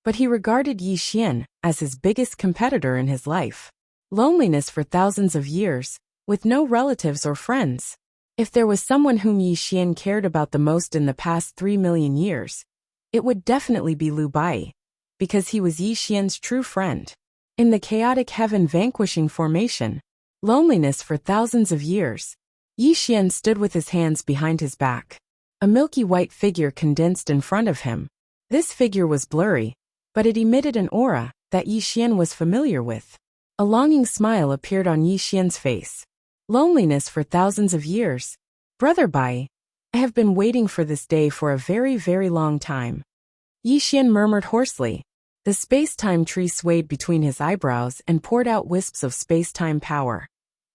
but he regarded Yi Xian as his biggest competitor in his life. Loneliness for thousands of years with no relatives or friends. If there was someone whom Yi Xian cared about the most in the past 3 million years, it would definitely be Lu Bai, because he was Yi Xian's true friend. In the chaotic heaven vanquishing formation, loneliness for thousands of years, Yi Xian stood with his hands behind his back. A milky white figure condensed in front of him. This figure was blurry, but it emitted an aura that Yi Xian was familiar with. A longing smile appeared on Yi Xian's face. Loneliness for thousands of years. Brother Bai, I have been waiting for this day for a very, very long time. Yi Xian murmured hoarsely. The space-time tree swayed between his eyebrows and poured out wisps of space-time power,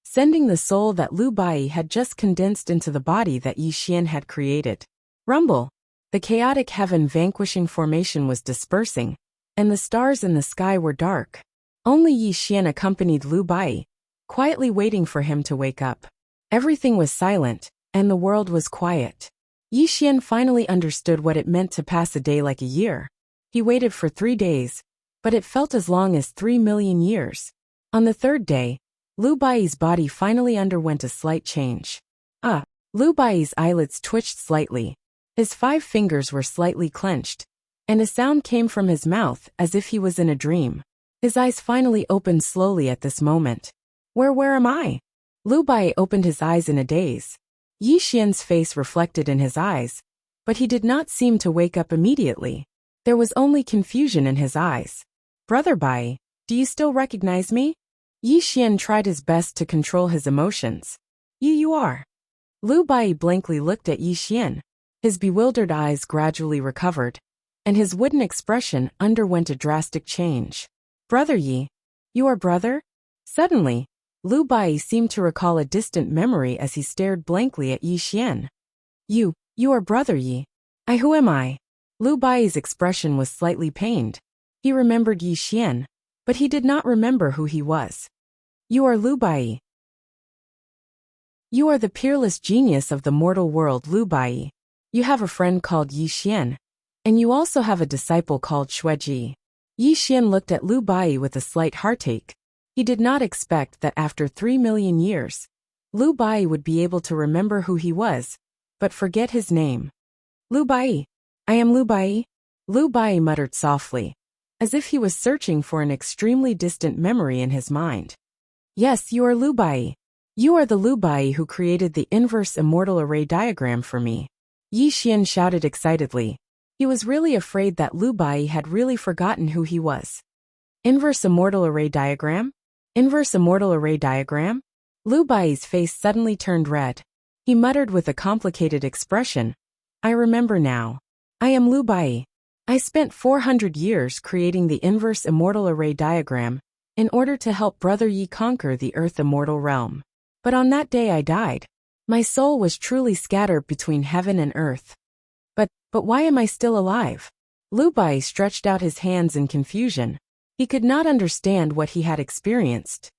sending the soul that Lu Bai had just condensed into the body that Yi Xian had created. Rumble. The chaotic heaven vanquishing formation was dispersing, and the stars in the sky were dark. Only Yi Xian accompanied Lu Bai, quietly waiting for him to wake up. Everything was silent, and the world was quiet. Yi Xian finally understood what it meant to pass a day like a year. He waited for 3 days, but it felt as long as 3 million years. On the third day, Lu Bai's body finally underwent a slight change. Lu Bai's eyelids twitched slightly. His 5 fingers were slightly clenched, and a sound came from his mouth as if he was in a dream. His eyes finally opened slowly at this moment. Where am I? Lu Bai opened his eyes in a daze. Yi Xian's face reflected in his eyes, but he did not seem to wake up immediately. There was only confusion in his eyes. Brother Bai, do you still recognize me? Yi Xian tried his best to control his emotions. You are. Lu Bai blankly looked at Yi Xian. His bewildered eyes gradually recovered, and his wooden expression underwent a drastic change. Brother Yi, you are brother? Suddenly, Lu Bai seemed to recall a distant memory as he stared blankly at Yi Xian. You are brother Yi. Who am I? Lu Bai's expression was slightly pained. He remembered Yi Xian, but he did not remember who he was. You are Lu Bai. You are the peerless genius of the mortal world, Lu Bai. You have a friend called Yi Xian, and you also have a disciple called Xueji. Yi Xian looked at Lu Bai with a slight heartache. He did not expect that after 3 million years, Lu Bai would be able to remember who he was, but forget his name. Lu Bai. I am Lu Bai. Lu Bai muttered softly, as if he was searching for an extremely distant memory in his mind. Yes, you are Lu Bai. You are the Lu Bai who created the inverse immortal array diagram for me. Yi Xian shouted excitedly. He was really afraid that Lu Bai had really forgotten who he was. Inverse immortal array diagram? Inverse immortal array diagram? Lu Bai's face suddenly turned red. He muttered with a complicated expression. I remember now. I am Lu Bai. I spent 400 years creating the inverse immortal array diagram in order to help Brother Yi conquer the Earth immortal realm. But on that day I died. My soul was truly scattered between heaven and earth. But why am I still alive? Lu Bai stretched out his hands in confusion. He could not understand what he had experienced.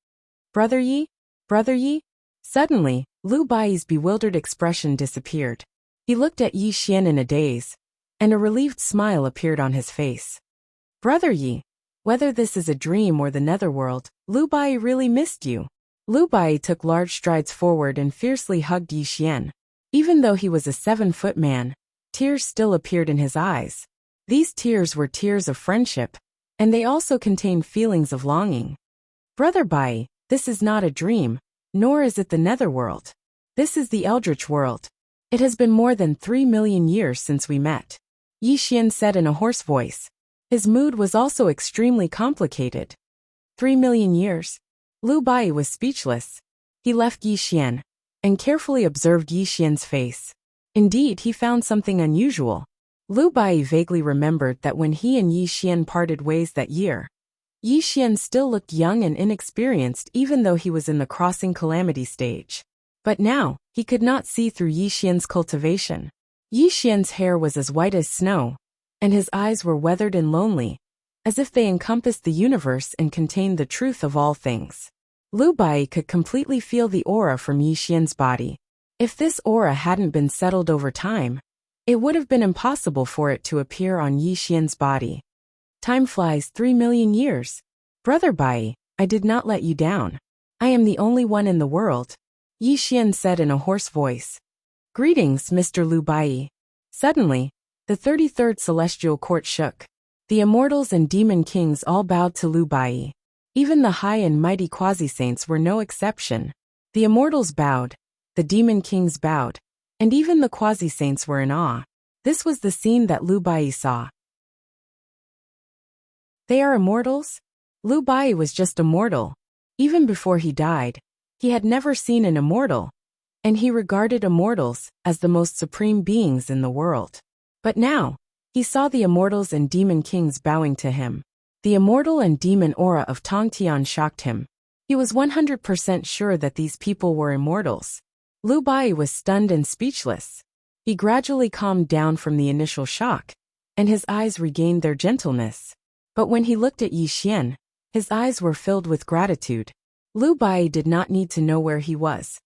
Brother Yi? Brother Yi? Suddenly, Lu Bai's bewildered expression disappeared. He looked at Yi Xian in a daze, and a relieved smile appeared on his face. Brother Yi, whether this is a dream or the netherworld, Lu Bai really missed you. Lu Bai took large strides forward and fiercely hugged Yi Xian. Even though he was a 7-foot man, tears still appeared in his eyes. These tears were tears of friendship, and they also contained feelings of longing. Brother Bai, this is not a dream, nor is it the netherworld. This is the eldritch world. It has been more than 3 million years since we met. Yi Xian said in a hoarse voice. His mood was also extremely complicated. 3 million years? Lu Bai was speechless. He left Yi Xian, and carefully observed Yi Xian's face. Indeed, he found something unusual. Lu Bai vaguely remembered that when he and Yi Xian parted ways that year, Yi Xian still looked young and inexperienced even though he was in the crossing calamity stage. But now, he could not see through Yi Xian's cultivation. Yi Xian's hair was as white as snow, and his eyes were weathered and lonely, as if they encompassed the universe and contained the truth of all things. Lu Bai could completely feel the aura from Yi Xian's body. If this aura hadn't been settled over time, it would have been impossible for it to appear on Yi Xian's body. Time flies 3 million years. Brother Bai, I did not let you down. I am the only one in the world, Yi Xian said in a hoarse voice. Greetings, Mr. Lu Bai. Suddenly, the 33rd Celestial Court shook. The immortals and demon kings all bowed to Lu Bai. Even the high and mighty quasi-saints were no exception. The immortals bowed, the demon kings bowed, and even the quasi-saints were in awe. This was the scene that Lu Bai saw. They are immortals? Lu Bai was just a mortal. Even before he died, he had never seen an immortal, and he regarded immortals as the most supreme beings in the world. But now, he saw the immortals and demon kings bowing to him. The immortal and demon aura of Tong Tian shocked him. He was 100% sure that these people were immortals. Lu Bai was stunned and speechless. He gradually calmed down from the initial shock, and his eyes regained their gentleness. But when he looked at Yi Xian, his eyes were filled with gratitude. Lu Bai did not need to know where he was,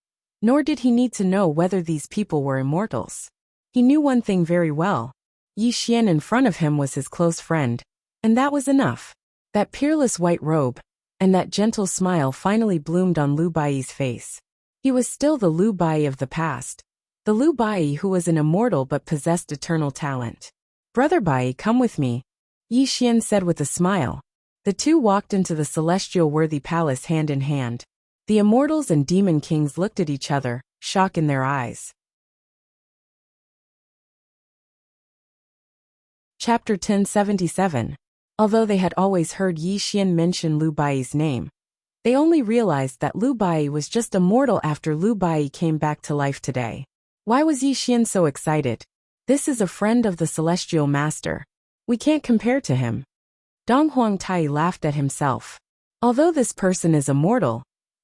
nor did he need to know whether these people were immortals. He knew one thing very well. Yi Xian in front of him was his close friend, and that was enough. That peerless white robe, and that gentle smile finally bloomed on Lu Bai's face. He was still the Lu Bai of the past, the Lu Bai who was an immortal but possessed eternal talent. Brother Bai, come with me, Yi Xian said with a smile. The two walked into the celestial worthy palace hand in hand. The immortals and demon kings looked at each other, shock in their eyes. Chapter 1077. Although they had always heard Yi Xian mention Lu Bai's name, they only realized that Lu Bai was just a mortal after Lu Bai came back to life today. Why was Yi Xian so excited? This is a friend of the Celestial Master. We can't compare to him. Dong Huangtai laughed at himself. Although this person is immortal,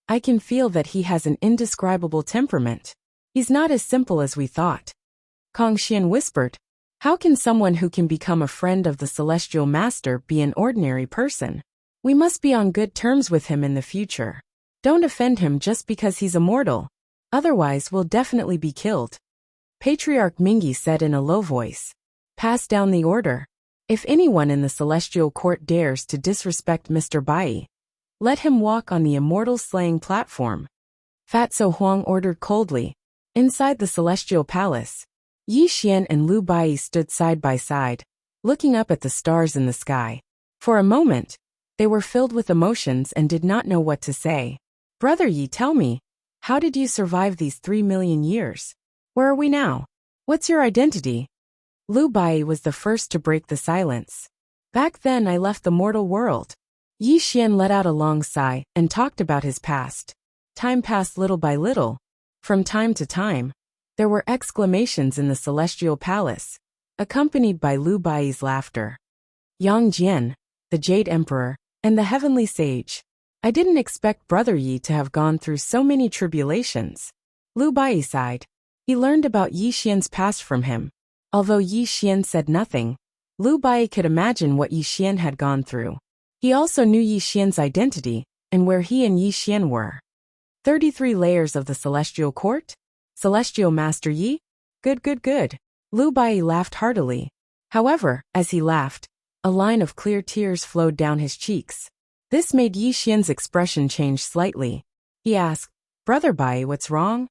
I can feel that he has an indescribable temperament. He's not as simple as we thought. Kong Xian whispered. How can someone who can become a friend of the Celestial Master be an ordinary person? We must be on good terms with him in the future. Don't offend him just because he's immortal. Otherwise we'll definitely be killed. Patriarch Mingi said in a low voice. Pass down the order. If anyone in the Celestial Court dares to disrespect Mr. Bai, let him walk on the immortal slaying platform. Fatso Huang ordered coldly. Inside the Celestial Palace, Yi Xian and Lu Bai stood side by side, looking up at the stars in the sky. For a moment, they were filled with emotions and did not know what to say. Brother Yi, tell me, how did you survive these 3 million years? Where are we now? What's your identity? Lu Bai was the first to break the silence. Back then I left the mortal world. Yi Xian let out a long sigh and talked about his past. Time passed little by little. From time to time, there were exclamations in the Celestial Palace, accompanied by Lu Bai's laughter. Yang Jian, the Jade Emperor, and the Heavenly Sage. I didn't expect Brother Yi to have gone through so many tribulations. Lu Bai sighed. He learned about Yi Xian's past from him. Although Yi Xian said nothing, Lu Bai could imagine what Yi Xian had gone through. He also knew Yi Xian's identity, and where he and Yi Xian were. 33 layers of the Celestial Court? Celestial Master Yi? Good. Lu Bai laughed heartily. However, as he laughed, a line of clear tears flowed down his cheeks. This made Yi Xian's expression change slightly. He asked, Brother Bai, what's wrong?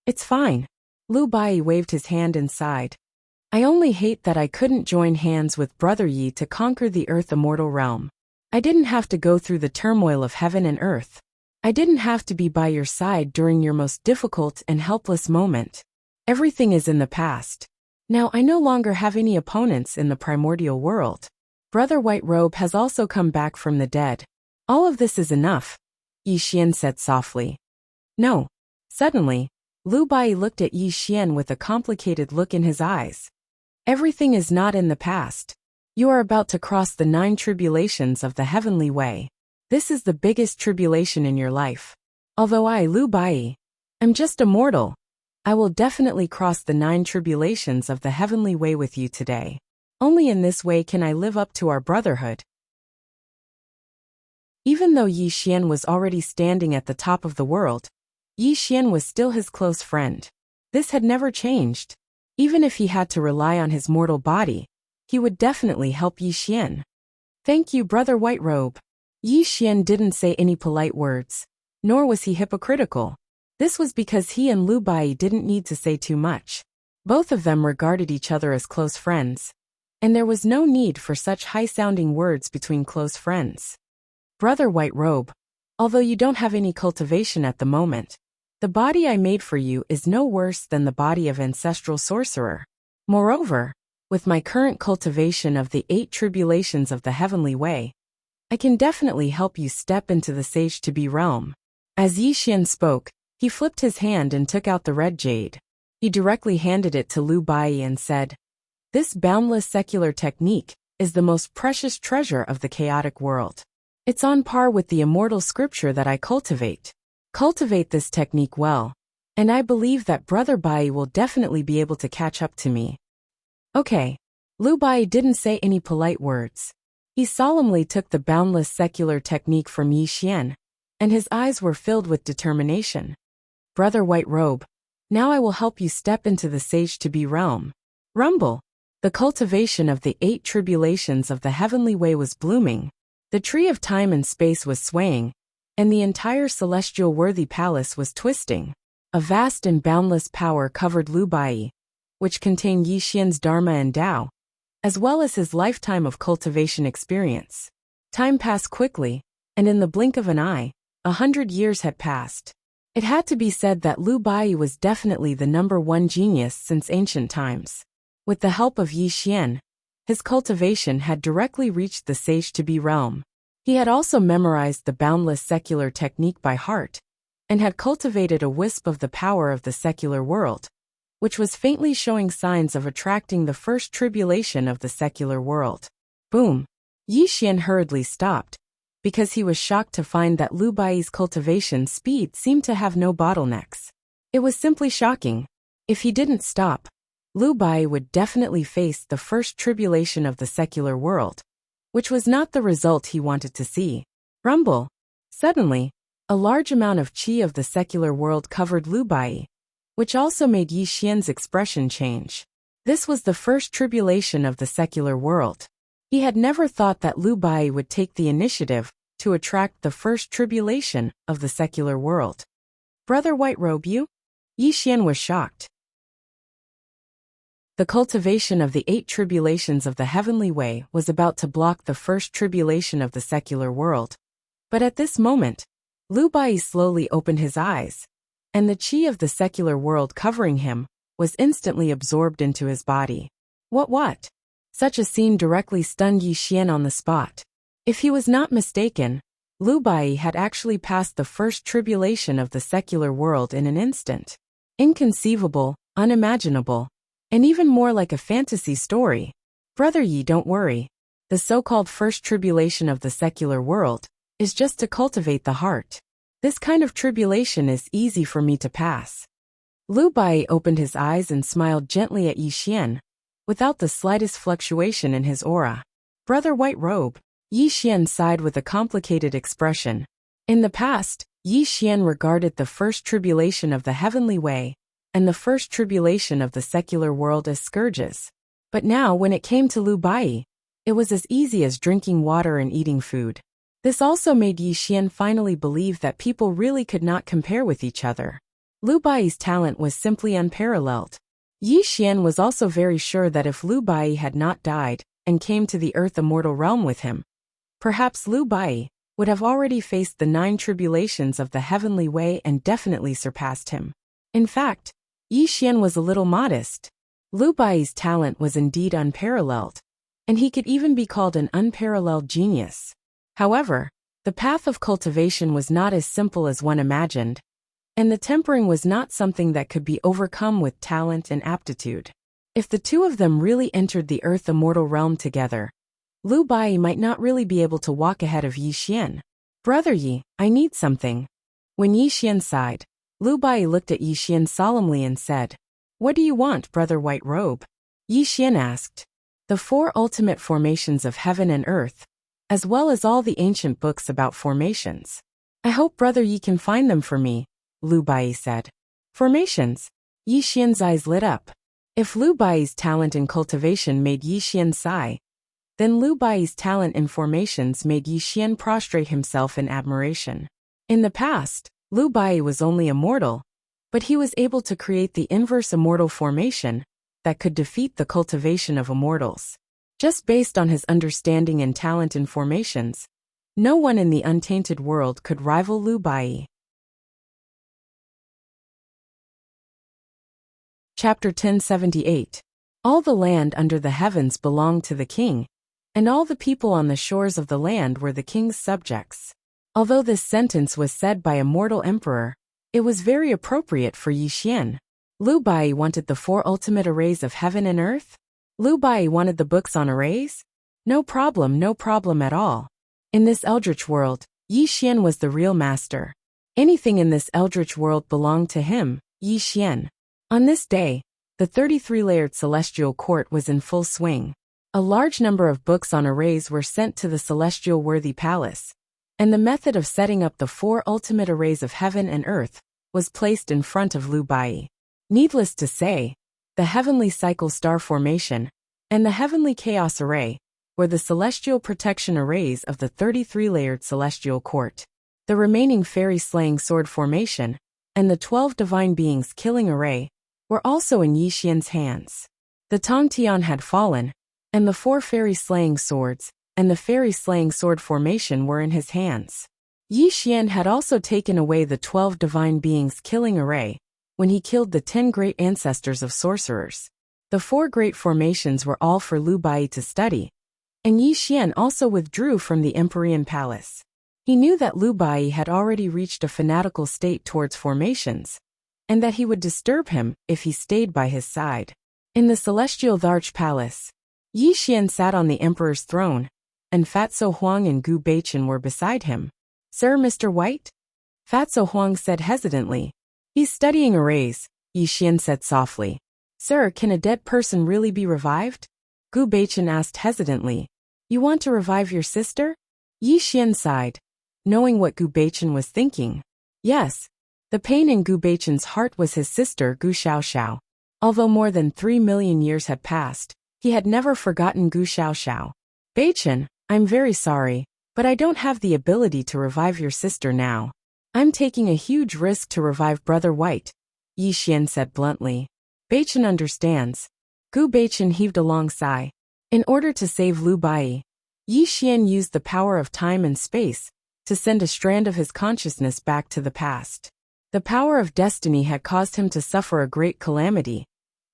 It's fine. Lu Bai waved his hand and sighed. I only hate that I couldn't join hands with Brother Yi to conquer the Earth Immortal Realm. I didn't have to go through the turmoil of heaven and earth. I didn't have to be by your side during your most difficult and helpless moment. Everything is in the past. Now I no longer have any opponents in the primordial world. Brother White Robe has also come back from the dead. All of this is enough, Yi Xian said softly. No. Suddenly, Lu Bai looked at Yi Xian with a complicated look in his eyes. Everything is not in the past. You are about to cross the 9 tribulations of the heavenly way. This is the biggest tribulation in your life. Although I, Lu Bai, am just a mortal, I will definitely cross the 9 tribulations of the heavenly way with you today. Only in this way can I live up to our brotherhood. Even though Yi Xian was already standing at the top of the world, Yi Xian was still his close friend. This had never changed. Even if he had to rely on his mortal body, he would definitely help Yi Xian. Thank you, Brother White Robe. Yi Xian didn't say any polite words, nor was he hypocritical. This was because he and Lu Bai didn't need to say too much. Both of them regarded each other as close friends, and there was no need for such high-sounding words between close friends. Brother White Robe, although you don't have any cultivation at the moment, the body I made for you is no worse than the body of ancestral sorcerer. Moreover, with my current cultivation of the 8 tribulations of the heavenly way, I can definitely help you step into the sage-to-be realm. As Yi Xian spoke, he flipped his hand and took out the red jade. He directly handed it to Lu Bai and said, "This boundless secular technique is the most precious treasure of the chaotic world. It's on par with the immortal scripture that I cultivate. Cultivate this technique well, and I believe that Brother Bai will definitely be able to catch up to me." Okay. Lu Bai didn't say any polite words. He solemnly took the boundless secular technique from Yi Xian, and his eyes were filled with determination. "Brother White Robe, now I will help you step into the sage-to-be realm." Rumble. The cultivation of the 8 tribulations of the heavenly way was blooming. The tree of time and space was swaying, and the entire celestial worthy palace was twisting. A vast and boundless power covered Lu Bai, which contained Yi Xian's Dharma and Tao, as well as his lifetime of cultivation experience. Time passed quickly, and in the blink of an eye, 100 years had passed. It had to be said that Lu Bai was definitely the #1 genius since ancient times. With the help of Yi Xian, his cultivation had directly reached the sage-to-be realm. He had also memorized the boundless secular technique by heart, and had cultivated a wisp of the power of the secular world, which was faintly showing signs of attracting the first tribulation of the secular world. Boom! Yi Xian hurriedly stopped, because he was shocked to find that Lu Bai's cultivation speed seemed to have no bottlenecks. It was simply shocking. If he didn't stop, Lu Bai would definitely face the first tribulation of the secular world, which was not the result he wanted to see. Rumble. Suddenly, a large amount of qi of the secular world covered Lu Bai, which also made Yi Xian's expression change. This was the first tribulation of the secular world. He had never thought that Lu Bai would take the initiative to attract the first tribulation of the secular world. Brother White Robe, you? Yi Xian was shocked. The cultivation of the 8 tribulations of the heavenly way was about to block the first tribulation of the secular world. But at this moment, Lu Bai slowly opened his eyes, and the qi of the secular world covering him was instantly absorbed into his body. What? Such a scene directly stunned Yi Xian on the spot. If he was not mistaken, Lu Bai had actually passed the first tribulation of the secular world in an instant. Inconceivable, unimaginable, and even more like a fantasy story. Brother Yi, don't worry. The so-called first tribulation of the secular world is just to cultivate the heart. This kind of tribulation is easy for me to pass. Lu Bai opened his eyes and smiled gently at Yi Xian, without the slightest fluctuation in his aura. Brother White Robe. Yi Xian sighed with a complicated expression. In the past, Yi Xian regarded the first tribulation of the heavenly way and the first tribulation of the secular world as scourges. But now when it came to Lu Bai, it was as easy as drinking water and eating food. This also made Yi Xian finally believe that people really could not compare with each other. Lu Bai's talent was simply unparalleled. Yi Xian was also very sure that if Lu Bai had not died and came to the Earth Immortal realm with him, perhaps Lu Bai would have already faced the 9 tribulations of the heavenly way and definitely surpassed him. In fact, Yi Xian was a little modest. Lu Bai's talent was indeed unparalleled, and he could even be called an unparalleled genius. However, the path of cultivation was not as simple as one imagined, and the tempering was not something that could be overcome with talent and aptitude. If the two of them really entered the Earth Immortal realm together, Lu Bai might not really be able to walk ahead of Yi Xian. Brother Yi, I need something. When Yi Xian sighed, Lu Bai looked at Yi Xian solemnly and said, What do you want, Brother White Robe? Yi Xian asked. The 4 ultimate formations of heaven and earth, as well as all the ancient books about formations. I hope Brother Yi can find them for me, Lu Bai said. Formations? Yi Xian's eyes lit up. If Lu Bai's talent in cultivation made Yi Xian sigh, then Lu Bai's talent in formations made Yi Xian prostrate himself in admiration. In the past, Lu Bai was only a mortal, but he was able to create the inverse immortal formation that could defeat the cultivation of immortals. Just based on his understanding and talent in formations, no one in the untainted world could rival Lu Bai. Chapter 1078. All the land under the heavens belonged to the king, and all the people on the shores of the land were the king's subjects. Although this sentence was said by a mortal emperor, it was very appropriate for Yi Xian. Lu Bai wanted the 4 ultimate arrays of heaven and earth? Lu Bai wanted the books on arrays? No problem at all. In this eldritch world, Yi Xian was the real master. Anything in this eldritch world belonged to him, Yi Xian. On this day, the 33-layered celestial court was in full swing. A large number of books on arrays were sent to the celestial worthy palace, and the method of setting up the 4 ultimate arrays of heaven and earth was placed in front of Lu Bai. Needless to say, the heavenly cycle star formation and the heavenly chaos array were the celestial protection arrays of the 33-layered celestial court. The remaining fairy slaying sword formation and the 12 divine beings killing array were also in Yi Xian's hands. The Tongtian had fallen, and the 4 fairy slaying swords and the fairy slaying sword formation were in his hands. Yi Xian had also taken away the 12 divine beings killing array when he killed the 10 great ancestors of sorcerers. The 4 great formations were all for Lu Bai to study, and Yi Xian also withdrew from the Empyrean palace. He knew that Lu Bai had already reached a fanatical state towards formations, and that he would disturb him if he stayed by his side. In the celestial Dharch palace, Yi Xian sat on the emperor's throne, and Fatso Huang and Gu Baichen were beside him. "Sir, Mr. White?" Fatso Huang said hesitantly. "He's studying arrays," Yi Xian said softly. "Sir, can a dead person really be revived?" Gu Baichen asked hesitantly. "You want to revive your sister?" Yi Xian sighed, knowing what Gu Baichen was thinking. Yes, the pain in Gu Baichen's heart was his sister Gu Xiaoxiao. Although more than 3 million years had passed, he had never forgotten Gu Xiaoxiao. "Baichen, I'm very sorry, but I don't have the ability to revive your sister now. I'm taking a huge risk to revive Brother White," Yi Xian said bluntly. "Baichen understands." Gu Baichen heaved a long sigh. In order to save Lu Bai, Yi Xian used the power of time and space to send a strand of his consciousness back to the past. The power of destiny had caused him to suffer a great calamity,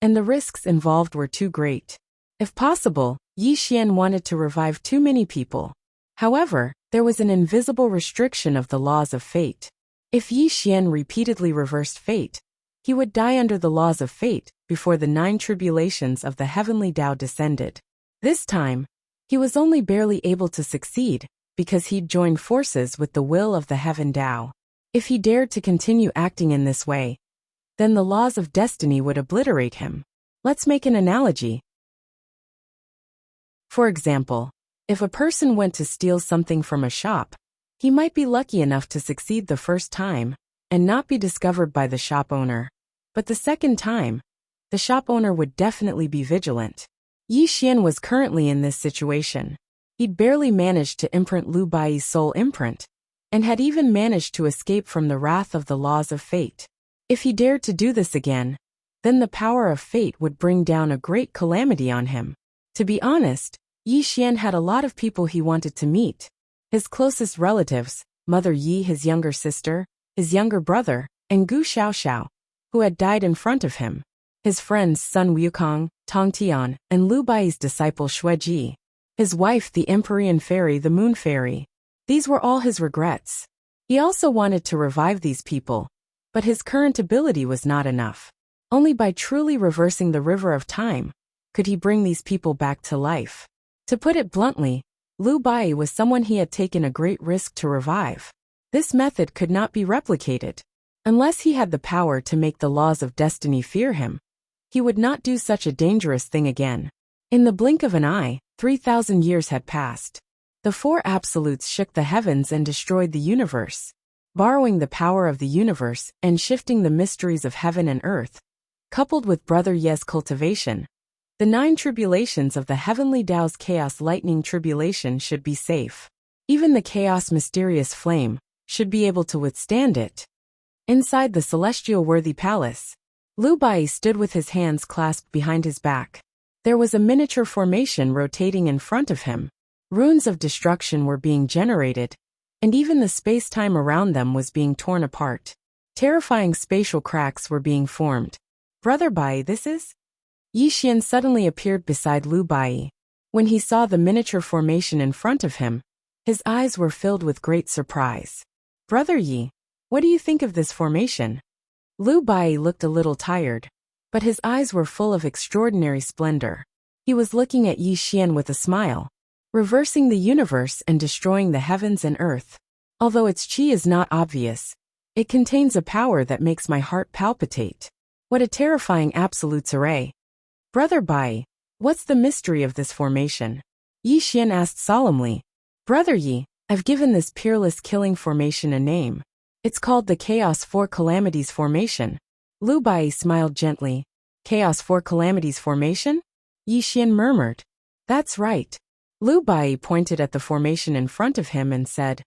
and the risks involved were too great. If possible, Yi Xian wanted to revive too many people. However, there was an invisible restriction of the laws of fate. If Yi Xian repeatedly reversed fate, he would die under the laws of fate before the 9 tribulations of the heavenly Tao descended. This time, he was only barely able to succeed because he'd joined forces with the will of the heaven Tao. If he dared to continue acting in this way, then the laws of destiny would obliterate him. Let's make an analogy. For example, if a person went to steal something from a shop, he might be lucky enough to succeed the first time and not be discovered by the shop owner. But the second time, the shop owner would definitely be vigilant. Yi Xian was currently in this situation. He'd barely managed to imprint Lu Bai's soul imprint, and had even managed to escape from the wrath of the laws of fate. If he dared to do this again, then the power of fate would bring down a great calamity on him. To be honest, Yi Xian had a lot of people he wanted to meet. His closest relatives, Mother Yi, his younger sister, his younger brother, and Gu Xiaoxiao, who had died in front of him. His friends Sun Wukong, Tong Tian, and Lu Bai's disciple Xueji. His wife the Empyrean Fairy, the Moon Fairy. These were all his regrets. He also wanted to revive these people, but his current ability was not enough. Only by truly reversing the river of time could he bring these people back to life. To put it bluntly, Lu Bai was someone he had taken a great risk to revive. This method could not be replicated. Unless he had the power to make the laws of destiny fear him, he would not do such a dangerous thing again. In the blink of an eye, 3,000 years had passed. The 4 absolutes shook the heavens and destroyed the universe. Borrowing the power of the universe and shifting the mysteries of heaven and earth, coupled with Brother Ye's cultivation, the 9 tribulations of the heavenly Tao's chaos lightning tribulation should be safe. Even the chaos mysterious flame should be able to withstand it. Inside the celestial worthy palace, Lu Bai stood with his hands clasped behind his back. There was a miniature formation rotating in front of him. Runes of destruction were being generated, and even the space-time around them was being torn apart. Terrifying spatial cracks were being formed. Brother Bai, this is? Yi Xian suddenly appeared beside Lu Bai. When he saw the miniature formation in front of him, his eyes were filled with great surprise. Brother Yi, what do you think of this formation? Lu Bai looked a little tired, but his eyes were full of extraordinary splendor. He was looking at Yi Xian with a smile. Reversing the universe and destroying the heavens and earth. Although its qi is not obvious, it contains a power that makes my heart palpitate. What a terrifying absolutes array. Brother Bai, what's the mystery of this formation? Yi Xian asked solemnly. Brother Yi, I've given this peerless killing formation a name. It's called the Chaos Four Calamities Formation. Lu Bai smiled gently. Chaos Four Calamities Formation? Yi Xian murmured. That's right. Lu Bai pointed at the formation in front of him and said,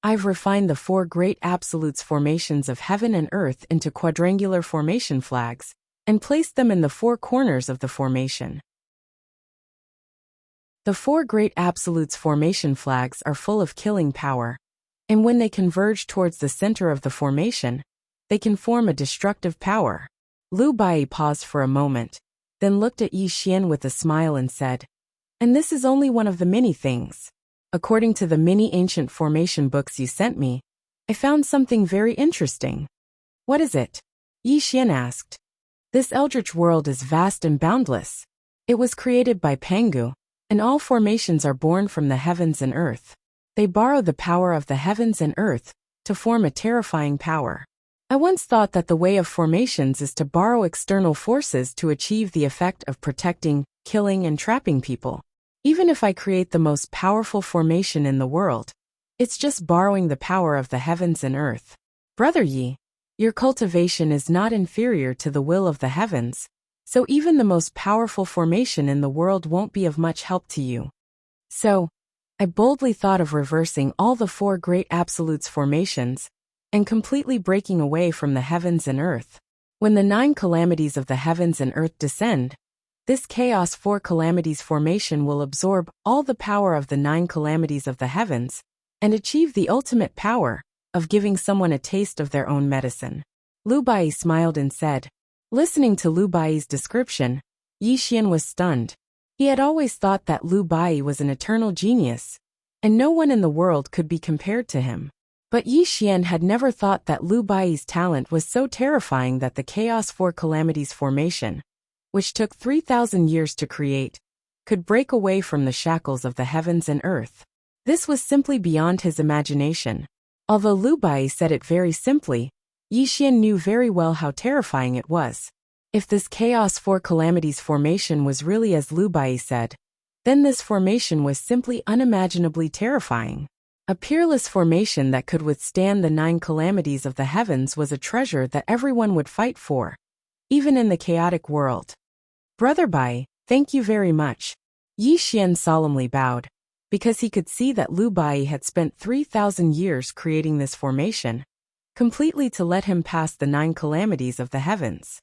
I've refined the four great absolutes formations of heaven and earth into quadrangular formation flags, and placed them in the four corners of the formation. The four great absolutes formation flags are full of killing power, and when they converge towards the center of the formation, they can form a destructive power. Lu Bai paused for a moment, then looked at Yi Xian with a smile and said, And this is only one of the many things. According to the many ancient formation books you sent me, I found something very interesting. What is it? Yi Xian asked. This eldritch world is vast and boundless. It was created by Pangu, and all formations are born from the heavens and earth. They borrow the power of the heavens and earth to form a terrifying power. I once thought that the way of formations is to borrow external forces to achieve the effect of protecting, killing, and trapping people. Even if I create the most powerful formation in the world, it's just borrowing the power of the heavens and earth. Brother Yi, your cultivation is not inferior to the will of the heavens, so even the most powerful formation in the world won't be of much help to you. So, I boldly thought of reversing all the four great absolutes formations and completely breaking away from the heavens and earth. When the 9 calamities of the heavens and earth descend, this Chaos Four Calamities formation will absorb all the power of the 9 calamities of the heavens and achieve the ultimate power of giving someone a taste of their own medicine. Lu Bai smiled and said. Listening to Lu Bai's description, Yi Xian was stunned. He had always thought that Lu Bai was an eternal genius, and no one in the world could be compared to him. But Yi Xian had never thought that Lu Bai's talent was so terrifying that the Chaos Four Calamities formation, which took 3,000 years to create, could break away from the shackles of the heavens and earth. This was simply beyond his imagination. Although Lu Bai said it very simply, Yi Xian knew very well how terrifying it was. If this Chaos Four Calamities formation was really as Lu Bai said, then this formation was simply unimaginably terrifying. A peerless formation that could withstand the 9 calamities of the heavens was a treasure that everyone would fight for, even in the chaotic world. Brother Bai, thank you very much. Yi Xian solemnly bowed, because he could see that Lu Bai had spent 3,000 years creating this formation, completely to let him pass the 9 calamities of the heavens.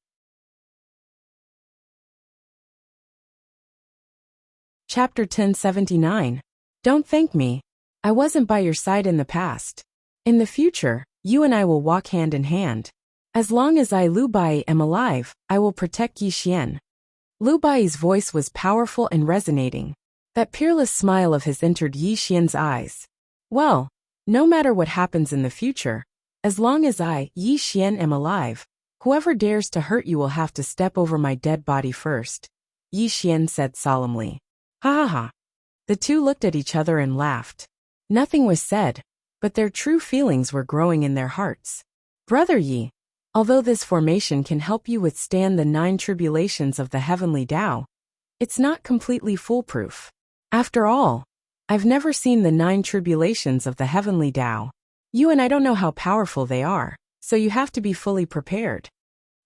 Chapter 1079. Don't thank me. I wasn't by your side in the past. In the future, you and I will walk hand in hand. As long as I, Lu Bai, am alive, I will protect Yi Xian. Lu Bai's voice was powerful and resonating. That peerless smile of his entered Yi Xian's eyes. Well, no matter what happens in the future, as long as I, Yi Xian, am alive, whoever dares to hurt you will have to step over my dead body first, Yi Xian said solemnly. Ha ha ha. The two looked at each other and laughed. Nothing was said, but their true feelings were growing in their hearts. Brother Yi, although this formation can help you withstand the 9 tribulations of the heavenly Tao, it's not completely foolproof. After all, I've never seen the 9 tribulations of the heavenly Tao. You and I don't know how powerful they are, so you have to be fully prepared.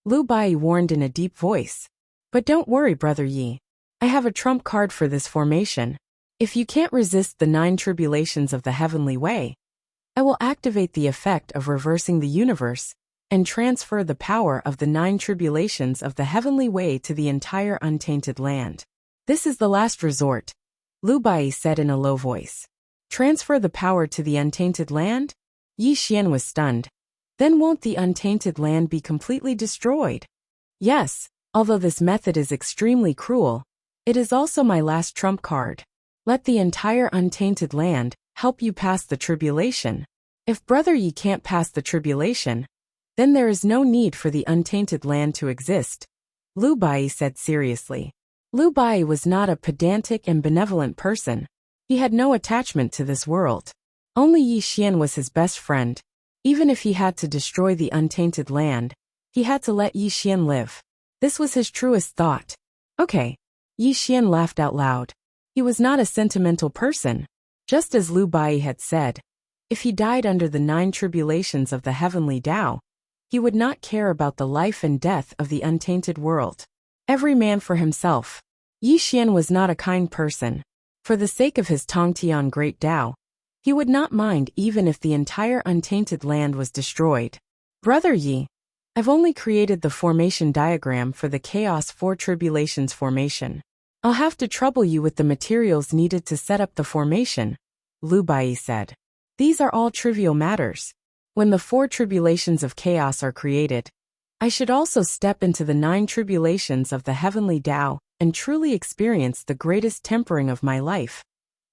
Lu Bai warned in a deep voice. But don't worry, Brother Yi. I have a trump card for this formation. If you can't resist the 9 tribulations of the heavenly way, I will activate the effect of reversing the universe and transfer the power of the 9 tribulations of the heavenly way to the entire untainted land. This is the last resort, Lu Bai said in a low voice. Transfer the power to the untainted land? Yi Xian was stunned. Then won't the untainted land be completely destroyed? Yes, although this method is extremely cruel, it is also my last trump card. Let the entire untainted land help you pass the tribulation. If Brother Yi can't pass the tribulation, then there is no need for the untainted land to exist, Lu Bai said seriously. Lu Bai was not a pedantic and benevolent person. He had no attachment to this world. Only Yi Xian was his best friend. Even if he had to destroy the untainted land, he had to let Yi Xian live. This was his truest thought. Okay. Yi Xian laughed out loud. He was not a sentimental person. Just as Lu Bai had said, if he died under the 9 tribulations of the heavenly Tao, he would not care about the life and death of the untainted world. Every man for himself. Yi Xian was not a kind person. For the sake of his Tongtian great Tao, he would not mind even if the entire untainted land was destroyed. Brother Yi, I've only created the formation diagram for the Chaos 4 Tribulations formation. I'll have to trouble you with the materials needed to set up the formation, Lu Bai said. These are all trivial matters. When the 4 tribulations of chaos are created, I should also step into the 9 tribulations of the heavenly Tao and truly experience the greatest tempering of my life.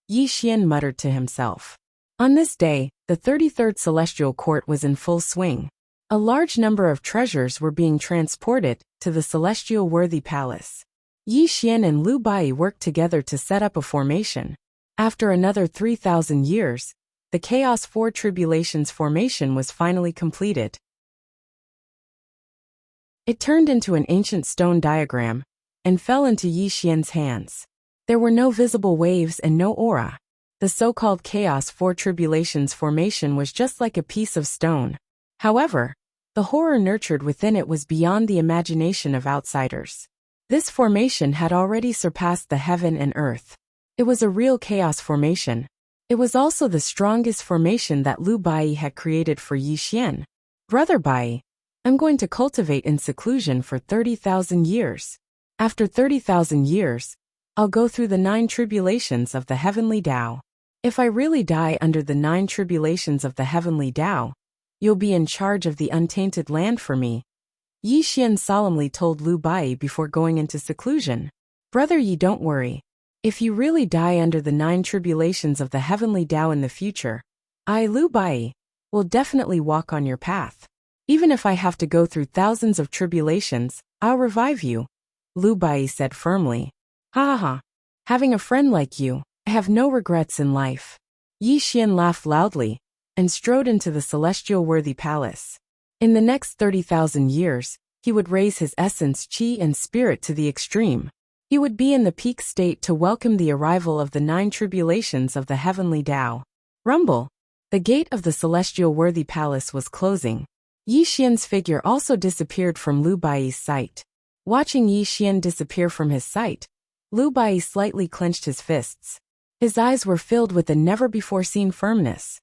Yi Xian muttered to himself. On this day, the 33rd Celestial Court was in full swing. A large number of treasures were being transported to the Celestial Worthy Palace. Yi Xian and Lu Bai worked together to set up a formation. After another 3,000 years, the Chaos 4 Tribulations formation was finally completed. It turned into an ancient stone diagram and fell into Yi Xian's hands. There were no visible waves and no aura. The so-called Chaos 4 Tribulations formation was just like a piece of stone. However, the horror nurtured within it was beyond the imagination of outsiders. This formation had already surpassed the heaven and earth. It was a real chaos formation. It was also the strongest formation that Lu Bai had created for Yi Xian. Brother Bai, I'm going to cultivate in seclusion for 30,000 years. After 30,000 years, I'll go through the 9 tribulations of the heavenly Tao. If I really die under the 9 tribulations of the heavenly Tao, you'll be in charge of the untainted land for me, Yi Xian solemnly told Lu Bai before going into seclusion. Brother Yi, don't worry. If you really die under the 9 tribulations of the heavenly Tao in the future, I, Lu Bai, will definitely walk on your path. Even if I have to go through thousands of tribulations, I'll revive you, Lu Bai said firmly. Ha ha ha. Having a friend like you, I have no regrets in life. Yi Xian laughed loudly and strode into the celestial worthy palace. In the next 30,000 years, he would raise his essence, qi and spirit to the extreme. He would be in the peak state to welcome the arrival of the 9 tribulations of the heavenly Tao. Rumble. The gate of the celestial worthy palace was closing. Yi Xian's figure also disappeared from Lu Bai's sight. Watching Yi Xian disappear from his sight, Lu Bai slightly clenched his fists. His eyes were filled with a never-before-seen firmness.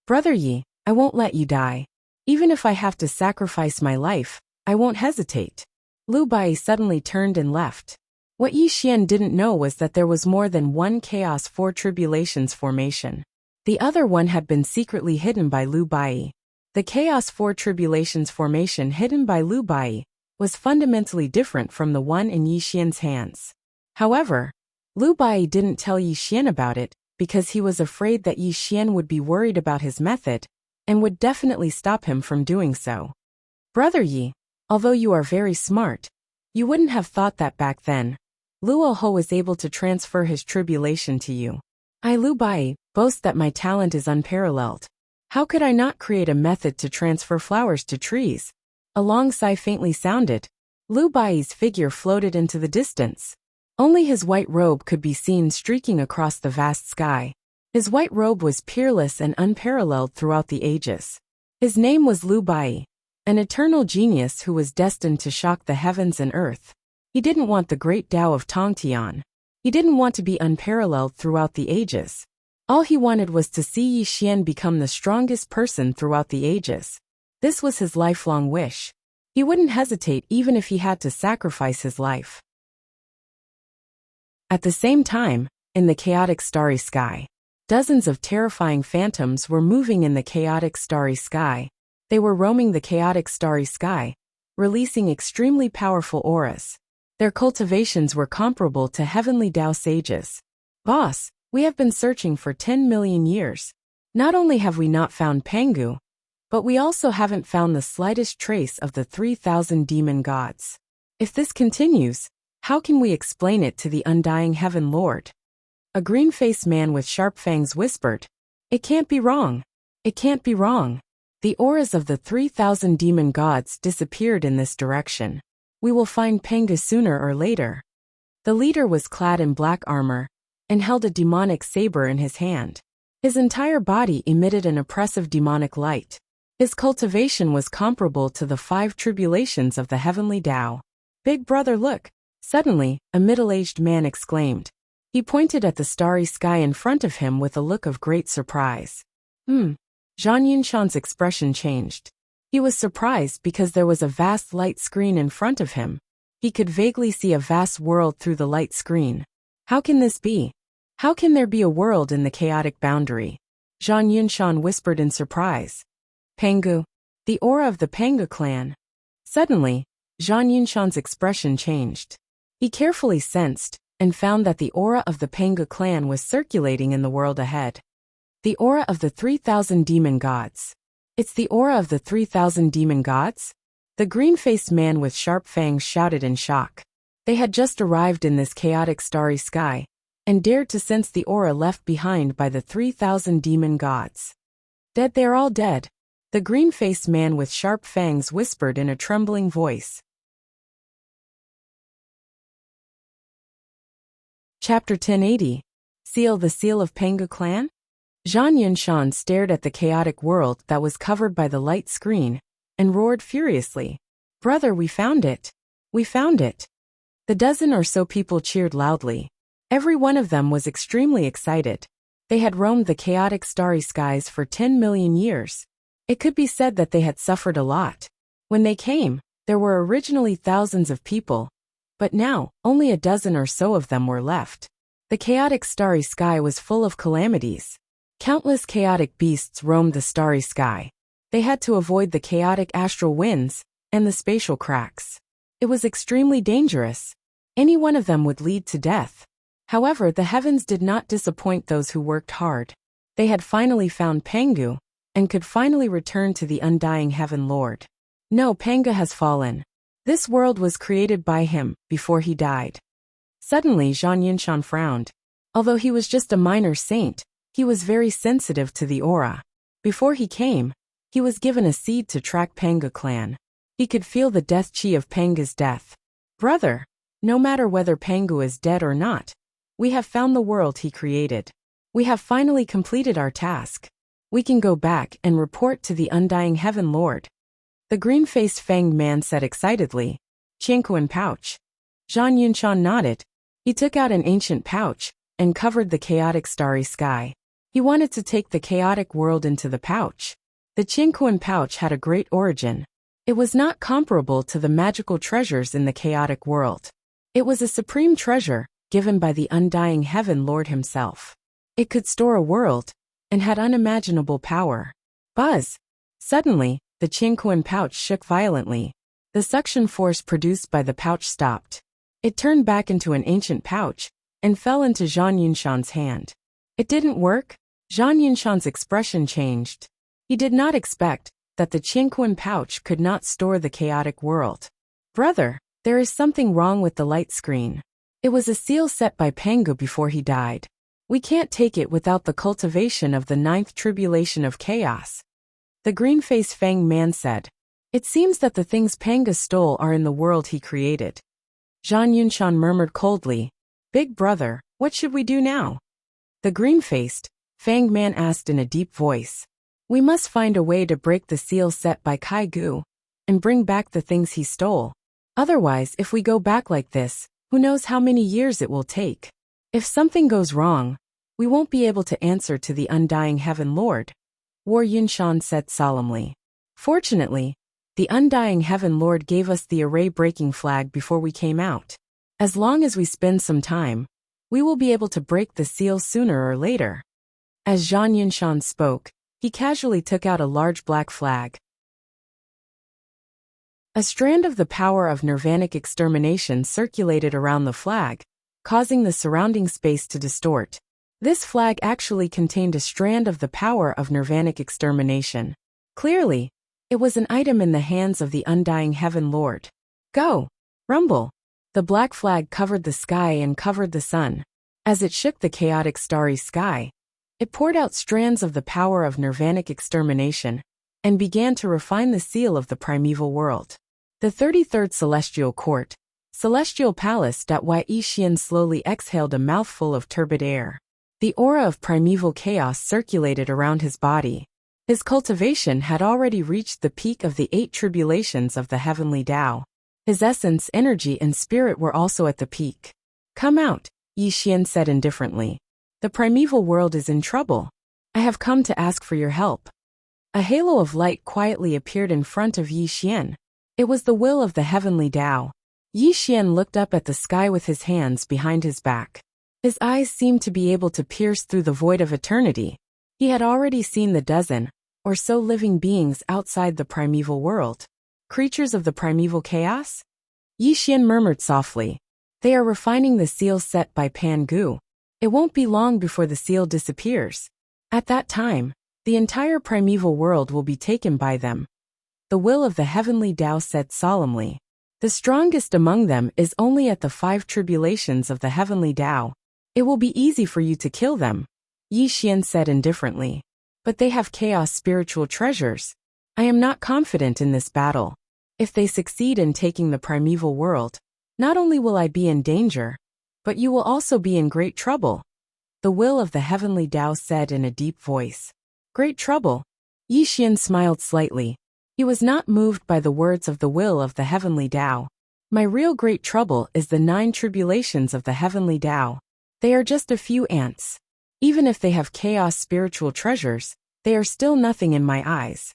Brother Yi, I won't let you die. Even if I have to sacrifice my life, I won't hesitate. Lu Bai suddenly turned and left. What Yi Xian didn't know was that there was more than one Chaos 4 Tribulations formation. The other one had been secretly hidden by Lu Bai. The Chaos 4 Tribulations formation hidden by Lu Bai was fundamentally different from the one in Yi Xian's hands. However, Lu Bai didn't tell Yi Xian about it because he was afraid that Yi Xian would be worried about his method and would definitely stop him from doing so. Brother Yi, although you are very smart, you wouldn't have thought that back then. Luo Ho was able to transfer his tribulation to you. I, Lu Bai, boast that my talent is unparalleled. How could I not create a method to transfer flowers to trees? A long sigh faintly sounded. Lu Bai's figure floated into the distance. Only his white robe could be seen streaking across the vast sky. His white robe was peerless and unparalleled throughout the ages. His name was Lu Bai, an eternal genius who was destined to shock the heavens and earth. He didn't want the great Tao of Tongtian. He didn't want to be unparalleled throughout the ages. All he wanted was to see Yi Xian become the strongest person throughout the ages. This was his lifelong wish. He wouldn't hesitate even if he had to sacrifice his life. At the same time, in the chaotic starry sky, dozens of terrifying phantoms were moving in the chaotic starry sky. They were roaming the chaotic starry sky, releasing extremely powerful auras. Their cultivations were comparable to heavenly Tao sages. Boss, we have been searching for 10 million years. Not only have we not found Pangu, but we also haven't found the slightest trace of the 3,000 demon gods. If this continues, how can we explain it to the undying Heaven Lord? A green-faced man with sharp fangs whispered, "It can't be wrong. It can't be wrong." The auras of the 3,000 demon gods disappeared in this direction. We will find Pangu sooner or later. The leader was clad in black armor and held a demonic saber in his hand. His entire body emitted an oppressive demonic light. His cultivation was comparable to the 5 tribulations of the heavenly Tao. "Big brother, look!" Suddenly, a middle-aged man exclaimed. He pointed at the starry sky in front of him with a look of great surprise. Zhang Yunshan's expression changed. He was surprised because there was a vast light screen in front of him. He could vaguely see a vast world through the light screen. How can this be? How can there be a world in the chaotic boundary? Zhang Yunshan whispered in surprise. Pangu. The aura of the Pangu clan. Suddenly, Zhang Yunshan's expression changed. He carefully sensed and found that the aura of the Pangu clan was circulating in the world ahead. The aura of the 3,000 demon gods. It's the aura of the 3,000 demon gods? The green-faced man with sharp fangs shouted in shock. They had just arrived in this chaotic starry sky and dared to sense the aura left behind by the 3,000 demon gods. Dead, they're all dead. The green-faced man with sharp fangs whispered in a trembling voice. Chapter 1080. Seal the Seal of Pangu Clan? Zhang Yunshan stared at the chaotic world that was covered by the light screen and roared furiously. "Brother, we found it! We found it!" The dozen or so people cheered loudly. Every one of them was extremely excited. They had roamed the chaotic starry skies for 10 million years. It could be said that they had suffered a lot. When they came, there were originally thousands of people, but now, only a dozen or so of them were left. The chaotic starry sky was full of calamities. Countless chaotic beasts roamed the starry sky. They had to avoid the chaotic astral winds and the spatial cracks. It was extremely dangerous. Any one of them would lead to death. However, the heavens did not disappoint those who worked hard. They had finally found Pangu and could finally return to the undying Heaven Lord. No, Pangu has fallen. This world was created by him before he died. Suddenly, Zhang Yunshan frowned. Although he was just a minor saint, he was very sensitive to the aura. Before he came, he was given a seed to track Pangu clan. He could feel the death chi of Pangu's death. "Brother, no matter whether Pangu is dead or not, we have found the world he created. We have finally completed our task. We can go back and report to the undying Heaven Lord." The green-faced fanged man said excitedly. "Qianquan pouch." Zhang Yunshan nodded. He took out an ancient pouch and covered the chaotic starry sky. He wanted to take the chaotic world into the pouch. The Qianquan pouch had a great origin. It was not comparable to the magical treasures in the chaotic world. It was a supreme treasure given by the undying Heaven Lord himself. It could store a world and had unimaginable power. Buzz! Suddenly, the Qianquan pouch shook violently. The suction force produced by the pouch stopped. It turned back into an ancient pouch and fell into Zhang Yunshan's hand. It didn't work. Zhang Yunshan's expression changed. He did not expect that the Qianquan pouch could not store the chaotic world. "Brother, there is something wrong with the light screen. It was a seal set by Pangu before he died. We can't take it without the cultivation of the 9th tribulation of chaos." The green-faced fanged man said. "It seems that the things Pangu stole are in the world he created." Zhang Yunshan murmured coldly. "Big brother, what should we do now?" The green-faced fanged man asked in a deep voice. "We must find a way to break the seal set by Kai Gu and bring back the things he stole. Otherwise, if we go back like this, who knows how many years it will take. If something goes wrong, we won't be able to answer to the undying Heaven Lord," War Yunshan said solemnly. Fortunately, the undying Heaven Lord gave us the array-breaking flag before we came out. As long as we spend some time, we will be able to break the seal sooner or later. As Zhang Yinshan spoke, he casually took out a large black flag. A strand of the power of nirvanic extermination circulated around the flag, causing the surrounding space to distort. This flag actually contained a strand of the power of nirvanic extermination. Clearly, it was an item in the hands of the undying Heaven Lord. Go! Rumble! The black flag covered the sky and covered the sun. As it shook the chaotic starry sky, it poured out strands of the power of nirvanic extermination and began to refine the seal of the primeval world. The 33rd Celestial Court, Celestial Palace. Yi Xian slowly exhaled a mouthful of turbid air. The aura of primeval chaos circulated around his body. His cultivation had already reached the peak of the 8 tribulations of the heavenly Tao. His essence, energy, and spirit were also at the peak. Come out, Yi Xian said indifferently. The primeval world is in trouble. I have come to ask for your help. A halo of light quietly appeared in front of Yi Xian. It was the will of the heavenly Tao. Yi Xian looked up at the sky with his hands behind his back. His eyes seemed to be able to pierce through the void of eternity. He had already seen the dozen or so living beings outside the primeval world. Creatures of the primeval chaos? Yi Xian murmured softly. They are refining the seal set by Pan Gu. It won't be long before the seal disappears. At that time, the entire primeval world will be taken by them. The will of the heavenly Tao said solemnly. The strongest among them is only at the 5 tribulations of the heavenly Tao. It will be easy for you to kill them, Yi Xian said indifferently. But they have chaos spiritual treasures. I am not confident in this battle. If they succeed in taking the primeval world, not only will I be in danger, but you will also be in great trouble. The will of the heavenly Tao said in a deep voice. Great trouble? Yi Xian smiled slightly. He was not moved by the words of the will of the heavenly Tao. My real great trouble is the 9 tribulations of the heavenly Tao. They are just a few ants. Even if they have chaos spiritual treasures, they are still nothing in my eyes.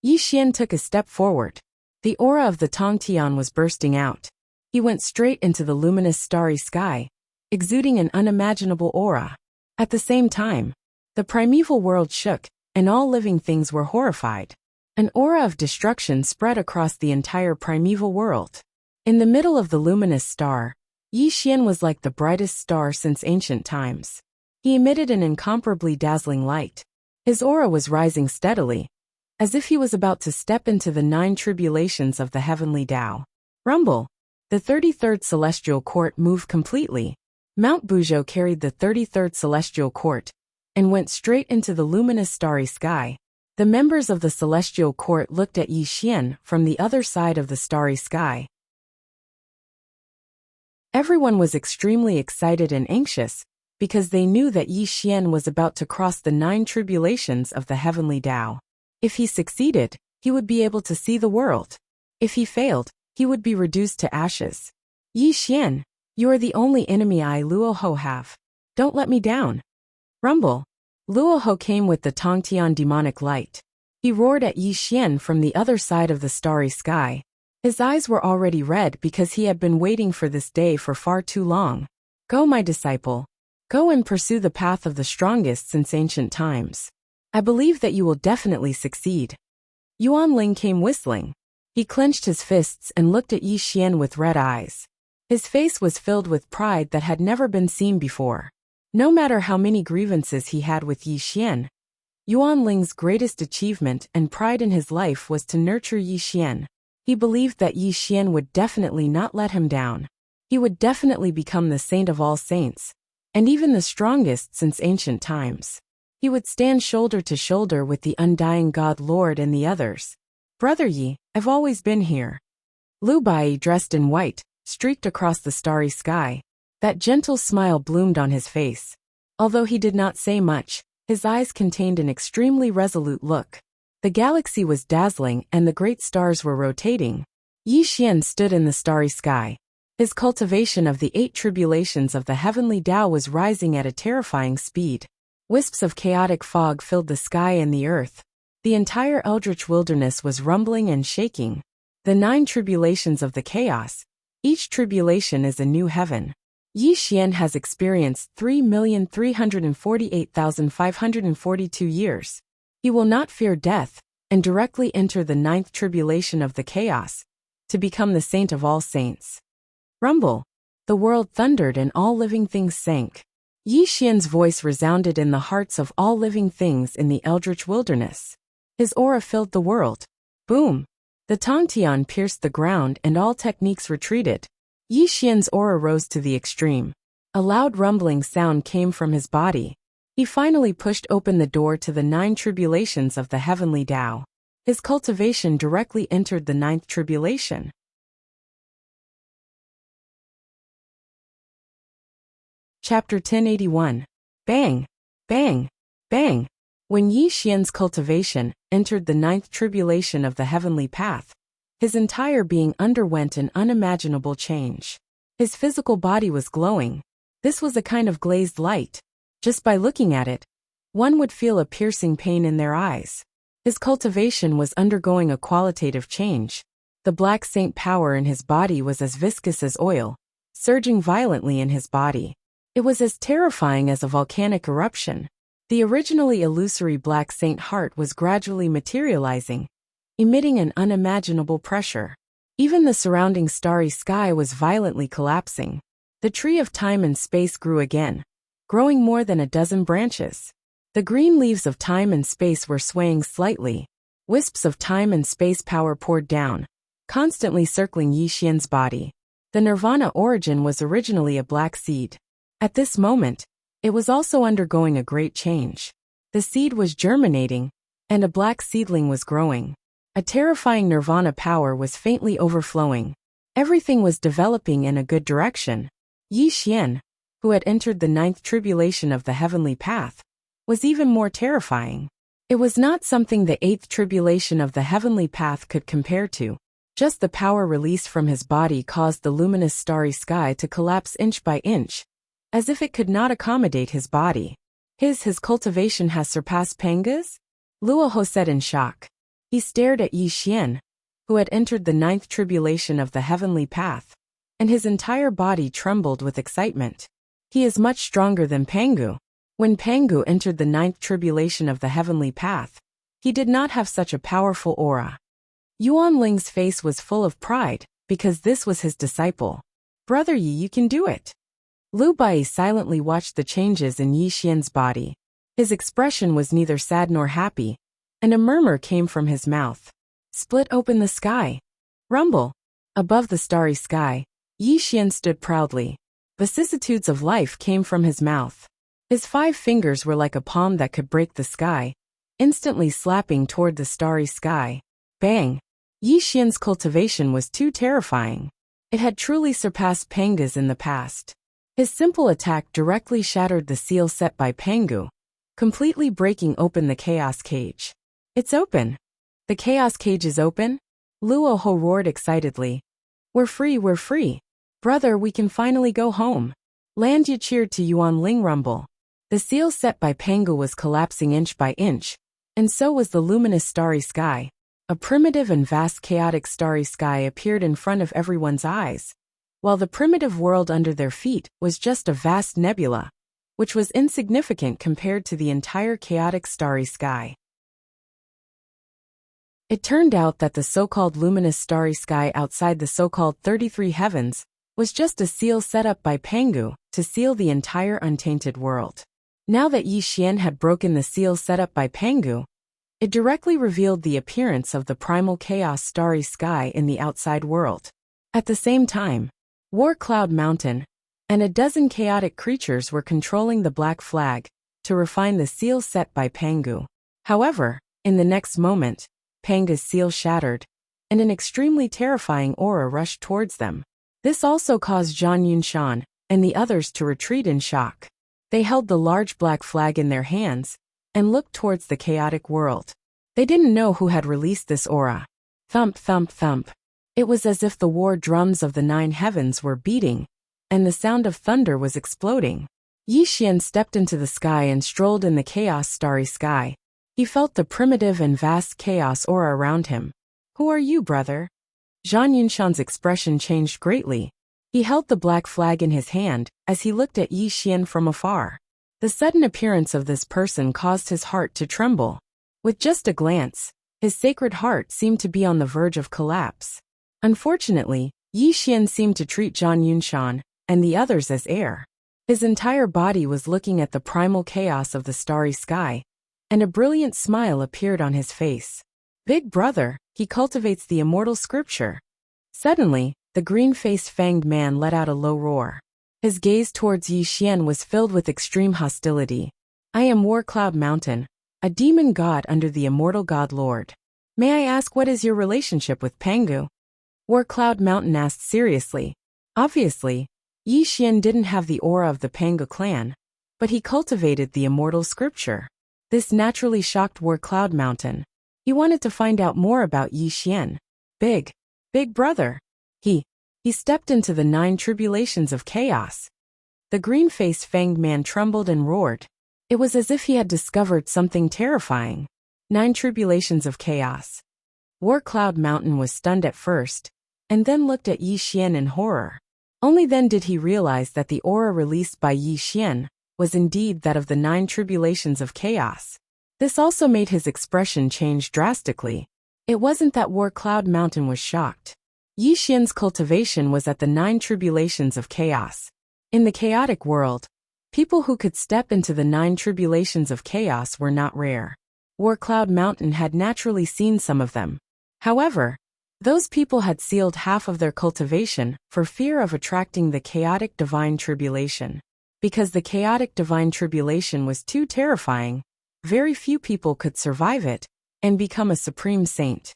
Yi Xian took a step forward. The aura of the Tongtian was bursting out. He went straight into the luminous starry sky, exuding an unimaginable aura. At the same time, the primeval world shook, and all living things were horrified. An aura of destruction spread across the entire primeval world. In the middle of the luminous star, Yi Xian was like the brightest star since ancient times. He emitted an incomparably dazzling light. His aura was rising steadily, as if he was about to step into the 9 tribulations of the heavenly Tao. Rumble! The 33rd Celestial Court moved completely. Mount Buzhou carried the 33rd Celestial Court and went straight into the luminous starry sky. The members of the Celestial Court looked at Yi Xian from the other side of the starry sky. Everyone was extremely excited and anxious, because they knew that Yi Xian was about to cross the 9 tribulations of the heavenly Tao. If he succeeded, he would be able to see the world. If he failed, he would be reduced to ashes. Yi Xian, you are the only enemy I Luoho have. Don't let me down. Rumble. Luoho came with the Tongtian demonic light. He roared at Yi Xian from the other side of the starry sky. His eyes were already red because he had been waiting for this day for far too long. Go, my disciple. Go and pursue the path of the strongest since ancient times. I believe that you will definitely succeed. Yuan Ling came whistling. He clenched his fists and looked at Yi Xian with red eyes. His face was filled with pride that had never been seen before. No matter how many grievances he had with Yi Xian, Yuan Ling's greatest achievement and pride in his life was to nurture Yi Xian. He believed that Yi Xian would definitely not let him down. He would definitely become the saint of all saints, and even the strongest since ancient times. He would stand shoulder to shoulder with the undying God Lord and the others. Brother Yi, I've always been here. Lu Bai, dressed in white, streaked across the starry sky. That gentle smile bloomed on his face. Although he did not say much, his eyes contained an extremely resolute look. The galaxy was dazzling and the great stars were rotating. Yi Xian stood in the starry sky. His cultivation of the 8 tribulations of the heavenly Tao was rising at a terrifying speed. Wisps of chaotic fog filled the sky and the earth. The entire eldritch wilderness was rumbling and shaking. The 9 tribulations of the chaos. Each tribulation is a new heaven. Yi Xian has experienced 3,348,542 years. He will not fear death, and directly enter the 9th tribulation of the chaos, to become the saint of all saints. Rumble. The world thundered and all living things sank. Yi Xian's voice resounded in the hearts of all living things in the eldritch wilderness. His aura filled the world. Boom. The Tongtian pierced the ground and all techniques retreated. Yi Xian's aura rose to the extreme. A loud rumbling sound came from his body. He finally pushed open the door to the 9 tribulations of the heavenly Tao. His cultivation directly entered the 9th tribulation. Chapter 1081. Bang! Bang! Bang! When Yi Xian's cultivation entered the 9th tribulation of the heavenly path, his entire being underwent an unimaginable change. His physical body was glowing. This was a kind of glazed light. Just by looking at it, one would feel a piercing pain in their eyes. His cultivation was undergoing a qualitative change. The black saint power in his body was as viscous as oil, surging violently in his body. It was as terrifying as a volcanic eruption. The originally illusory black saint heart was gradually materializing, emitting an unimaginable pressure. Even the surrounding starry sky was violently collapsing. The tree of time and space grew again, growing more than a dozen branches. The green leaves of time and space were swaying slightly. Wisps of time and space power poured down, constantly circling Yi Xian's body. The nirvana origin was originally a black seed. At this moment, it was also undergoing a great change. The seed was germinating, and a black seedling was growing. A terrifying nirvana power was faintly overflowing. Everything was developing in a good direction. Yi Xian, who had entered the 9th tribulation of the heavenly path, was even more terrifying. It was not something the 8th tribulation of the heavenly path could compare to. Just the power released from his body caused the luminous starry sky to collapse inch by inch, as if it could not accommodate his body. His cultivation has surpassed Panga's? Luoho said in shock. He stared at Yi Xian, who had entered the 9th tribulation of the heavenly path, and his entire body trembled with excitement. He is much stronger than Pangu. When Pangu entered the 9th tribulation of the heavenly path, he did not have such a powerful aura. Yuan Ling's face was full of pride, because this was his disciple. Brother Yi, you can do it. Lu Bai silently watched the changes in Yi Xian's body. His expression was neither sad nor happy, and a murmur came from his mouth. Split open the sky. Rumble. Above the starry sky, Yi Xian stood proudly. Vicissitudes of life came from his mouth. His 5 fingers were like a palm that could break the sky, instantly slapping toward the starry sky. Bang! Yi Xian's cultivation was too terrifying. It had truly surpassed Panga's in the past. His simple attack directly shattered the seal set by Pangu, completely breaking open the chaos cage. It's open. The chaos cage is open? Luoho roared excitedly. We're free, we're free. Brother, we can finally go home. Landia cheered to Yuan Ling rumble. The seal set by Pangu was collapsing inch by inch, and so was the luminous starry sky. A primitive and vast chaotic starry sky appeared in front of everyone's eyes, while the primitive world under their feet was just a vast nebula, which was insignificant compared to the entire chaotic starry sky. It turned out that the so-called luminous starry sky outside the so-called 33 heavens was just a seal set up by Pangu to seal the entire untainted world. Now that Yi Xian had broken the seal set up by Pangu, it directly revealed the appearance of the primal chaos starry sky in the outside world. At the same time, War Cloud Mountain and a dozen chaotic creatures were controlling the black flag to refine the seal set by Pangu. However, in the next moment, Panga's seal shattered, and an extremely terrifying aura rushed towards them. This also caused Zhang Yunshan and the others to retreat in shock. They held the large black flag in their hands and looked towards the chaotic world. They didn't know who had released this aura. Thump, thump, thump. It was as if the war drums of the 9 heavens were beating, and the sound of thunder was exploding. Yi Xian stepped into the sky and strolled in the chaos starry sky. He felt the primitive and vast chaos aura around him. "Who are you, brother?" Zhang Yunshan's expression changed greatly. He held the black flag in his hand as he looked at Yi Xian from afar. The sudden appearance of this person caused his heart to tremble. With just a glance, his sacred heart seemed to be on the verge of collapse. Unfortunately, Yi Xian seemed to treat Zhang Yunshan and the others as air. His entire body was looking at the primal chaos of the starry sky, and a brilliant smile appeared on his face. "Big brother, he cultivates the immortal scripture." Suddenly, the green-faced fanged man let out a low roar. His gaze towards Yi Xian was filled with extreme hostility. "I am War Cloud Mountain, a demon god under the immortal god lord. May I ask what is your relationship with Pangu?" War Cloud Mountain asked seriously. Obviously, Yi Xian didn't have the aura of the Pangu clan, but he cultivated the immortal scripture. This naturally shocked War Cloud Mountain. He wanted to find out more about Yi Xian. Big brother. He stepped into the 9 tribulations of chaos." The green-faced fanged man trembled and roared. It was as if he had discovered something terrifying. 9 tribulations of chaos. War Cloud Mountain was stunned at first, and then looked at Yi Xian in horror. Only then did he realize that the aura released by Yi Xian was indeed that of the 9 tribulations of chaos. This also made his expression change drastically. It wasn't that War Cloud Mountain was shocked. Yi Xian's cultivation was at the 9 tribulations of chaos. In the chaotic world, people who could step into the 9 tribulations of chaos were not rare. War Cloud Mountain had naturally seen some of them. However, those people had sealed half of their cultivation for fear of attracting the chaotic divine tribulation. Because the chaotic divine tribulation was too terrifying, very few people could survive it and become a supreme saint.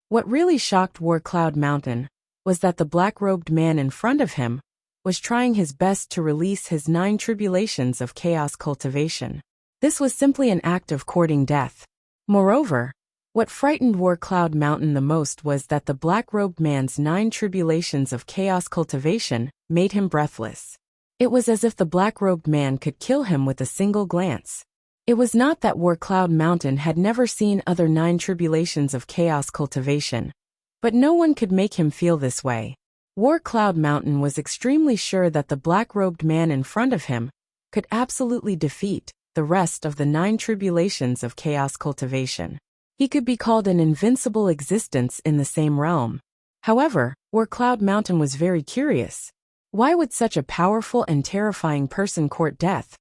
What really shocked War Cloud Mountain was that the black-robed man in front of him was trying his best to release his 9 tribulations of chaos cultivation. This was simply an act of courting death. Moreover, what frightened War Cloud Mountain the most was that the black-robed man's 9 tribulations of chaos cultivation made him breathless. It was as if the black-robed man could kill him with a single glance. It was not that War Cloud Mountain had never seen other 9 tribulations of chaos cultivation, but no one could make him feel this way. War Cloud Mountain was extremely sure that the black-robed man in front of him could absolutely defeat the rest of the 9 tribulations of chaos cultivation. He could be called an invincible existence in the same realm. However, War Cloud Mountain was very curious. Why would such a powerful and terrifying person court death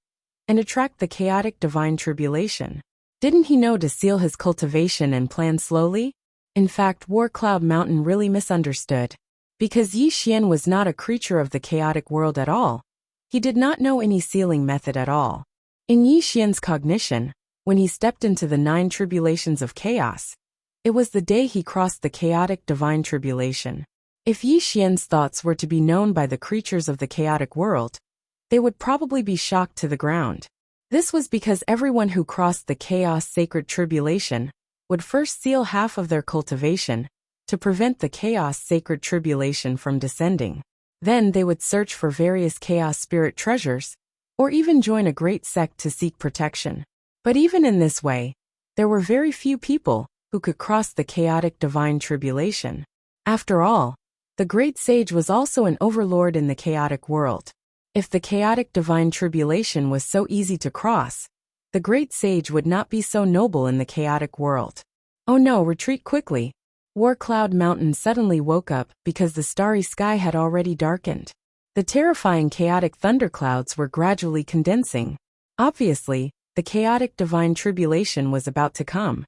and attract the chaotic divine tribulation? Didn't he know to seal his cultivation and plan slowly? In fact, War Cloud Mountain really misunderstood. Because Yi Xian was not a creature of the chaotic world at all, he did not know any sealing method at all. In Yi Xian's cognition, when he stepped into the 9 tribulations of chaos, it was the day he crossed the chaotic divine tribulation. If Yi Xian's thoughts were to be known by the creatures of the chaotic world, they would probably be shocked to the ground. This was because everyone who crossed the chaos sacred tribulation would first seal half of their cultivation to prevent the chaos sacred tribulation from descending. Then they would search for various chaos spirit treasures, or even join a great sect to seek protection. But even in this way, there were very few people who could cross the chaotic divine tribulation. After all, the great sage was also an overlord in the chaotic world. If the chaotic divine tribulation was so easy to cross, the great sage would not be so noble in the chaotic world. Oh no, retreat quickly. War Cloud Mountain suddenly woke up because the starry sky had already darkened. The terrifying chaotic thunderclouds were gradually condensing. Obviously, the chaotic divine tribulation was about to come.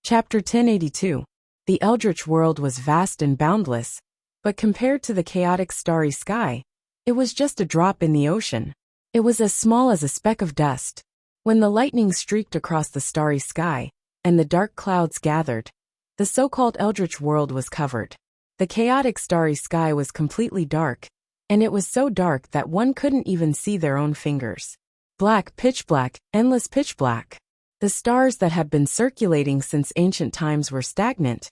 Chapter 1082. The Eldritch world was vast and boundless, but compared to the chaotic starry sky, it was just a drop in the ocean. It was as small as a speck of dust. When the lightning streaked across the starry sky, and the dark clouds gathered, the so-called Eldritch world was covered. The chaotic starry sky was completely dark, and it was so dark that one couldn't even see their own fingers. Black, pitch black, endless pitch black. The stars that had been circulating since ancient times were stagnant,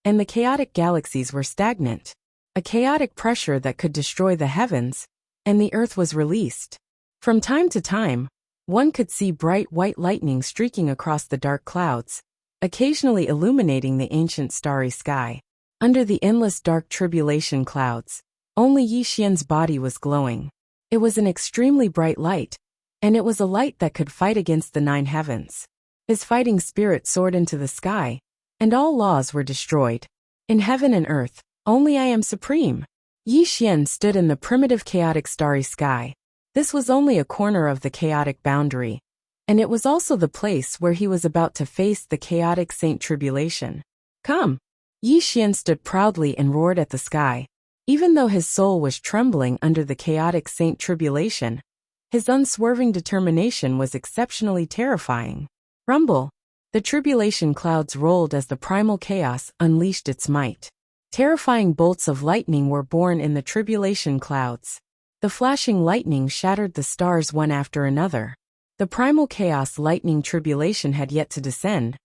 and the chaotic galaxies were stagnant. A chaotic pressure that could destroy the heavens and the earth was released. From time to time, one could see bright white lightning streaking across the dark clouds, occasionally illuminating the ancient starry sky. Under the endless dark tribulation clouds, only Yi Xian's body was glowing. It was an extremely bright light, and it was a light that could fight against the 9 heavens. His fighting spirit soared into the sky, and all laws were destroyed. In heaven and earth, only I am supreme. Yi Xian stood in the primitive chaotic starry sky. This was only a corner of the chaotic boundary, and it was also the place where he was about to face the chaotic saint tribulation. Come! Yi Xian stood proudly and roared at the sky. Even though his soul was trembling under the chaotic saint tribulation, his unswerving determination was exceptionally terrifying. Rumble! The tribulation clouds rolled as the primal chaos unleashed its might. Terrifying bolts of lightning were born in the tribulation clouds. The flashing lightning shattered the stars one after another. The primal chaos lightning tribulation had yet to descend,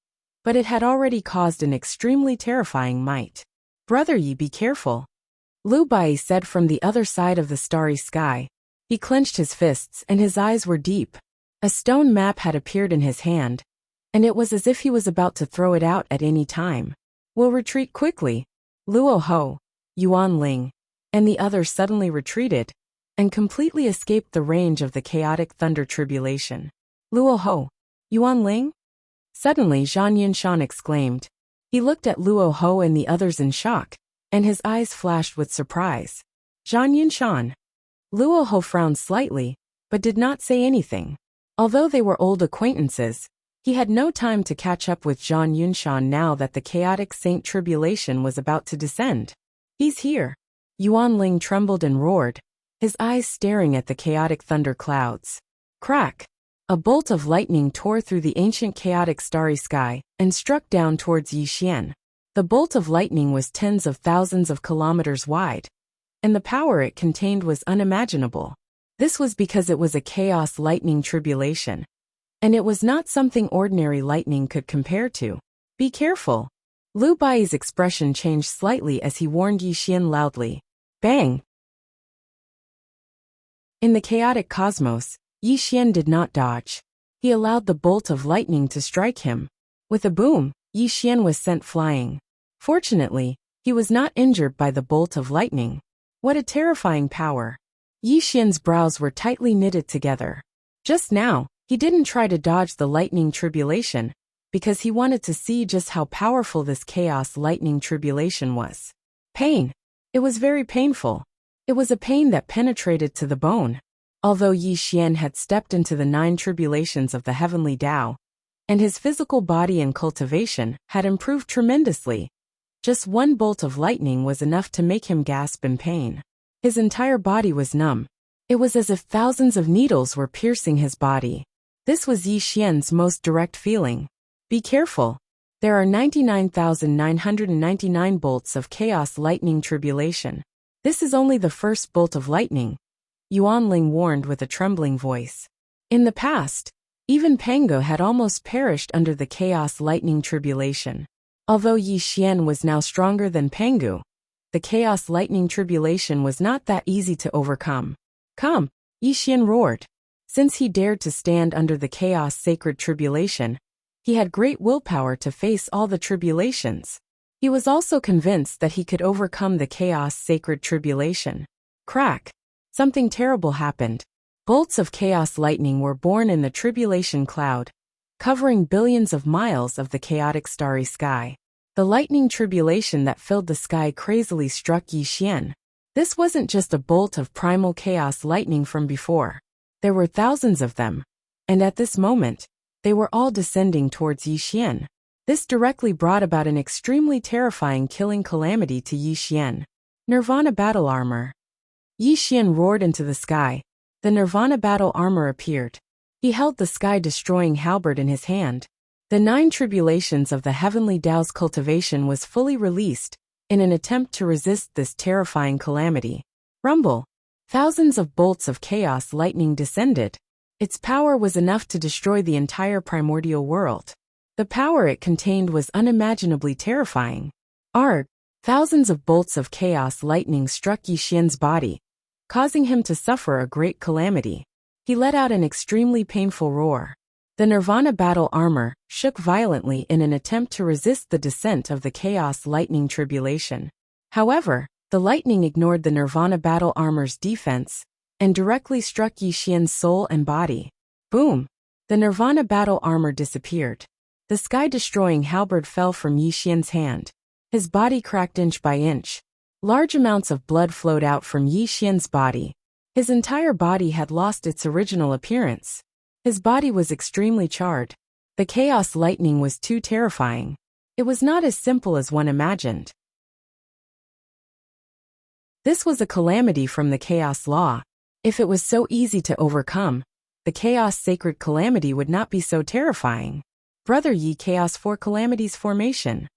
but it had already caused an extremely terrifying might. Brother Yi, be careful, Lu Bai said from the other side of the starry sky. He clenched his fists and his eyes were deep. A stone map had appeared in his hand, and it was as if he was about to throw it out at any time. We'll retreat quickly. Luo Ho, Yuan Ling, and the others suddenly retreated and completely escaped the range of the chaotic thunder tribulation. Luo Ho, Yuan Ling? Suddenly Zhang Yinshan exclaimed. He looked at Luo Ho and the others in shock, and his eyes flashed with surprise. Zhang Yinshan. Luo Ho frowned slightly, but did not say anything. Although they were old acquaintances, he had no time to catch up with Zhang Yinshan now that the chaotic saint tribulation was about to descend. He's here. Yuan Ling trembled and roared, his eyes staring at the chaotic thunder clouds. Crack! A bolt of lightning tore through the ancient chaotic starry sky and struck down towards Yi Xian. The bolt of lightning was tens of thousands of kilometers wide, and the power it contained was unimaginable. This was because it was a chaos lightning tribulation, and it was not something ordinary lightning could compare to. Be careful. Lu Bai's expression changed slightly as he warned Yi Xian loudly. Bang! In the chaotic cosmos, Yi Xian did not dodge. He allowed the bolt of lightning to strike him. With a boom, Yi Xian was sent flying. Fortunately, he was not injured by the bolt of lightning. What a terrifying power! Yi Xian's brows were tightly knitted together. Just now, he didn't try to dodge the lightning tribulation, because he wanted to see just how powerful this chaos lightning tribulation was. Pain. It was very painful. It was a pain that penetrated to the bone. Although Yi Xian had stepped into the 9 tribulations of the heavenly Tao, and his physical body and cultivation had improved tremendously, just one bolt of lightning was enough to make him gasp in pain. His entire body was numb. It was as if thousands of needles were piercing his body. This was Yi Xian's most direct feeling. Be careful. There are 99,999 bolts of chaos lightning tribulation. This is only the first bolt of lightning, Yuan Ling warned with a trembling voice. In the past, even Pango had almost perished under the chaos lightning tribulation. Although Yi Xian was now stronger than Pangu, the chaos lightning tribulation was not that easy to overcome. Come, Yi Xian roared. Since he dared to stand under the chaos sacred tribulation, he had great willpower to face all the tribulations. He was also convinced that he could overcome the chaos sacred tribulation. Crack! Something terrible happened. Bolts of chaos lightning were born in the tribulation cloud, covering billions of miles of the chaotic starry sky. The lightning tribulation that filled the sky crazily struck Yi Xian. This wasn't just a bolt of primal chaos lightning from before. There were thousands of them, and at this moment, they were all descending towards Yi Xian. This directly brought about an extremely terrifying killing calamity to Yi Xian. Nirvana battle armor. Yi Xian roared into the sky. The Nirvana battle armor appeared. He held the sky-destroying halberd in his hand. The 9 tribulations of the heavenly Tao's cultivation was fully released in an attempt to resist this terrifying calamity. Rumble! Thousands of bolts of chaos lightning descended. Its power was enough to destroy the entire primordial world. The power it contained was unimaginably terrifying. Arg! Thousands of bolts of chaos lightning struck Yi Xian's body, causing him to suffer a great calamity. He let out an extremely painful roar. The Nirvana battle armor shook violently in an attempt to resist the descent of the Chaos Lightning Tribulation. However, the lightning ignored the Nirvana battle armor's defense and directly struck Yi Xian's soul and body. Boom! The Nirvana battle armor disappeared. The sky-destroying halberd fell from Yi Xian's hand. His body cracked inch by inch. Large amounts of blood flowed out from Yi Xian's body. His entire body had lost its original appearance. His body was extremely charred. The chaos lightning was too terrifying. It was not as simple as one imagined. This was a calamity from the chaos law. If it was so easy to overcome, the chaos sacred calamity would not be so terrifying. Brother Yi, Chaos 4 Calamities Formation.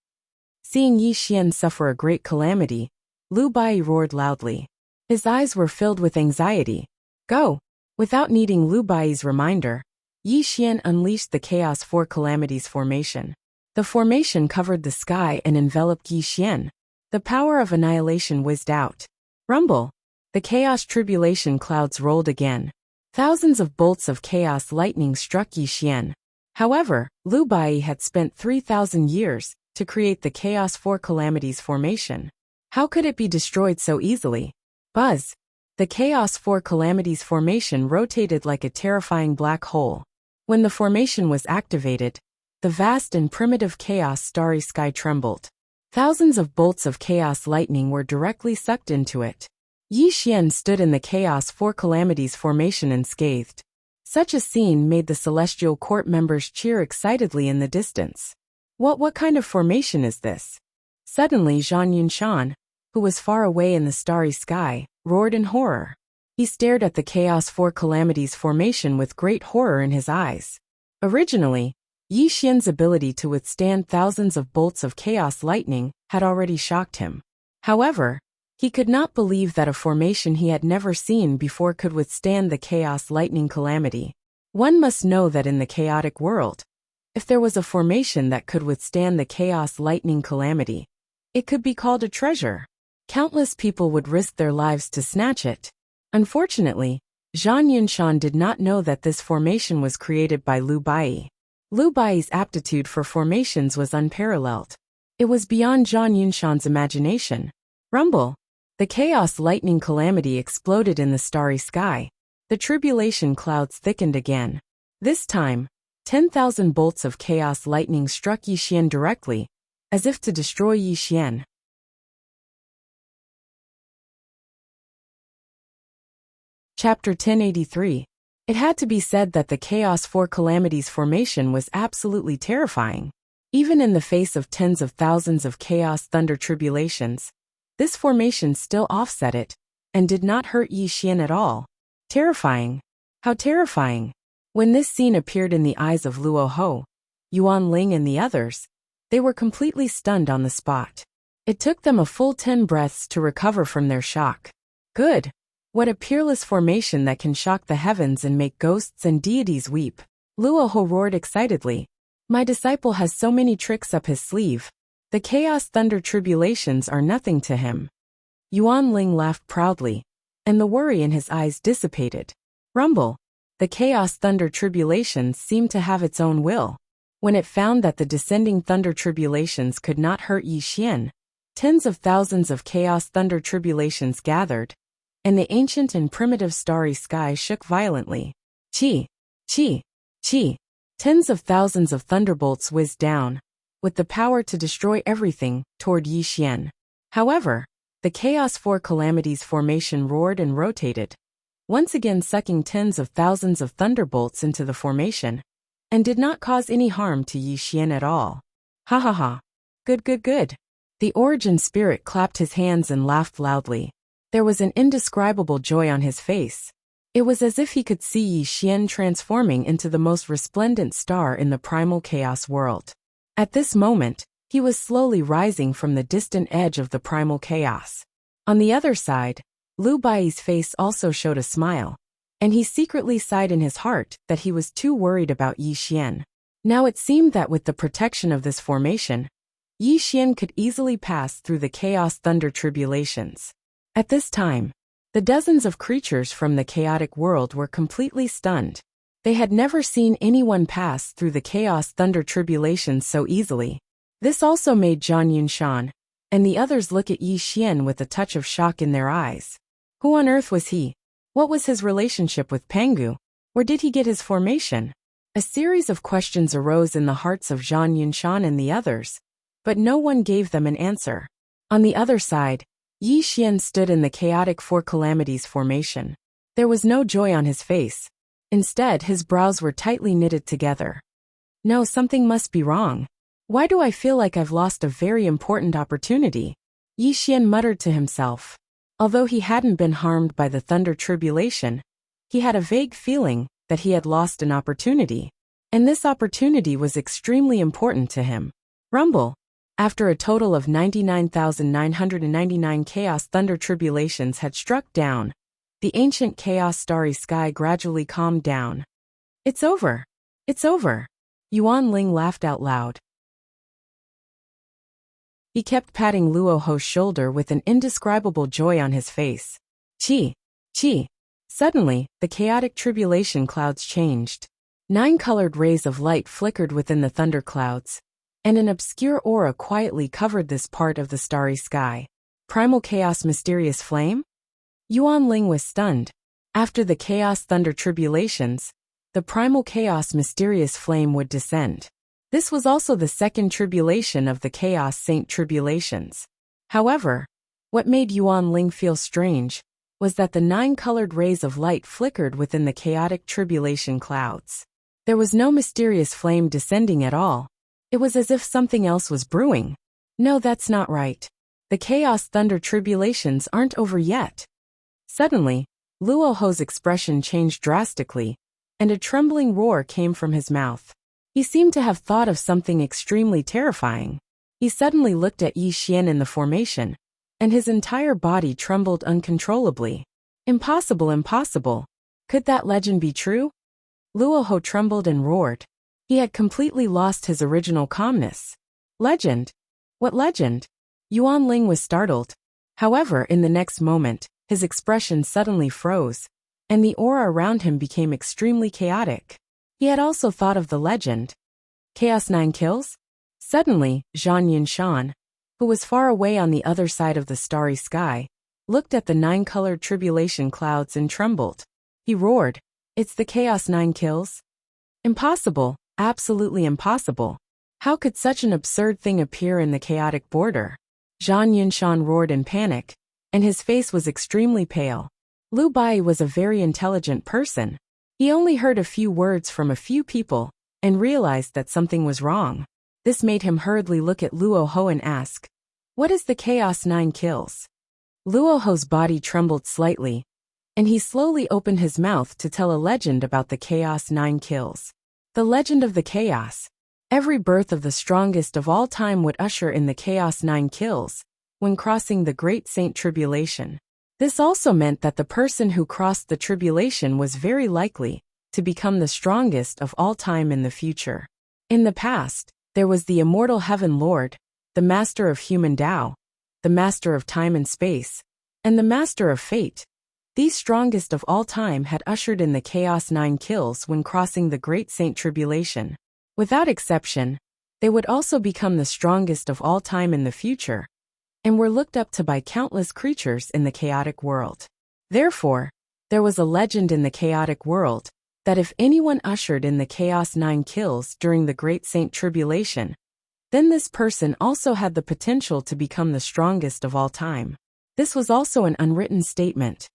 Seeing Yi Xian suffer a great calamity, Lu Bai roared loudly. His eyes were filled with anxiety. Go! Without needing Lu Bai's reminder, Yi Xian unleashed the Chaos 4 Calamities Formation. The formation covered the sky and enveloped Yi Xian. The power of annihilation whizzed out. Rumble! The chaos tribulation clouds rolled again. Thousands of bolts of chaos lightning struck Yi Xian. However, Lu Bai had spent 3,000 years to create the Chaos 4 Calamities Formation. How could it be destroyed so easily? Buzz! The Chaos 4 Calamities Formation rotated like a terrifying black hole. When the formation was activated, the vast and primitive chaos starry sky trembled. Thousands of bolts of chaos lightning were directly sucked into it. Yi Xian stood in the Chaos 4 Calamities Formation unscathed. Such a scene made the celestial court members cheer excitedly in the distance. What kind of formation is this? Suddenly Zhang Yunshan, who was far away in the starry sky, roared in horror. He stared at the Chaos 4 Calamities Formation with great horror in his eyes. Originally, Yi Xian's ability to withstand thousands of bolts of chaos lightning had already shocked him. However, he could not believe that a formation he had never seen before could withstand the chaos lightning calamity. One must know that in the chaotic world, if there was a formation that could withstand the chaos lightning calamity, it could be called a treasure. Countless people would risk their lives to snatch it. Unfortunately, Zhang Yunshan did not know that this formation was created by Lu Bai. Lu Bai's aptitude for formations was unparalleled. It was beyond Zhang Yunshan's imagination. Rumble! The chaos lightning calamity exploded in the starry sky. The tribulation clouds thickened again. This time, 10,000 bolts of chaos lightning struck Yi Xian directly, as if to destroy Yi Xian. Chapter 1083. It had to be said that the Chaos 4 Calamities Formation was absolutely terrifying. Even in the face of tens of thousands of chaos thunder tribulations, this formation still offset it, and did not hurt Yi Xian at all. Terrifying. How terrifying. When this scene appeared in the eyes of Luo Ho, Yuan Ling and the others, they were completely stunned on the spot. It took them a full 10 breaths to recover from their shock. Good. What a peerless formation that can shock the heavens and make ghosts and deities weep. Luo Ho roared excitedly. My disciple has so many tricks up his sleeve. The chaos thunder tribulations are nothing to him. Yuan Ling laughed proudly, and the worry in his eyes dissipated. Rumble! The chaos thunder tribulations seemed to have its own will. When it found that the descending thunder tribulations could not hurt Yi Xian, tens of thousands of chaos thunder tribulations gathered, and the ancient and primitive starry sky shook violently. Chi! Chi! Chi! Tens of thousands of thunderbolts whizzed down, with the power to destroy everything, toward Yi Xian. However, the Chaos 4 Calamities Formation roared and rotated, once again sucking tens of thousands of thunderbolts into the formation, and did not cause any harm to Yi Xian at all. Ha ha ha! Good good good! The Origin Spirit clapped his hands and laughed loudly. There was an indescribable joy on his face. It was as if he could see Yi Xian transforming into the most resplendent star in the primal chaos world. At this moment, he was slowly rising from the distant edge of the primal chaos. On the other side, Lu Bai's face also showed a smile, and he secretly sighed in his heart that he was too worried about Yi Xian. Now it seemed that with the protection of this formation, Yi Xian could easily pass through the chaos thunder tribulations. At this time, The dozens of creatures from the chaotic world were completely stunned. They had never seen anyone pass through the chaos thunder tribulations so easily. This also made Zhang Yunshan and the others look at Yi Xian with a touch of shock in their eyes. Who on earth was he? What was his relationship with Pangu? Where did he get his formation? A series of questions arose in the hearts of Zhang Yunshan and the others, but no one gave them an answer. On the other side, Yi Xian stood in the chaotic Four Calamities formation. There was no joy on his face. Instead, his brows were tightly knitted together. No, something must be wrong. Why do I feel like I've lost a very important opportunity? Yi Xian muttered to himself. Although he hadn't been harmed by the thunder tribulation, he had a vague feeling that he had lost an opportunity. And this opportunity was extremely important to him. Rumble. After a total of 99,999 chaos thunder tribulations had struck down, the ancient chaos starry sky gradually calmed down. It's over. It's over. Yuan Ling laughed out loud. He kept patting Luo Ho's shoulder with an indescribable joy on his face. Chi! Chi! Suddenly, the chaotic tribulation clouds changed. 9 colored rays of light flickered within the thunder clouds, and an obscure aura quietly covered this part of the starry sky. Primal Chaos Mysterious Flame? Yuan Ling was stunned. After the chaos thunder tribulations, the Primal Chaos Mysterious Flame would descend. This was also the second tribulation of the Chaos Saint tribulations. However, what made Yuan Ling feel strange was that the 9 colored rays of light flickered within the chaotic tribulation clouds. There was no mysterious flame descending at all. It was as if something else was brewing. No, that's not right. The Chaos Thunder tribulations aren't over yet. Suddenly, Luo Ho's expression changed drastically, and a trembling roar came from his mouth. He seemed to have thought of something extremely terrifying. He suddenly looked at Yi Xian in the formation, and his entire body trembled uncontrollably. Impossible, impossible. Could that legend be true? Luo Ho trembled and roared. He had completely lost his original calmness. Legend? What legend? Yuan Ling was startled. However, in the next moment, his expression suddenly froze, and the aura around him became extremely chaotic. He had also thought of the legend. Chaos 9 kills? Suddenly, Zhang Yunshan, who was far away on the other side of the starry sky, looked at the 9-colored tribulation clouds and trembled. He roared, "It's the Chaos 9 kills? Impossible, absolutely impossible. How could such an absurd thing appear in the chaotic border?" Zhang Yunshan roared in panic, and his face was extremely pale. Lu Bai was a very intelligent person. He only heard a few words from a few people and realized that something was wrong. This made him hurriedly look at Luo Ho and ask, "What is the Chaos 9 kills?" Luo Ho's body trembled slightly, and he slowly opened his mouth to tell a legend about the Chaos 9 kills. The legend of the chaos. Every birth of the strongest of all time would usher in the Chaos 9 kills when crossing the Great Saint Tribulation. This also meant that the person who crossed the tribulation was very likely to become the strongest of all time in the future. In the past, there was the Immortal Heaven Lord, the Master of Human Tao, the Master of Time and Space, and the Master of Fate. These strongest of all time had ushered in the Chaos 9 kills when crossing the Great Saint Tribulation. Without exception, they would also become the strongest of all time in the future, and were looked up to by countless creatures in the chaotic world. Therefore, there was a legend in the chaotic world that if anyone ushered in the Chaos 9 kills during the Great Saint Tribulation, then this person also had the potential to become the strongest of all time. This was also an unwritten statement.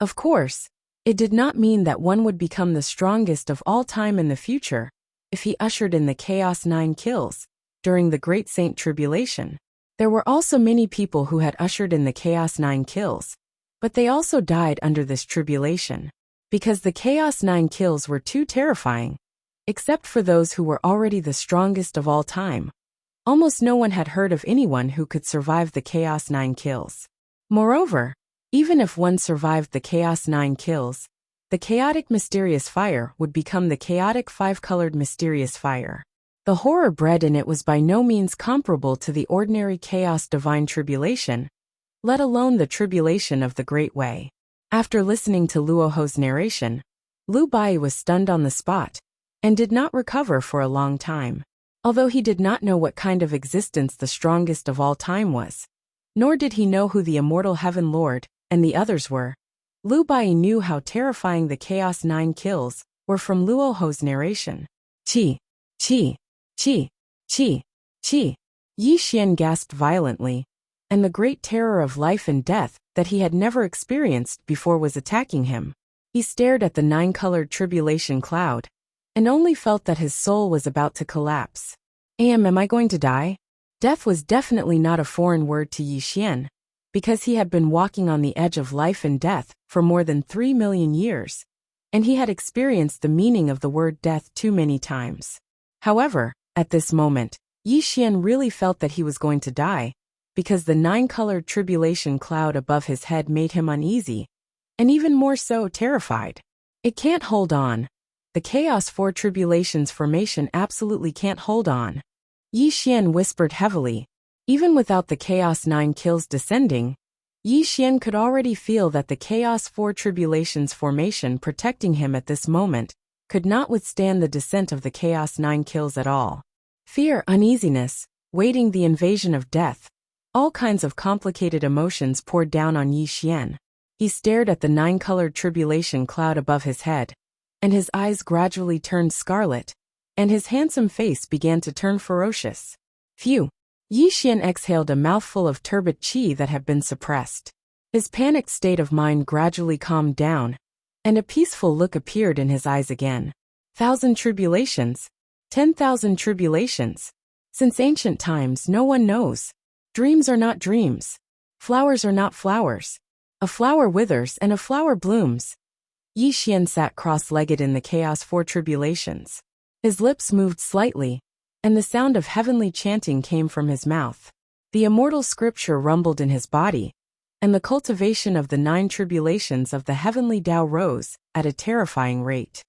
Of course, it did not mean that one would become the strongest of all time in the future if he ushered in the Chaos 9 kills during the Great Saint Tribulation. There were also many people who had ushered in the Chaos 9 kills, but they also died under this tribulation, because the Chaos 9 kills were too terrifying, except for those who were already the strongest of all time. Almost no one had heard of anyone who could survive the Chaos 9 kills. Moreover, even if one survived the Chaos 9 kills, the chaotic mysterious fire would become the chaotic 5-colored mysterious fire. The horror bred in it was by no means comparable to the ordinary chaos divine tribulation, let alone the tribulation of the Great Way. After listening to Luoho's narration, Lu Bai was stunned on the spot and did not recover for a long time. Although he did not know what kind of existence the strongest of all time was, nor did he know who the immortal Heaven Lord and the others were, Lu Bai knew how terrifying the Chaos 9 kills were from Luoho's narration. Qi, qi, qi, qi, qi. Yi Xian gasped violently, and the great terror of life and death that he had never experienced before was attacking him. He stared at the 9-colored tribulation cloud, and only felt that his soul was about to collapse. Am I going to die? Death was definitely not a foreign word to Yi Xian, because he had been walking on the edge of life and death for more than 3 million years, and he had experienced the meaning of the word death too many times. However, at this moment, Yi Xian really felt that he was going to die, because the 9-colored tribulation cloud above his head made him uneasy, and even more so terrified. It can't hold on. The Chaos 4 Tribulations formation absolutely can't hold on. Yi Xian whispered heavily. Even without the Chaos 9 kills descending, Yi Xian could already feel that the Chaos 4 Tribulations formation protecting him at this moment could not withstand the descent of the Chaos 9 kills at all. Fear, uneasiness, waiting the invasion of death, all kinds of complicated emotions poured down on Yi Xian. He stared at the 9-colored tribulation cloud above his head, and his eyes gradually turned scarlet, and his handsome face began to turn ferocious. Phew! Yi Xian exhaled a mouthful of turbid qi that had been suppressed. His panicked state of mind gradually calmed down, and a peaceful look appeared in his eyes again. 1,000 tribulations? 10,000 tribulations? Since ancient times no one knows. Dreams are not dreams. Flowers are not flowers. A flower withers and a flower blooms. Yi Xian sat cross-legged in the Chaos 4 Tribulations. His lips moved slightly, and the sound of heavenly chanting came from his mouth. The immortal scripture rumbled in his body, and the cultivation of the 9 tribulations of the heavenly Tao rose at a terrifying rate.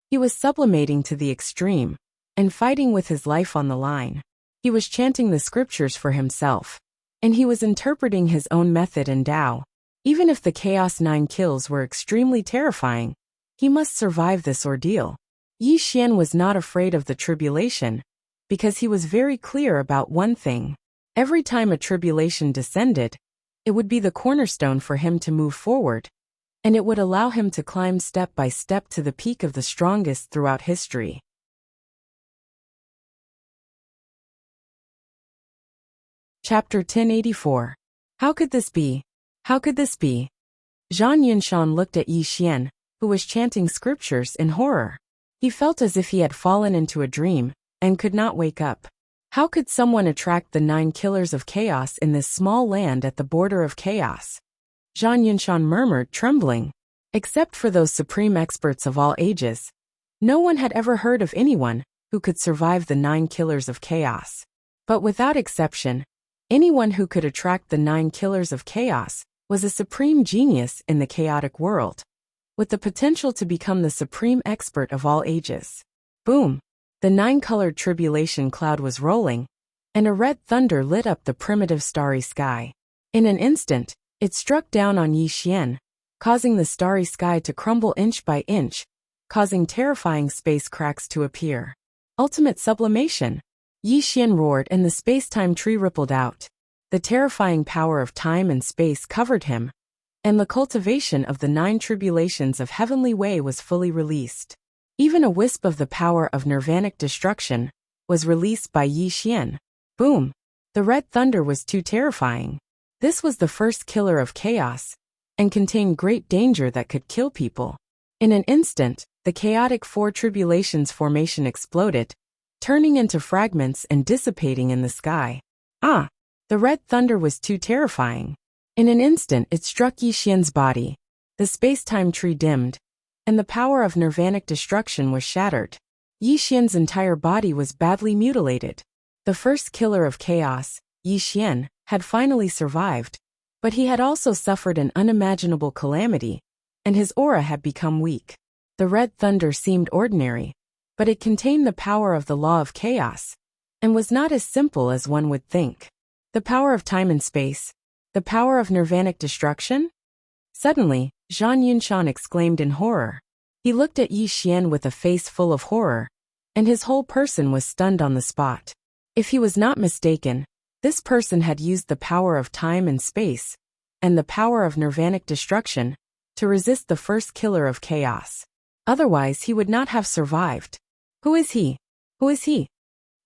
He was sublimating to the extreme, and fighting with his life on the line. He was chanting the scriptures for himself, and he was interpreting his own method and Tao. Even if the Chaos 9 kills were extremely terrifying, he must survive this ordeal. Yi Xian was not afraid of the tribulation, because he was very clear about one thing. Every time a tribulation descended, it would be the cornerstone for him to move forward, and it would allow him to climb step by step to the peak of the strongest throughout history. Chapter 1084. How could this be? How could this be? Zhang Yunshan looked at Yi Xian, who was chanting scriptures in horror. He felt as if he had fallen into a dream and could not wake up. How could someone attract the 9 killers of chaos in this small land at the border of chaos? Zhang Yunshan murmured, trembling. Except for those supreme experts of all ages, no one had ever heard of anyone who could survive the 9 killers of chaos. But without exception, anyone who could attract the 9 killers of chaos was a supreme genius in the chaotic world, with the potential to become the supreme expert of all ages. Boom! The 9-colored tribulation cloud was rolling, and a red thunder lit up the primitive starry sky. In an instant, it struck down on Yi Xian, causing the starry sky to crumble inch by inch, causing terrifying space cracks to appear. Ultimate sublimation! Yi Xian roared and the space-time tree rippled out. The terrifying power of time and space covered him, and the cultivation of the 9 tribulations of heavenly way was fully released. Even a wisp of the power of nirvanic destruction was released by Yi Xian. Boom! The red thunder was too terrifying. This was the first killer of chaos, and contained great danger that could kill people. In an instant, the chaotic 4 tribulations formation exploded, turning into fragments and dissipating in the sky. Ah! The red thunder was too terrifying. In an instant it struck Yi Xian's body. The space-time tree dimmed, and the power of nirvanic destruction was shattered. Yi Xian's entire body was badly mutilated. The first killer of chaos, Yi Xian, had finally survived, but he had also suffered an unimaginable calamity, and his aura had become weak. The red thunder seemed ordinary, but it contained the power of the law of chaos, and was not as simple as one would think. The power of time and space. The power of nirvanic destruction? Suddenly, Zhang Yunshan exclaimed in horror. He looked at Yi Xian with a face full of horror, and his whole person was stunned on the spot. If he was not mistaken, this person had used the power of time and space, and the power of nirvanic destruction, to resist the first killer of chaos. Otherwise he would not have survived. Who is he? Who is he?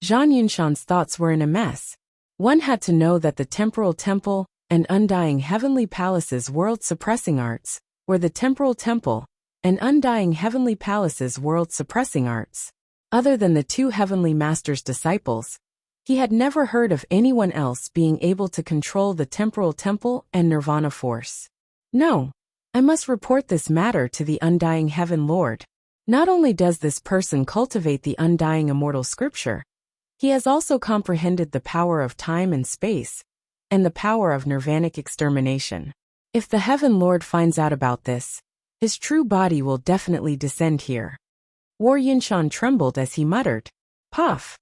Zhang Yunshan's thoughts were in a mess. One had to know that the temporal temple and undying heavenly palace's world-suppressing arts were the temporal temple and undying heavenly palace's world-suppressing arts. Other than the two heavenly masters' disciples, he had never heard of anyone else being able to control the temporal temple and nirvana force. No, I must report this matter to the undying heaven lord. Not only does this person cultivate the undying immortal scripture, he has also comprehended the power of time and space, and the power of nirvanic extermination. If the heaven lord finds out about this, his true body will definitely descend here. War Yunshan trembled as he muttered, "Puff."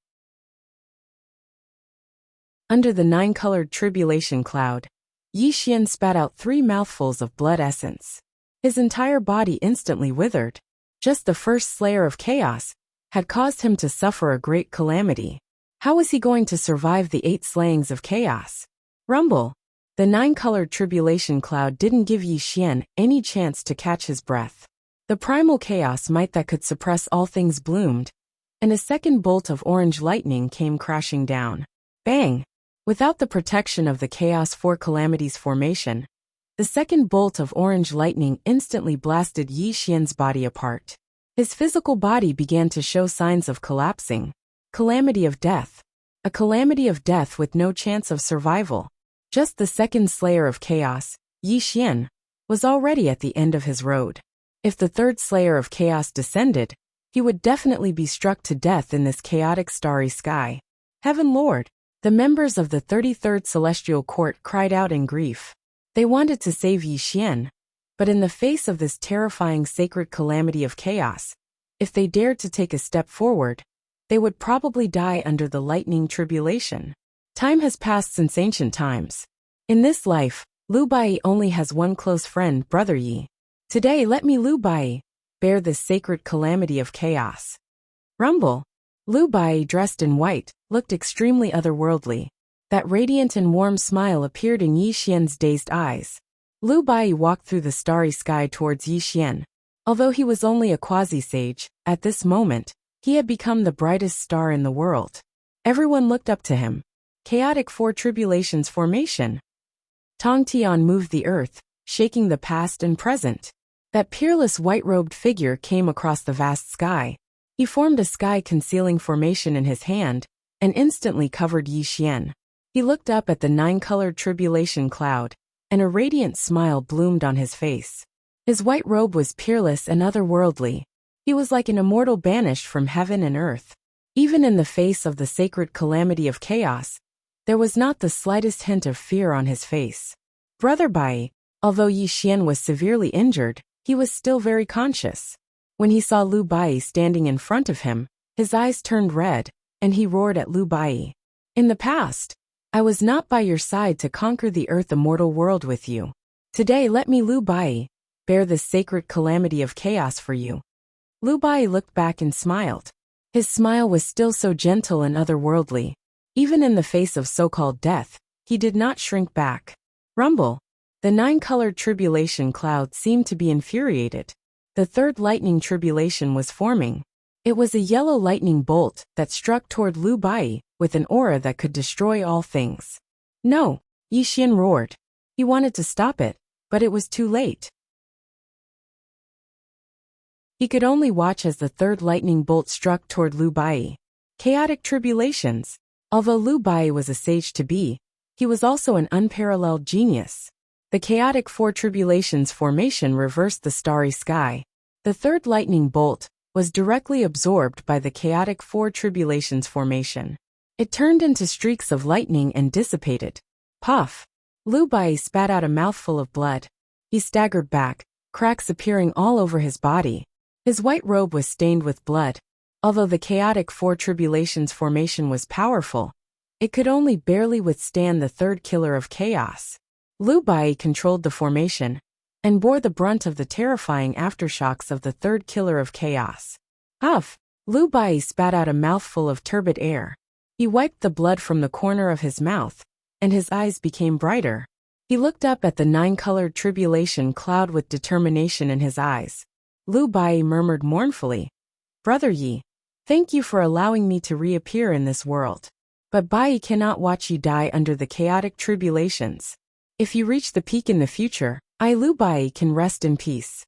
Under the nine-colored tribulation cloud, Yi Xian spat out 3 mouthfuls of blood essence. His entire body instantly withered. Just the first slayer of chaos had caused him to suffer a great calamity. How was he going to survive the 8 slayings of chaos? Rumble. The 9-colored tribulation cloud didn't give Yi Xian any chance to catch his breath. The primal chaos might that could suppress all things bloomed, and a second bolt of orange lightning came crashing down. Bang! Without the protection of the Chaos 4 Calamities formation, the second bolt of orange lightning instantly blasted Yi Xian's body apart. His physical body began to show signs of collapsing. Calamity of death. A calamity of death with no chance of survival. Just the second slayer of chaos, Yi Xian, was already at the end of his road. If the third slayer of chaos descended, he would definitely be struck to death in this chaotic starry sky. Heaven Lord! The members of the 33rd Celestial Court cried out in grief. They wanted to save Yi Xian, but in the face of this terrifying sacred calamity of chaos, if they dared to take a step forward, they would probably die under the lightning tribulation. Time has passed since ancient times. In this life, Lu Bai only has one close friend, Brother Yi. Today let me Lu Bai bear this sacred calamity of chaos. Rumble. Lu Bai, dressed in white, looked extremely otherworldly. That radiant and warm smile appeared in Yi Xian's dazed eyes. Lu Bai walked through the starry sky towards Yi Xian. Although he was only a quasi-sage, at this moment, he had become the brightest star in the world. Everyone looked up to him. Chaotic 4 Tribulations formation. Tong Tian moved the earth, shaking the past and present. That peerless white-robed figure came across the vast sky. He formed a sky-concealing formation in his hand, and instantly covered Yi Xian. He looked up at the 9-colored tribulation cloud, and a radiant smile bloomed on his face. His white robe was peerless and otherworldly. He was like an immortal banished from heaven and earth. Even in the face of the sacred calamity of chaos, there was not the slightest hint of fear on his face. Brother Bai, although Yi Xian was severely injured, he was still very conscious. When he saw Lu Bai standing in front of him, his eyes turned red, and he roared at Lu Bai. In the past, I was not by your side to conquer the earth immortal world with you. Today let me Lu Bai bear this sacred calamity of chaos for you. Lu Bai looked back and smiled. His smile was still so gentle and otherworldly. Even in the face of so-called death, he did not shrink back. Rumble. The 9-colored tribulation cloud seemed to be infuriated. The third lightning tribulation was forming. It was a yellow lightning bolt that struck toward Lu Bai with an aura that could destroy all things. No, Yi Xian roared. He wanted to stop it, but it was too late. He could only watch as the third lightning bolt struck toward Lu Bai. Chaotic tribulations. Although Lu Bai was a sage to be, he was also an unparalleled genius. The chaotic 4 tribulations formation reversed the starry sky. The third lightning bolt was directly absorbed by the chaotic 4 tribulations formation. It turned into streaks of lightning and dissipated. Puff! Lu Bai spat out a mouthful of blood. He staggered back, cracks appearing all over his body. His white robe was stained with blood. Although the chaotic 4 tribulations formation was powerful, It could only barely withstand the third killer of chaos. Lu Bai controlled the formation and bore the brunt of the terrifying aftershocks of the third killer of chaos. Huff! Lu Bai spat out a mouthful of turbid air. He wiped the blood from the corner of his mouth, and his eyes became brighter. He looked up at the nine-colored tribulation cloud with determination in his eyes. Lu Bai murmured mournfully, "Brother Yi, thank you for allowing me to reappear in this world. But Bai cannot watch you die under the chaotic tribulations. If you reach the peak in the future, I Lu Bai can rest in peace."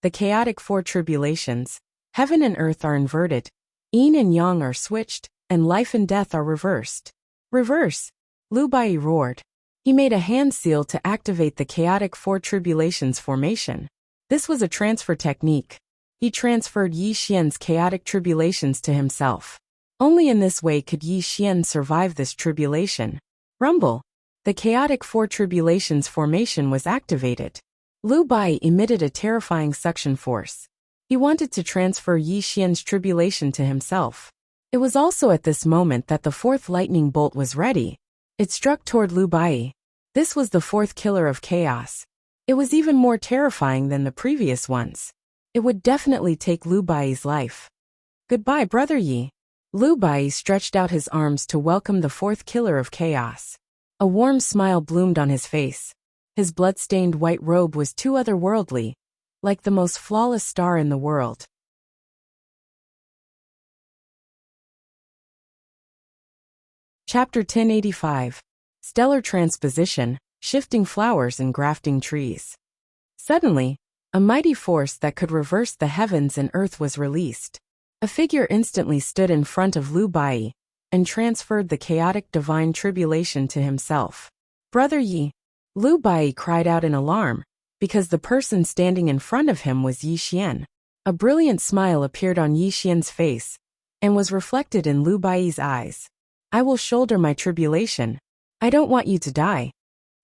The chaotic four tribulations, heaven and earth are inverted, yin and yang are switched, and life and death are reversed. Reverse! Lu Bai roared. He made a hand seal to activate the chaotic four tribulations formation. This was a transfer technique. He transferred Yi Xian's chaotic tribulations to himself. Only in this way could Yi Xian survive this tribulation. Rumble! The chaotic four tribulations formation was activated. Lu Bai emitted a terrifying suction force. He wanted to transfer Yi Xian's tribulation to himself. It was also at this moment that the fourth lightning bolt was ready. It struck toward Lu Bai. This was the fourth killer of chaos. It was even more terrifying than the previous ones. It would definitely take Lu Bai's life. "Goodbye, Brother Yi." Lu Bai stretched out his arms to welcome the fourth killer of chaos. A warm smile bloomed on his face. His blood-stained white robe was too otherworldly, like the most flawless star in the world. Chapter 1085. Stellar Transposition, Shifting Flowers and Grafting Trees. Suddenly, a mighty force that could reverse the heavens and earth was released. A figure instantly stood in front of Lu Bai and transferred the chaotic divine tribulation to himself. "Brother Yi!" Lu Bai cried out in alarm, because the person standing in front of him was Yi Xian. A brilliant smile appeared on Yi Xian's face and was reflected in Lu Bai's eyes. "I will shoulder my tribulation. I don't want you to die."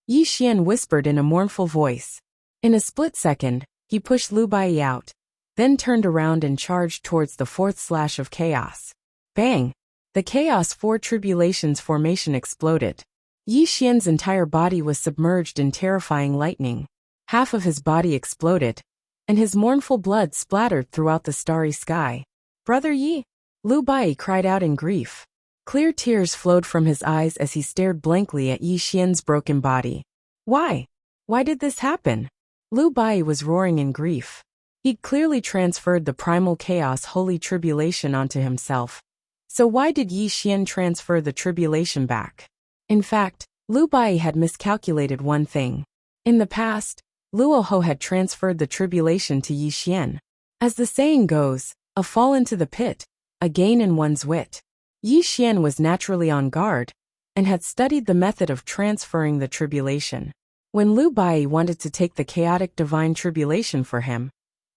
Yi Xian whispered in a mournful voice. In a split second, he pushed Lu Bai out, then turned around and charged towards the fourth slash of chaos. Bang! The Chaos Four Tribulations formation exploded. Yi Xian's entire body was submerged in terrifying lightning. Half of his body exploded, and his mournful blood splattered throughout the starry sky. "Brother Yi!" Lu Bai cried out in grief. Clear tears flowed from his eyes as he stared blankly at Yi Xian's broken body. Why? Why did this happen? Lu Bai was roaring in grief. He'd clearly transferred the primal chaos holy tribulation onto himself. So why did Yi Xian transfer the tribulation back? In fact, Lu Bai had miscalculated one thing. In the past, Luoho had transferred the tribulation to Yi Xian. As the saying goes, a fall into the pit, a gain in one's wit. Yi Xian was naturally on guard, and had studied the method of transferring the tribulation. When Lu Bai wanted to take the chaotic divine tribulation for him,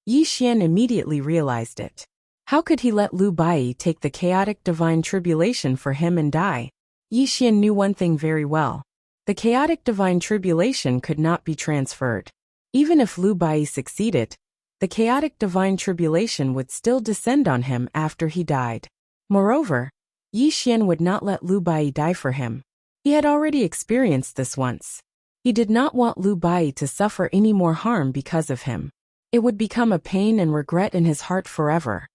Yi Xian immediately realized it. How could he let Lu Bai take the chaotic divine tribulation for him and die? Yi Xian knew one thing very well. The chaotic divine tribulation could not be transferred. Even if Lu Bai succeeded, the chaotic divine tribulation would still descend on him after he died. Moreover, Yi Xian would not let Lu Bai die for him. He had already experienced this once. He did not want Lu Bai to suffer any more harm because of him. It would become a pain and regret in his heart forever.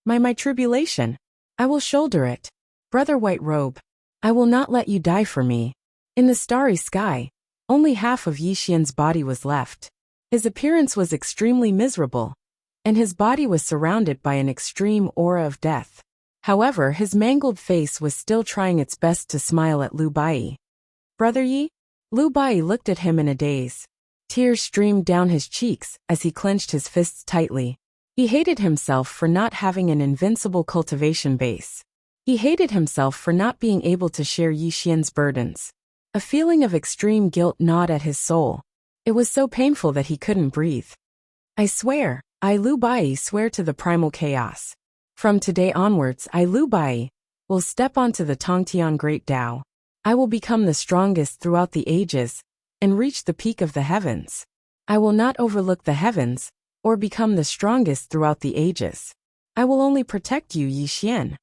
My tribulation. I will shoulder it. Brother White Robe, I will not let you die for me. In the starry sky, only half of Yi Xian's body was left. His appearance was extremely miserable, and his body was surrounded by an extreme aura of death. However, his mangled face was still trying its best to smile at Lu Bai. Brother Yi? Lu Bai looked at him in a daze. Tears streamed down his cheeks as he clenched his fists tightly. He hated himself for not having an invincible cultivation base. He hated himself for not being able to share Yi Xian's burdens. A feeling of extreme guilt gnawed at his soul. It was so painful that he couldn't breathe. I swear, I Lu Bai swear to the primal chaos. From today onwards, I Lu Bai will step onto the Tongtian Great Tao. I will become the strongest throughout the ages and reach the peak of the heavens. I will not overlook the heavens or become the strongest throughout the ages. I will only protect you, Yi Xian.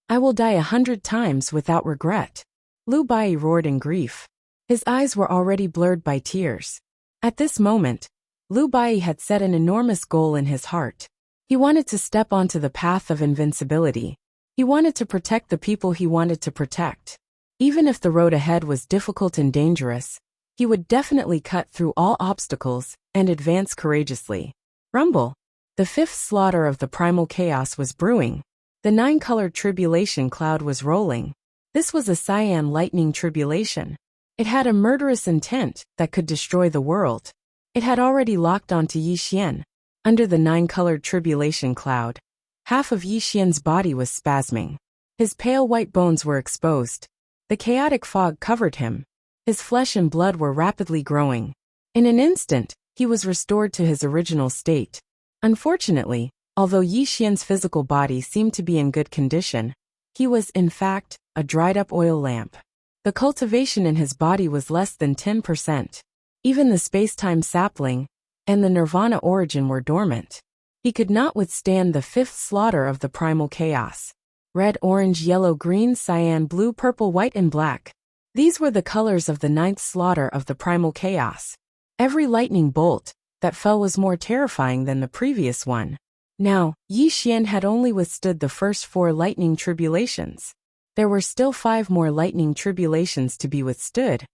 I will die 100 times without regret. Lu Bai roared in grief. His eyes were already blurred by tears. At this moment, Lu Bai had set an enormous goal in his heart. He wanted to step onto the path of invincibility. He wanted to protect the people he wanted to protect. Even if the road ahead was difficult and dangerous, he would definitely cut through all obstacles and advance courageously. Rumble. The fifth slaughter of the primal chaos was brewing. The nine-colored tribulation cloud was rolling. This was a cyan lightning tribulation. It had a murderous intent that could destroy the world. It had already locked onto Yi Xian. Under the nine-colored tribulation cloud, half of Yi Xian's body was spasming. His pale white bones were exposed. The chaotic fog covered him. His flesh and blood were rapidly growing. In an instant, he was restored to his original state. Unfortunately, although Yi Xian's physical body seemed to be in good condition, he was, in fact, a dried-up oil lamp. The cultivation in his body was less than 10%. Even the space-time sapling and the nirvana origin were dormant. He could not withstand the fifth slaughter of the primal chaos. Red, orange, yellow, green, cyan, blue, purple, white, and black. These were the colors of the ninth slaughter of the primal chaos. Every lightning bolt that fell was more terrifying than the previous one. Now, Yi Xian had only withstood the first 4 lightning tribulations. There were still 5 more lightning tribulations to be withstood,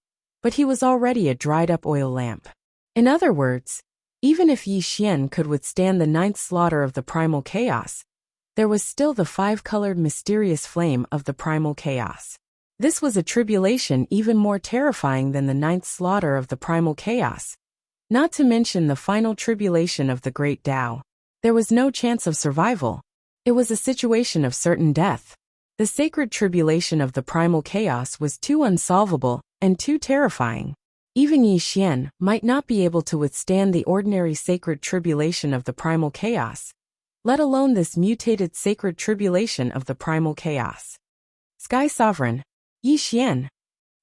but he was already a dried-up oil lamp. In other words, even if Yi Xian could withstand the ninth slaughter of the primal chaos, there was still the 5-colored mysterious flame of the primal chaos. This was a tribulation even more terrifying than the ninth slaughter of the primal chaos, not to mention the final tribulation of the Great Tao. There was no chance of survival. It was a situation of certain death. The sacred tribulation of the primal chaos was too unsolvable and too terrifying. Even Yi Xian might not be able to withstand the ordinary sacred tribulation of the primal chaos, let alone this mutated sacred tribulation of the primal chaos. Sky Sovereign, Yi Xian,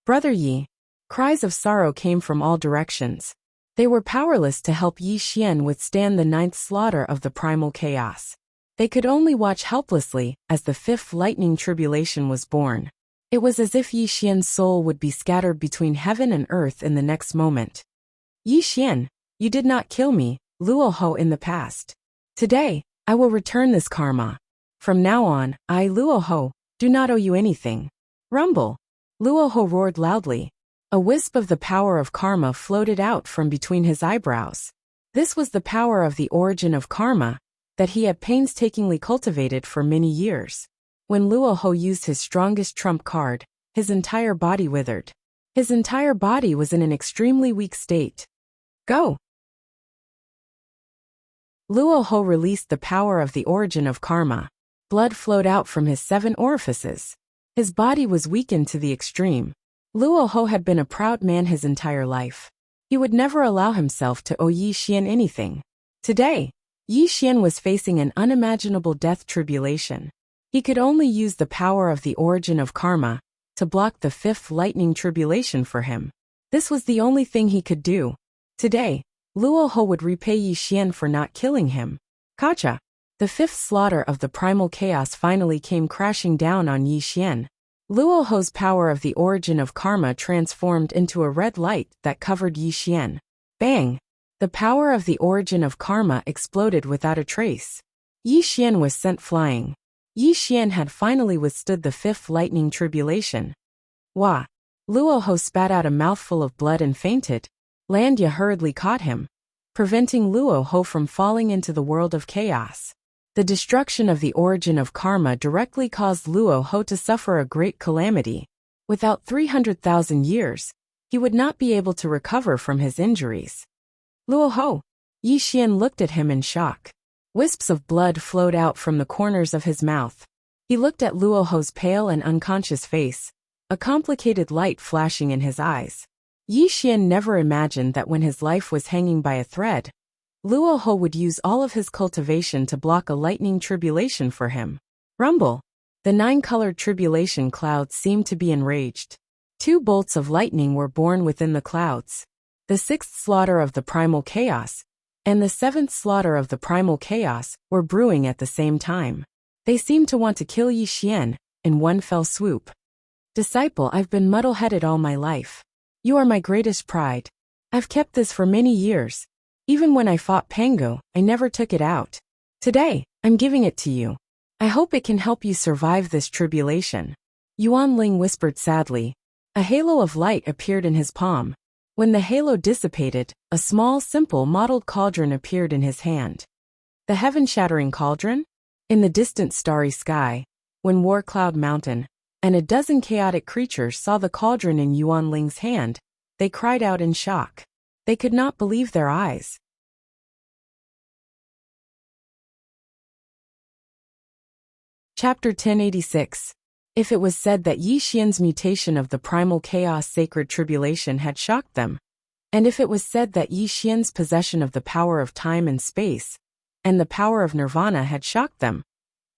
Brother Yi. Cries of sorrow came from all directions. They were powerless to help Yi Xian withstand the ninth slaughter of the primal chaos. They could only watch helplessly as the fifth lightning tribulation was born. It was as if Yi Xian's soul would be scattered between heaven and earth in the next moment. Yi Xian, you did not kill me, Luo Ho, in the past. Today, I will return this karma. From now on, I, Luo Ho, do not owe you anything. Rumble. Luo Ho roared loudly. A wisp of the power of karma floated out from between his eyebrows. This was the power of the origin of karma that he had painstakingly cultivated for many years. When Luo Ho used his strongest trump card, his entire body withered. His entire body was in an extremely weak state. Go! Luo Ho released the power of the origin of karma. Blood flowed out from his 7 orifices. His body was weakened to the extreme. Luo Ho had been a proud man his entire life. He would never allow himself to owe Yi Xian anything. Today, Yi Xian was facing an unimaginable death tribulation. He could only use the power of the origin of karma to block the 5th lightning tribulation for him. This was the only thing he could do. Today, Luo Ho would repay Yi Xian for not killing him. Kacha. The 5th slaughter of the primal chaos finally came crashing down on Yi Xian. Luo Ho's power of the origin of karma transformed into a red light that covered Yi Xian. Bang! The power of the origin of karma exploded without a trace. Yi Xian was sent flying. Yi Xian had finally withstood the 5th lightning tribulation. Wah! Luo Ho spat out a mouthful of blood and fainted. Landia hurriedly caught him, preventing Luo Ho from falling into the world of chaos. The destruction of the origin of karma directly caused Luo Ho to suffer a great calamity. Without 300,000 years, he would not be able to recover from his injuries. Luo Ho! Yi Xian looked at him in shock. Wisps of blood flowed out from the corners of his mouth. He looked at Luo Ho's pale and unconscious face, a complicated light flashing in his eyes. Yi Xian never imagined that when his life was hanging by a thread, Luo Ho would use all of his cultivation to block a lightning tribulation for him. Rumble. The 9-colored tribulation clouds seemed to be enraged. 2 bolts of lightning were born within the clouds. The 6th slaughter of the primal chaos and the 7th slaughter of the primal chaos were brewing at the same time. They seemed to want to kill Yi Xian in one fell swoop. Disciple, I've been muddle-headed all my life. You are my greatest pride. I've kept this for many years. Even when I fought Pango, I never took it out. Today, I'm giving it to you. I hope it can help you survive this tribulation. Yuan Ling whispered sadly. A halo of light appeared in his palm. When the halo dissipated, a small, simple, mottled cauldron appeared in his hand. The heaven-shattering cauldron? In the distant starry sky, when War Cloud Mountain and a dozen chaotic creatures saw the cauldron in Yuan Ling's hand, they cried out in shock. They could not believe their eyes. Chapter 1086. If it was said that Yi Xian's mutation of the primal chaos sacred tribulation had shocked them, and if it was said that Yi Xian's possession of the power of time and space, and the power of nirvana had shocked them,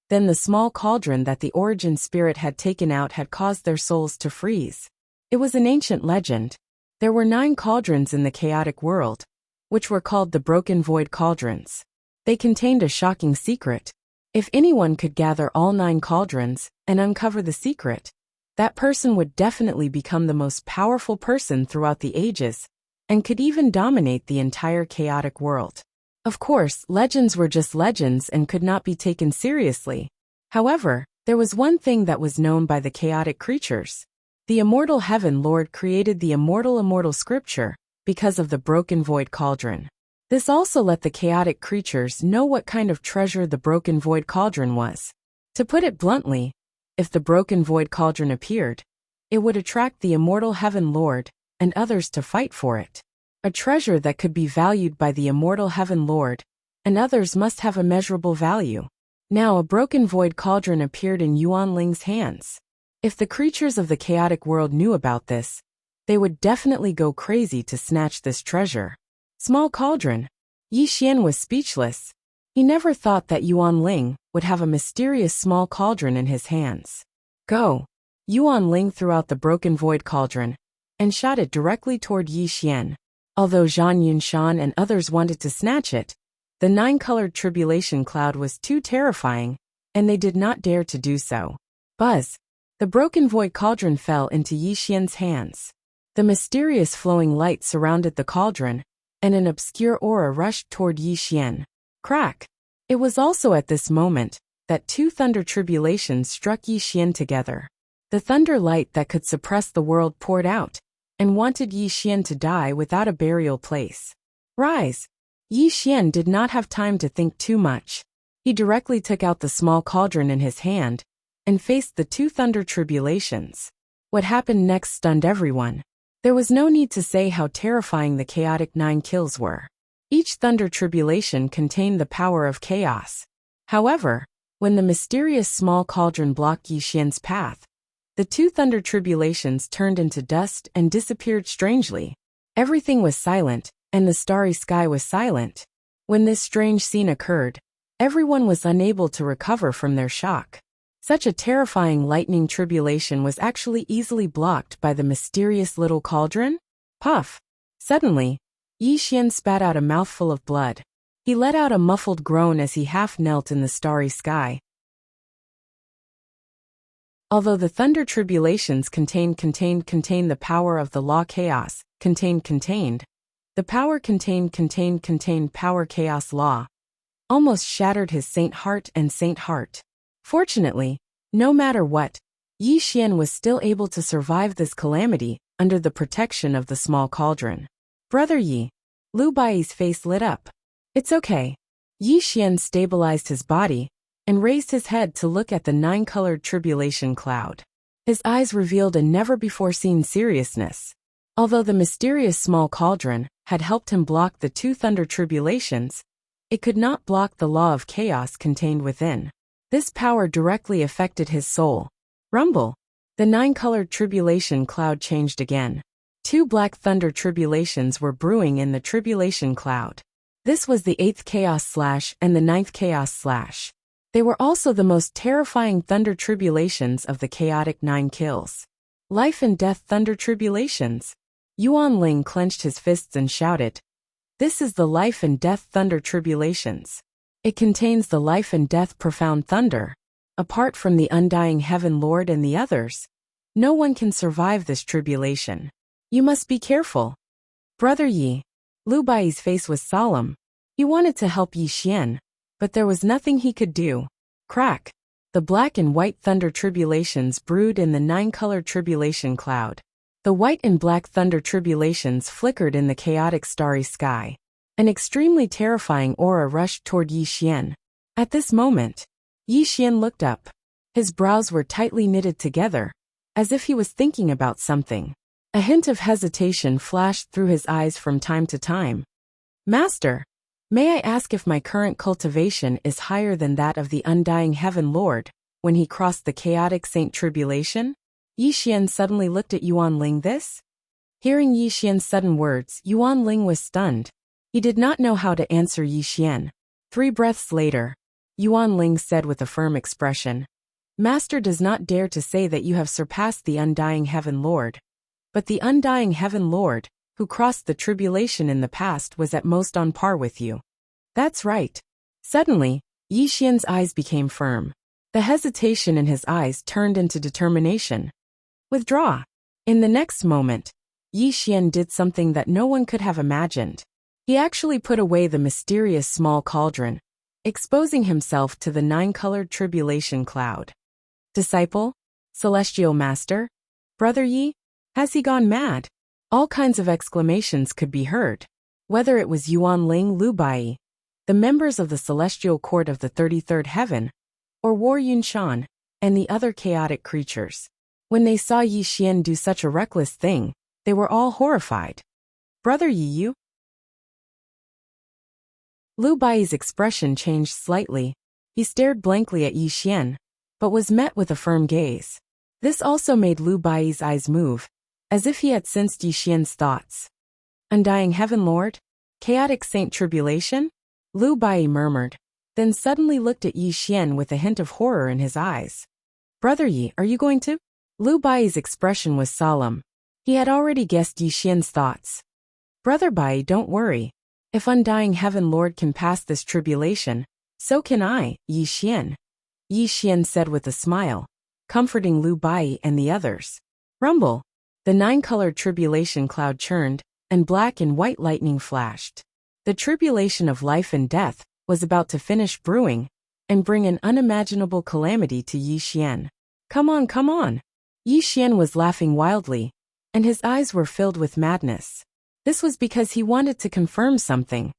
then the small cauldron that the origin spirit had taken out had caused their souls to freeze. It was an ancient legend. There were 9 cauldrons in the chaotic world, which were called the Broken Void Cauldrons. They contained a shocking secret. If anyone could gather all 9 cauldrons and uncover the secret, that person would definitely become the most powerful person throughout the ages, and could even dominate the entire chaotic world. Of course, legends were just legends and could not be taken seriously. However, there was one thing that was known by the chaotic creatures. The Immortal Heaven Lord created the immortal scripture because of the Broken Void Cauldron. This also let the chaotic creatures know what kind of treasure the Broken Void Cauldron was. To put it bluntly, if the Broken Void Cauldron appeared, it would attract the Immortal Heaven Lord and others to fight for it. A treasure that could be valued by the Immortal Heaven Lord, and others must have immeasurable value. Now a Broken Void Cauldron appeared in Yuan Ling's hands. If the creatures of the chaotic world knew about this, they would definitely go crazy to snatch this treasure. Small cauldron. Yi Xian was speechless. He never thought that Yuan Ling would have a mysterious small cauldron in his hands. Go! Yuan Ling threw out the Broken Void Cauldron and shot it directly toward Yi Xian. Although Zhang Yunshan and others wanted to snatch it, the 9-colored tribulation cloud was too terrifying, and they did not dare to do so. Buzz! The Broken Void Cauldron fell into Yi Xian's hands. The mysterious flowing light surrounded the cauldron, and an obscure aura rushed toward Yi Xian. Crack! It was also at this moment that 2 thunder tribulations struck Yi Xian together. The thunder light that could suppress the world poured out, and wanted Yi Xian to die without a burial place. Rise! Yi Xian did not have time to think too much. He directly took out the small cauldron in his hand, and faced the 2 thunder tribulations. What happened next stunned everyone. There was no need to say how terrifying the chaotic 9 kills were. Each thunder tribulation contained the power of chaos. However, when the mysterious small cauldron blocked Yi Xian's path, the 2 thunder tribulations turned into dust and disappeared strangely. Everything was silent, and the starry sky was silent. When this strange scene occurred, everyone was unable to recover from their shock. Such a terrifying lightning tribulation was actually easily blocked by the mysterious little cauldron? Puff! Suddenly, Yi Xian spat out a mouthful of blood. He let out a muffled groan as he half knelt in the starry sky. Although the thunder tribulations contained the power of the law chaos, contained, the power contained power chaos law, almost shattered his saint heart and saint heart. Fortunately, no matter what, Yi Xian was still able to survive this calamity under the protection of the small cauldron. Brother Yi, Lu Bai's face lit up. It's okay. Yi Xian stabilized his body and raised his head to look at the 9-colored tribulation cloud. His eyes revealed a never-before-seen seriousness. Although the mysterious small cauldron had helped him block the 2 thunder tribulations, it could not block the law of chaos contained within. This power directly affected his soul. Rumble! The 9-colored tribulation cloud changed again. 2 black thunder tribulations were brewing in the tribulation cloud. This was the 8th chaos slash and the 9th chaos slash. They were also the most terrifying thunder tribulations of the chaotic 9 kills. Life and death thunder tribulations. Yuan Ling clenched his fists and shouted, "This is the life and death thunder tribulations. It contains the life and death profound thunder." Apart from the undying Heaven Lord and the others, no one can survive this tribulation. You must be careful. Brother Yi. Lu Bai's face was solemn. He wanted to help Yi Xian, but there was nothing he could do. Crack. The black and white thunder tribulations brewed in the nine-colored tribulation cloud. The white and black thunder tribulations flickered in the chaotic starry sky. An extremely terrifying aura rushed toward Yi Xian. At this moment, Yi Xian looked up. His brows were tightly knitted together, as if he was thinking about something. A hint of hesitation flashed through his eyes from time to time. Master, may I ask if my current cultivation is higher than that of the undying Heaven Lord, when he crossed the chaotic Saint Tribulation? Yi Xian suddenly looked at Yuan Ling. Hearing Yi Xian's sudden words, Yuan Ling was stunned. He did not know how to answer Yi Xian. 3 breaths later, Yuan Ling said with a firm expression, Master does not dare to say that you have surpassed the undying Heaven Lord. But the undying Heaven Lord, who crossed the tribulation in the past, was at most on par with you. That's right. Suddenly, Yi Xian's eyes became firm. The hesitation in his eyes turned into determination. Withdraw. In the next moment, Yi Xian did something that no one could have imagined. He actually put away the mysterious small cauldron, exposing himself to the 9-colored tribulation cloud. Disciple? Celestial Master? Brother Yi? Has he gone mad? All kinds of exclamations could be heard. Whether it was Yuan Ling, Lu Bai, the members of the Celestial Court of the 33rd Heaven, or War Yunshan, and the other chaotic creatures. When they saw Yi Xian do such a reckless thing, they were all horrified. Brother Yi Yu? Lu Bai's expression changed slightly. He stared blankly at Yi Xian, but was met with a firm gaze. This also made Lu Bai's eyes move, as if he had sensed Yi Xian's thoughts. Undying Heaven Lord? Chaotic Saint Tribulation? Lu Bai murmured, then suddenly looked at Yi Xian with a hint of horror in his eyes. Brother Yi, are you going to? Lu Bai's expression was solemn. He had already guessed Yi Xian's thoughts. Brother Bai, don't worry. If undying Heaven Lord can pass this tribulation, so can I, Yi Xian. Yi Xian said with a smile, comforting Lu Bai and the others. Rumble. The 9-colored tribulation cloud churned, and black and white lightning flashed. The tribulation of life and death was about to finish brewing and bring an unimaginable calamity to Yi Xian. Come on, come on. Yi Xian was laughing wildly, and his eyes were filled with madness. This was because he wanted to confirm something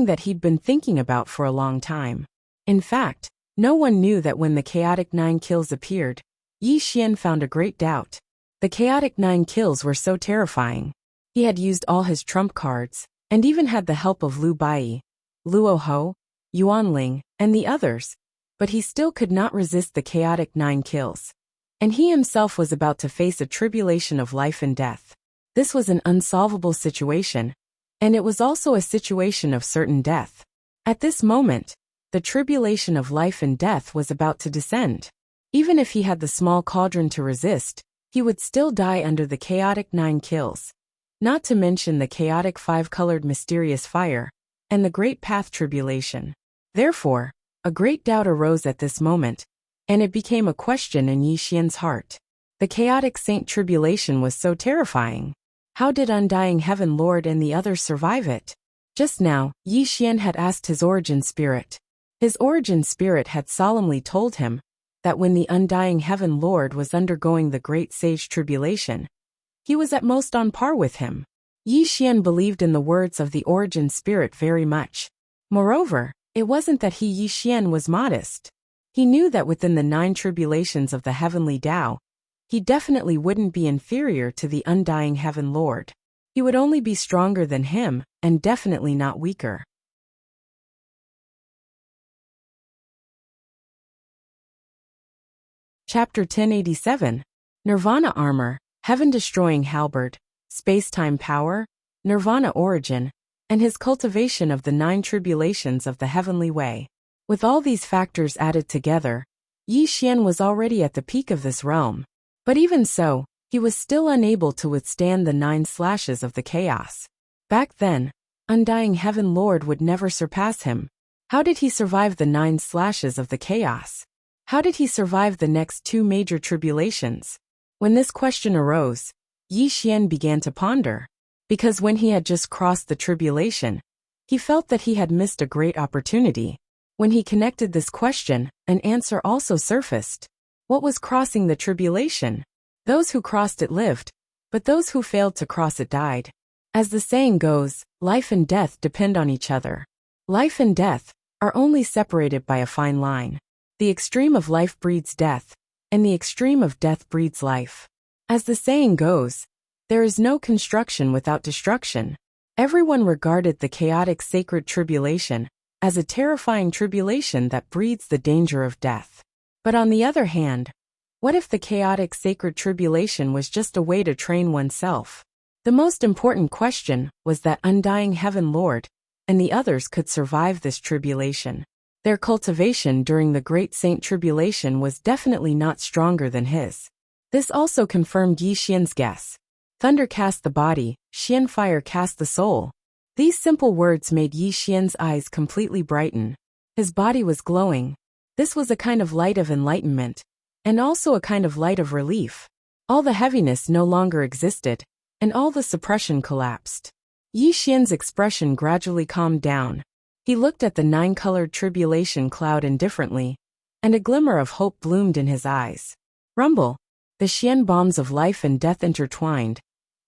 that he'd been thinking about for a long time. In fact, no one knew that when the chaotic 9 kills appeared, Yi Xian found a great doubt. The chaotic 9 kills were so terrifying. He had used all his trump cards, and even had the help of Lu Bai, Luo Ho, Yuan Ling, and the others, but he still could not resist the chaotic 9 kills. And he himself was about to face a tribulation of life and death. This was an unsolvable situation, and it was also a situation of certain death. At this moment, the tribulation of life and death was about to descend. Even if he had the small cauldron to resist, he would still die under the chaotic 9 kills. Not to mention the chaotic 5-colored mysterious fire, and the great path tribulation. Therefore, a great doubt arose at this moment, and it became a question in Yi Xian's heart. The chaotic Saint Tribulation was so terrifying. How did undying Heaven Lord and the others survive it? Just now, Yi Xian had asked his origin spirit. His origin spirit had solemnly told him that when the undying Heaven Lord was undergoing the great sage tribulation, he was at most on par with him. Yi Xian believed in the words of the origin spirit very much. Moreover, it wasn't that Yi Xian was modest. He knew that within the 9 tribulations of the heavenly Tao, he definitely wouldn't be inferior to the undying Heaven Lord. He would only be stronger than him, and definitely not weaker. Chapter 1087. Nirvana Armor, Heaven-Destroying Halberd, Space-Time Power, Nirvana Origin, and his cultivation of the 9 tribulations of the heavenly way. With all these factors added together, Yi Xian was already at the peak of this realm. But even so, he was still unable to withstand the 9 slashes of the chaos. Back then, undying Heaven Lord would never surpass him. How did he survive the 9 slashes of the chaos? How did he survive the next two major tribulations? When this question arose, Yi Xian began to ponder. Because when he had just crossed the tribulation, he felt that he had missed a great opportunity. When he connected this question, an answer also surfaced. What was crossing the tribulation? Those who crossed it lived, but those who failed to cross it died. As the saying goes, life and death depend on each other. Life and death are only separated by a fine line. The extreme of life breeds death, and the extreme of death breeds life. As the saying goes, there is no construction without destruction. Everyone regarded the chaotic sacred tribulation as a terrifying tribulation that breeds the danger of death. But on the other hand, what if the chaotic sacred tribulation was just a way to train oneself? The most important question was that undying Heaven Lord and the others could survive this tribulation. Their cultivation during the Great Saint Tribulation was definitely not stronger than his. This also confirmed Yi Xian's guess. Thunder cast the body, Xian fire cast the soul. These simple words made Yi Xian's eyes completely brighten. His body was glowing. This was a kind of light of enlightenment, and also a kind of light of relief. All the heaviness no longer existed, and all the suppression collapsed. Yi Xian's expression gradually calmed down. He looked at the nine-colored tribulation cloud indifferently, and a glimmer of hope bloomed in his eyes. Rumble! The Xian bombs of life and death intertwined,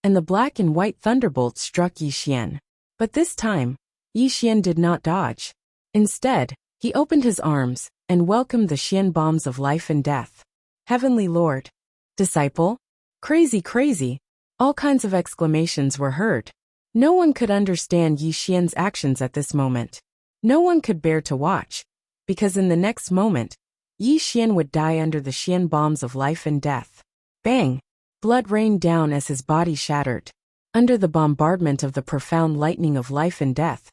and the black and white thunderbolts struck Yi Xian. But this time, Yi Xian did not dodge. Instead, he opened his arms and welcomed the Xian bombs of life and death. Heavenly Lord! Disciple! Crazy, crazy! All kinds of exclamations were heard. No one could understand Yi Xian's actions at this moment. No one could bear to watch, because in the next moment, Yi Xian would die under the Xian bombs of life and death. Bang! Blood rained down as his body shattered. Under the bombardment of the profound lightning of life and death,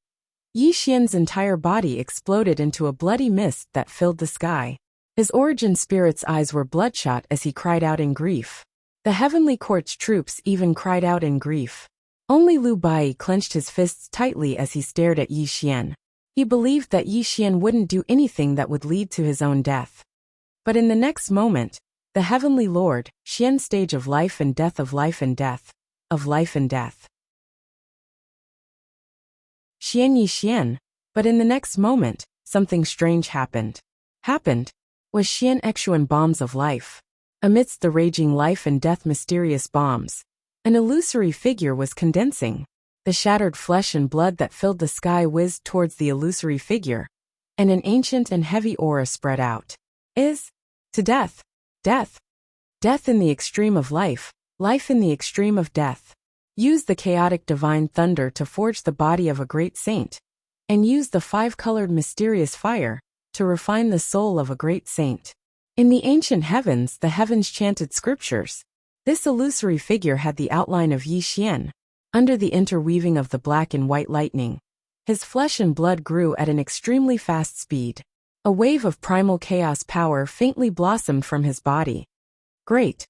Yi Xian's entire body exploded into a bloody mist that filled the sky. His origin spirit's eyes were bloodshot as he cried out in grief. The heavenly court's troops even cried out in grief. Only Lu Bai clenched his fists tightly as he stared at Yi Xian. He believed that Yi Xian wouldn't do anything that would lead to his own death. But in the next moment, the Heavenly Lord, Xian stage of life and death of life and death, of life and death. Xian Yi Xian, but in the next moment, something strange happened. Was Xian Exuan bombs of life. Amidst the raging life and death mysterious bombs, an illusory figure was condensing. The shattered flesh and blood that filled the sky whizzed towards the illusory figure, and an ancient and heavy aura spread out. To death. Death. Death in the extreme of life, life in the extreme of death. Use the chaotic divine thunder to forge the body of a great saint, and use the five-colored mysterious fire to refine the soul of a great saint. In the ancient heavens, the heavens chanted scriptures. This illusory figure had the outline of Yi Xian. Under the interweaving of the black and white lightning, his flesh and blood grew at an extremely fast speed. A wave of primal chaos power faintly blossomed from his body. Great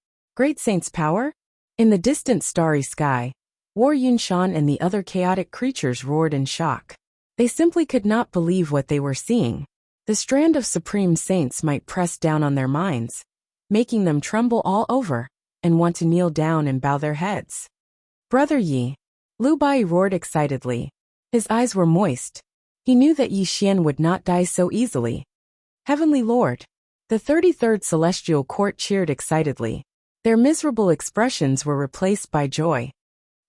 Saint's power? In the distant starry sky, War Yunshan and the other chaotic creatures roared in shock. They simply could not believe what they were seeing. The strand of supreme saints might press down on their minds, making them tremble all over, and want to kneel down and bow their heads. Brother Yi, Lu Bai roared excitedly. His eyes were moist. He knew that Yi Xian would not die so easily. Heavenly Lord! The 33rd Celestial Court cheered excitedly. Their miserable expressions were replaced by joy.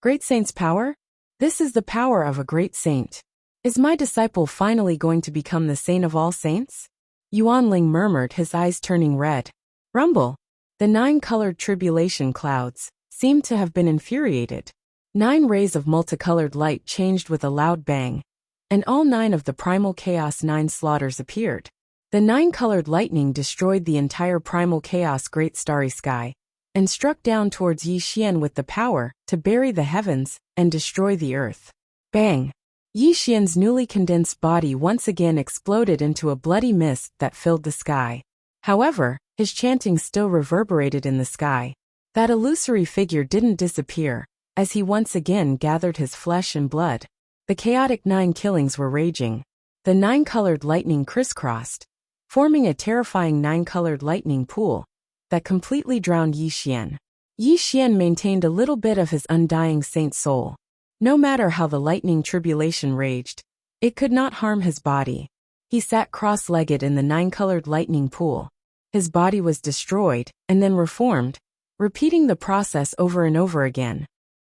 Great Saint's power? This is the power of a great saint. Is my disciple finally going to become the saint of all saints? Yuanling murmured, his eyes turning red. Rumble! The nine-colored tribulation clouds seemed to have been infuriated. 9 rays of multicolored light changed with a loud bang, and all 9 of the primal chaos 9 slaughters appeared. The 9-colored lightning destroyed the entire primal chaos great starry sky, and struck down towards Yi Xian with the power to bury the heavens and destroy the earth. Bang! Yi Xian's newly condensed body once again exploded into a bloody mist that filled the sky. However, his chanting still reverberated in the sky. That illusory figure didn't disappear, as he once again gathered his flesh and blood. The chaotic 9 killings were raging. The 9-colored lightning crisscrossed, forming a terrifying 9-colored lightning pool that completely drowned Yi Xian. Yi Xian maintained a little bit of his undying saint soul. No matter how the lightning tribulation raged, it could not harm his body. He sat cross-legged in the 9-colored lightning pool. His body was destroyed and then reformed, repeating the process over and over again.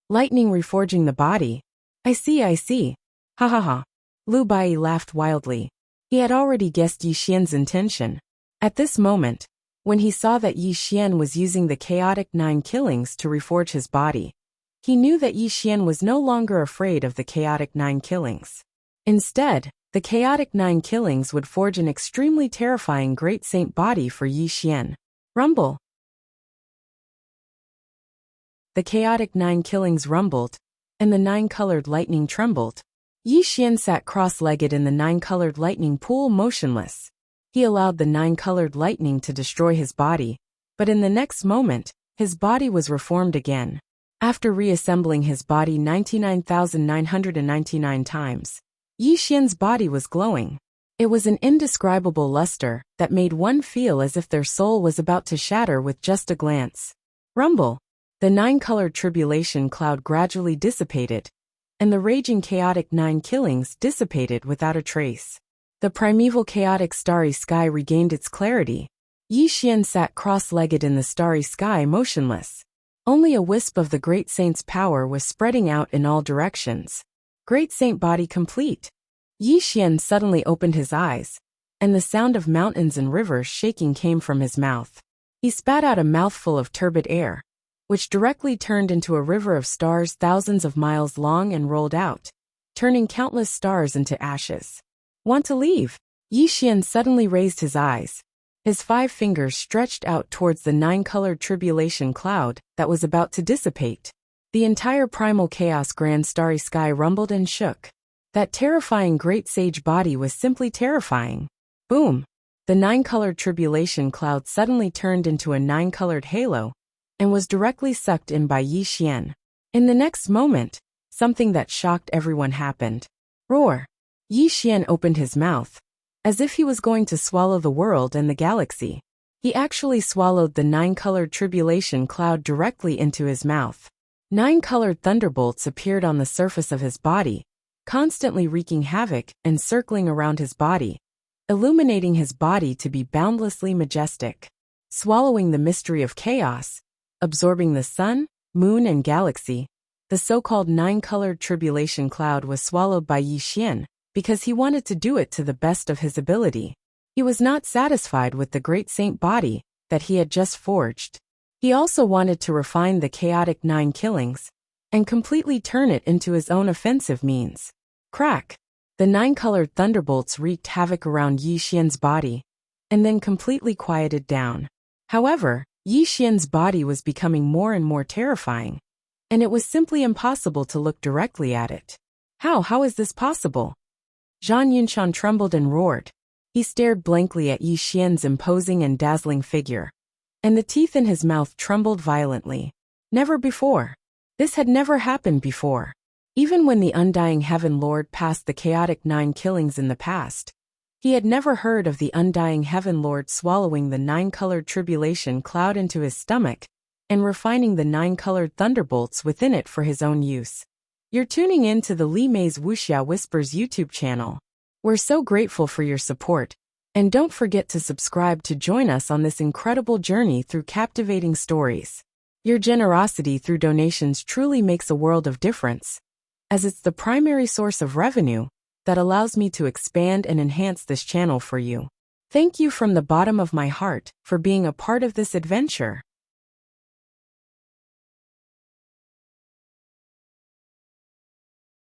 Lightning reforging the body. I see. Ha ha ha. Lu Bai laughed wildly. He had already guessed Yi Xian's intention. At this moment, when he saw that Yi Xian was using the chaotic 9 killings to reforge his body, he knew that Yi Xian was no longer afraid of the chaotic 9 killings. Instead, the chaotic 9 killings would forge an extremely terrifying great saint body for Yi Xian. Rumble. The chaotic 9 killings rumbled, and the 9-colored lightning trembled. Yi Xian sat cross-legged in the 9-colored lightning pool motionless. He allowed the 9-colored lightning to destroy his body, but in the next moment, his body was reformed again. After reassembling his body 99,999 times, Yi Xian's body was glowing. It was an indescribable luster that made one feel as if their soul was about to shatter with just a glance. Rumble. The 9-colored tribulation cloud gradually dissipated, and the raging chaotic 9 killings dissipated without a trace. The primeval chaotic starry sky regained its clarity. Yi Xian sat cross-legged in the starry sky motionless. Only a wisp of the great saint's power was spreading out in all directions. Great saint body complete. Yi Xian suddenly opened his eyes, and the sound of mountains and rivers shaking came from his mouth. He spat out a mouthful of turbid air, which directly turned into a river of stars thousands of miles long and rolled out, turning countless stars into ashes. Want to leave? Yi Xian suddenly raised his eyes. His 5 fingers stretched out towards the 9-colored tribulation cloud that was about to dissipate. The entire primal chaos grand starry sky rumbled and shook. That terrifying great sage body was simply terrifying. Boom! The 9-colored tribulation cloud suddenly turned into a 9-colored halo and was directly sucked in by Yi Xian. In the next moment, something that shocked everyone happened. Roar! Yi Xian opened his mouth, as if he was going to swallow the world and the galaxy. He actually swallowed the 9-colored tribulation cloud directly into his mouth. 9-colored thunderbolts appeared on the surface of his body, constantly wreaking havoc and circling around his body, illuminating his body to be boundlessly majestic. Swallowing the mystery of chaos, absorbing the sun, moon and galaxy, the so-called 9-colored tribulation cloud was swallowed by Yi Xian, because he wanted to do it to the best of his ability. He was not satisfied with the great saint body that he had just forged. He also wanted to refine the chaotic 9 killings and completely turn it into his own offensive means. Crack! The 9-colored thunderbolts wreaked havoc around Yi Xian's body and then completely quieted down. However, Yi Xian's body was becoming more and more terrifying, and it was simply impossible to look directly at it. How is this possible? Zhang Yunshan trembled and roared. He stared blankly at Yi Xian's imposing and dazzling figure, and the teeth in his mouth trembled violently. Never before. This had never happened before. Even when the Undying Heaven Lord passed the chaotic 9 killings in the past, he had never heard of the Undying Heaven Lord swallowing the 9-colored tribulation cloud into his stomach and refining the 9-colored thunderbolts within it for his own use. You're tuning in to the Li Mei's Wuxia Whispers YouTube channel. We're so grateful for your support, and don't forget to subscribe to join us on this incredible journey through captivating stories. Your generosity through donations truly makes a world of difference, as it's the primary source of revenue that allows me to expand and enhance this channel for you. Thank you from the bottom of my heart for being a part of this adventure.